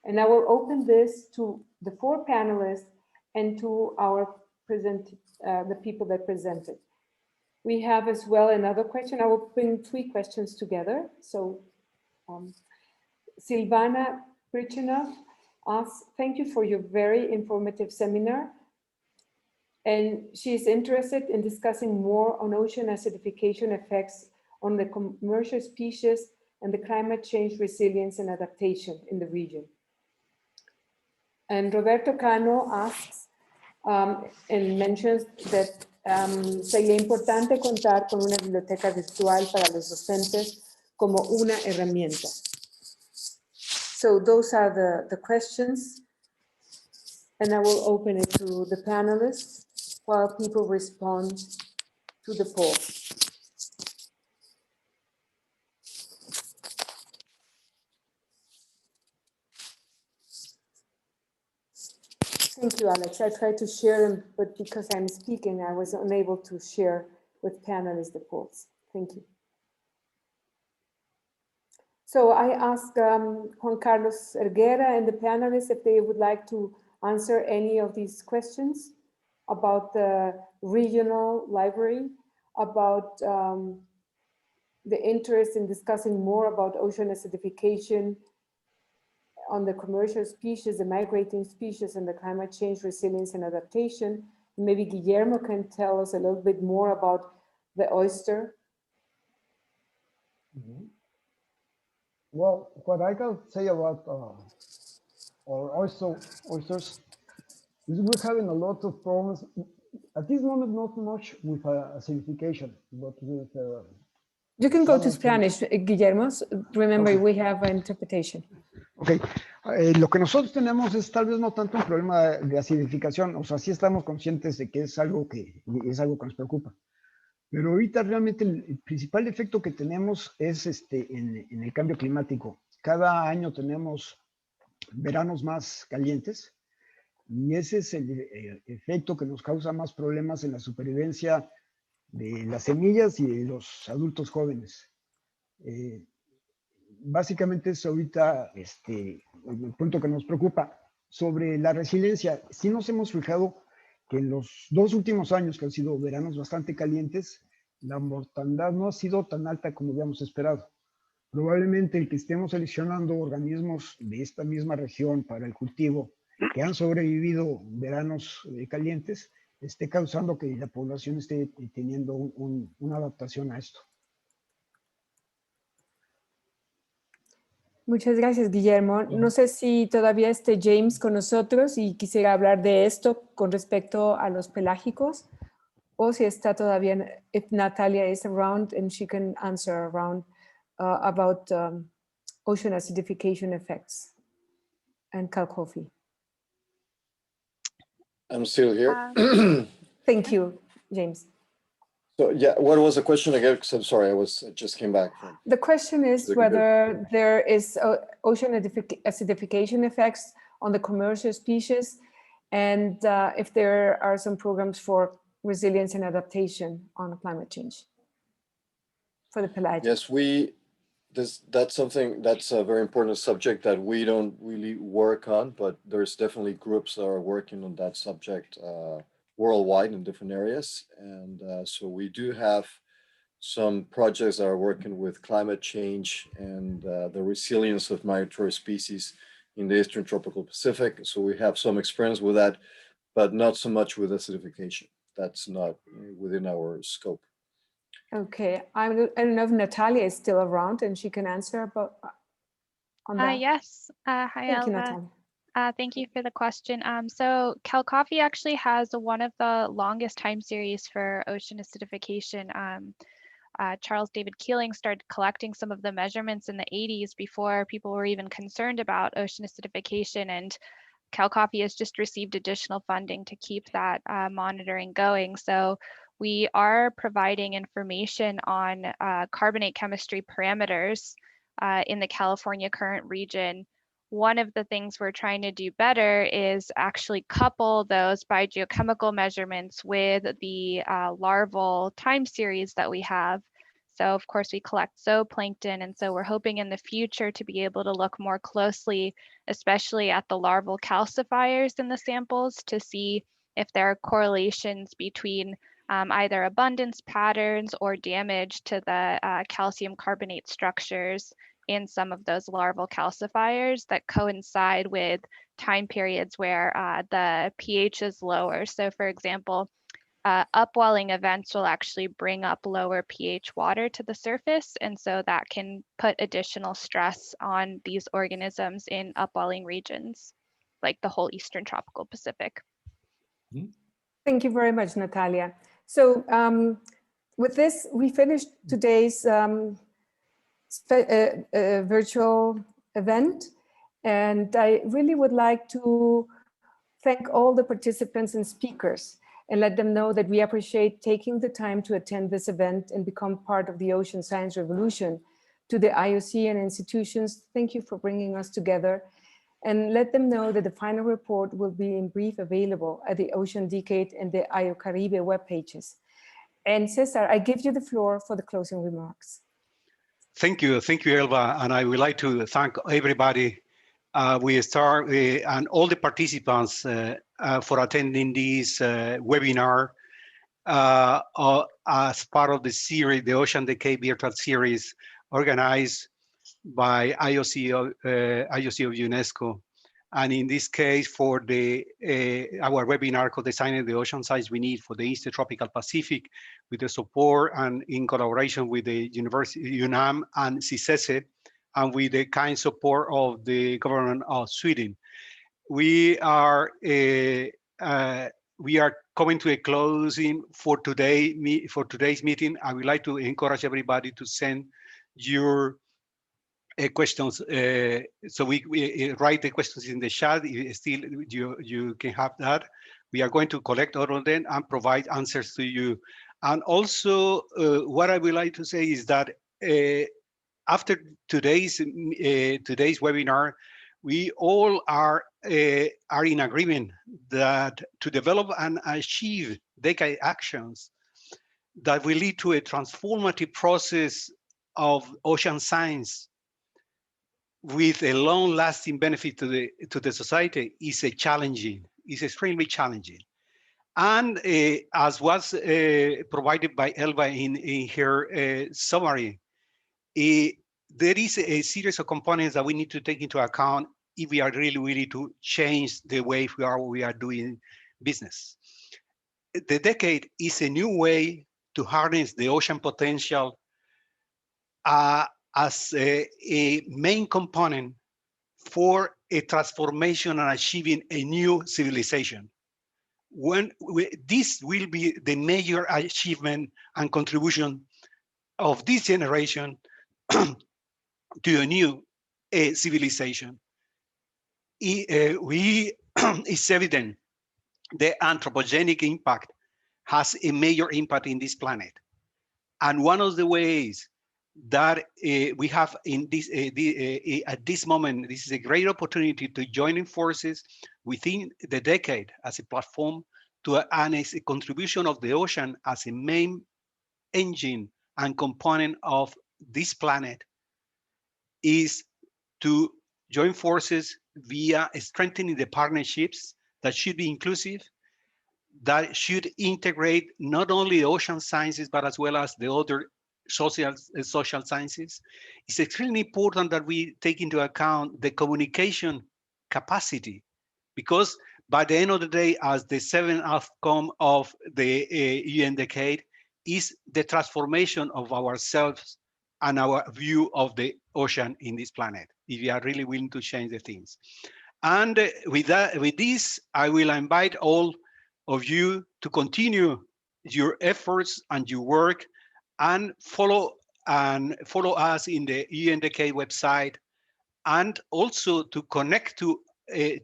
And I will open this to the 4 panelists and to our the people that presented. We have as well another question. I will bring 3 questions together. So Silvana Prichinov asks, thank you for your very informative seminar. And she is interested in discussing more on ocean acidification effects on the commercial species and the climate change resilience and adaptation in the region. And Roberto Cano asks and mentions that sería importante contar con una biblioteca virtual para los docentes como una herramienta. So those are the questions, and I will open it to the panelists while people respond to the poll. Thank you, Alex. I tried to share them, but because I'm speaking, I was unable to share with panelists the polls. Thank you. So I asked Juan Carlos Erguera and the panelists if they would like to answer any of these questions about the regional library, about the interest in discussing more about ocean acidification on the commercial species, the migrating species, and the climate change resilience and adaptation. Maybe Guillermo can tell us a little bit more about the oyster. Mm-hmm. Well, what I can say about our oysters is we're having a lot of problems. At this moment, not much with acidification, but with... you can go to Spanish, Guillermo. Remember, okay. We have interpretation. Okay. Lo que nosotros tenemos es tal vez no tanto un problema de acidificación, o sea, sí estamos conscientes de que es algo que nos preocupa. Pero ahorita realmente el principal efecto que tenemos es en el cambio climático. Cada año tenemos veranos más calientes Y ese es el efecto que nos causa más problemas en la supervivencia de las semillas y de los adultos jóvenes. Básicamente es ahorita el punto que nos preocupa. Sobre la resiliencia, sí nos hemos fijado que en los 2 últimos años, que han sido veranos bastante calientes, la mortandad no ha sido tan alta como habíamos esperado. Probablemente el que estemos seleccionando organismos de esta misma región para el cultivo que han sobrevivido veranos calientes esté causando que la población esté teniendo una adaptación a esto. Muchas gracias, Guillermo. No sé si todavía esté James con nosotros y quisiera hablar de esto con respecto a los pelágicos, o si está todavía, if Natalia is around and she can answer around about ocean acidification effects and cow coffee. I'm still here. Thank you, James. So yeah, what was the question again? Because I'm sorry, I just came back from. The question is whether there is ocean acidification effects on the commercial species, and if there are some programs for resilience and adaptation on climate change for the pelagic. Yes, that's a very important subject that we don't really work on, but there's definitely groups that are working on that subject worldwide in different areas. And so we do have some projects that are working with climate change and the resilience of migratory species in the Eastern Tropical Pacific. So we have some experience with that, but not so much with acidification. That's not within our scope. Okay, I don't know if Natalia is still around and she can answer about on that. Yes, hi Thank you, Elva. Natalia. Thank you for the question. So cow coffee actually has one of the longest time series for ocean acidification. Charles David Keeling started collecting some of the measurements in the 80s before people were even concerned about ocean acidification, and cow coffee has just received additional funding to keep that monitoring going. So we are providing information on carbonate chemistry parameters in the California current region. One of the things we're trying to do better is actually couple those biogeochemical measurements with the larval time series that we have. So of course we collect zooplankton, and so we're hoping in the future to be able to look more closely, especially at the larval calcifiers in the samples, to see if there are correlations between either abundance patterns or damage to the calcium carbonate structures in some of those larval calcifiers that coincide with time periods where the pH is lower. So for example, upwelling events will actually bring up lower pH water to the surface, and so that can put additional stress on these organisms in upwelling regions, like the whole Eastern Tropical Pacific. Thank you very much, Natalia. So with this, we finished today's virtual event, and I really would like to thank all the participants and speakers and let them know that we appreciate taking the time to attend this event and become part of the ocean science revolution. To the IOC and institutions, thank you for bringing us together, and let them know that the final report will be in brief available at the Ocean Decade and the IO-Caribe web pages. And Cesar, I give you the floor for the closing remarks. Thank you, Elva, and I would like to thank everybody and all the participants for attending this webinar as part of the series, the Ocean Decade Virtual Series, organized by IOC of UNESCO. And in this case, for our webinar called Designing the Ocean Science We Need for the Eastern Tropical Pacific, with the support and in collaboration with the University, UNAM and CICESE, and with the kind support of the government of Sweden. We are coming to a closing for today's meeting. I would like to encourage everybody to send your questions. So we write the questions in the chat. Still, you can have that. We are going to collect all of them and provide answers to you. And also, what I would like to say is that after today's webinar, we all are are in agreement that to develop and achieve decade actions that will lead to a transformative process of ocean science with a long-lasting benefit to the society is extremely challenging. And as was provided by Elva in her summary, there is a series of components that we need to take into account if we are really willing to change the way we are doing business. The decade is a new way to harness the ocean potential as a main component for a transformation and achieving a new civilization. This will be the major achievement and contribution of this generation to a new civilization. It's evident the anthropogenic impact has a major impact in this planet. And one of the ways that we have in this at this moment, this is a great opportunity to join forces within the decade as a platform to harness a contribution of the ocean as a main engine and component of this planet is to join forces via strengthening the partnerships that should be inclusive, that should integrate not only ocean sciences, but as well as the other social sciences. It's extremely important that we take into account the communication capacity, because by the end of the day, as the seventh outcome of the UN decade is the transformation of ourselves and our view of the ocean in this planet, if we are really willing to change the things. And with this, I will invite all of you to continue your efforts and your work and follow us in the UNDK website, and also to connect to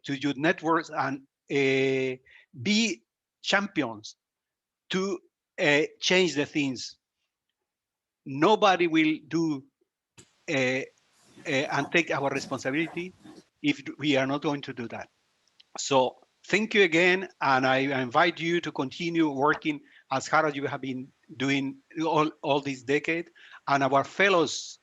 your networks and be champions to change the things. Nobody will do and take our responsibility if we are not going to do that. So thank you again, and I invite you to continue working as hard as you have been doing all this decade, and our fellows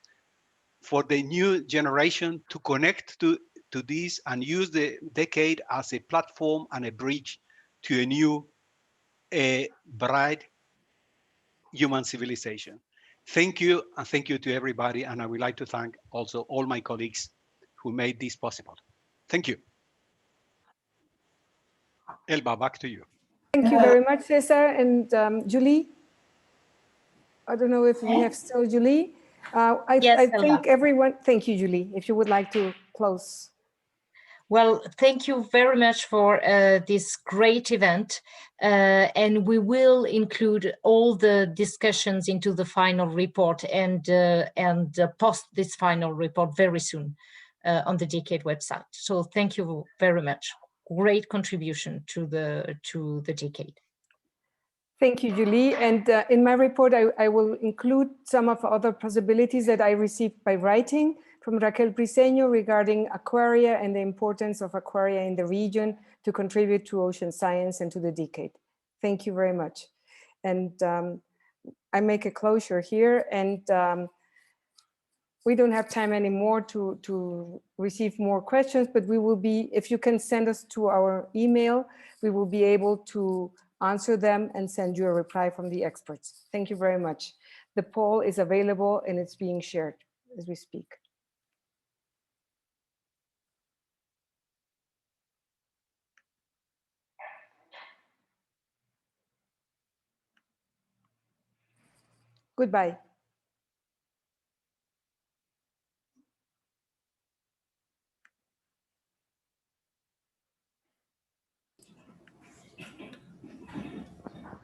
for the new generation to connect to this and use the decade as a platform and a bridge to a new, bright human civilization. Thank you, and thank you to everybody, and I would like to thank also all my colleagues who made this possible. Thank you. Elba, back to you. Thank you very much, Cesar. And Julie, I don't know if we have still Julie. I think everyone, thank you, Julie, if you would like to close. Well, thank you very much for this great event. And we will include all the discussions into the final report and post this final report very soon on the Decade website. So thank you very much. Great contribution to the Decade. Thank you, Julie. And in my report, I will include some of the other possibilities that I received by writing from Raquel Briceño regarding aquaria and the importance of aquaria in the region to contribute to ocean science and to the decade. Thank you very much. And I make a closure here, and we don't have time anymore to receive more questions, but we will be, if you can send us to our email, we will be able to answer them and send you a reply from the experts. Thank you very much. The poll is available and it's being shared as we speak. Goodbye.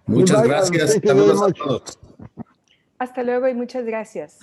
Muchas gracias. Saludos a todos. Hasta luego y muchas gracias.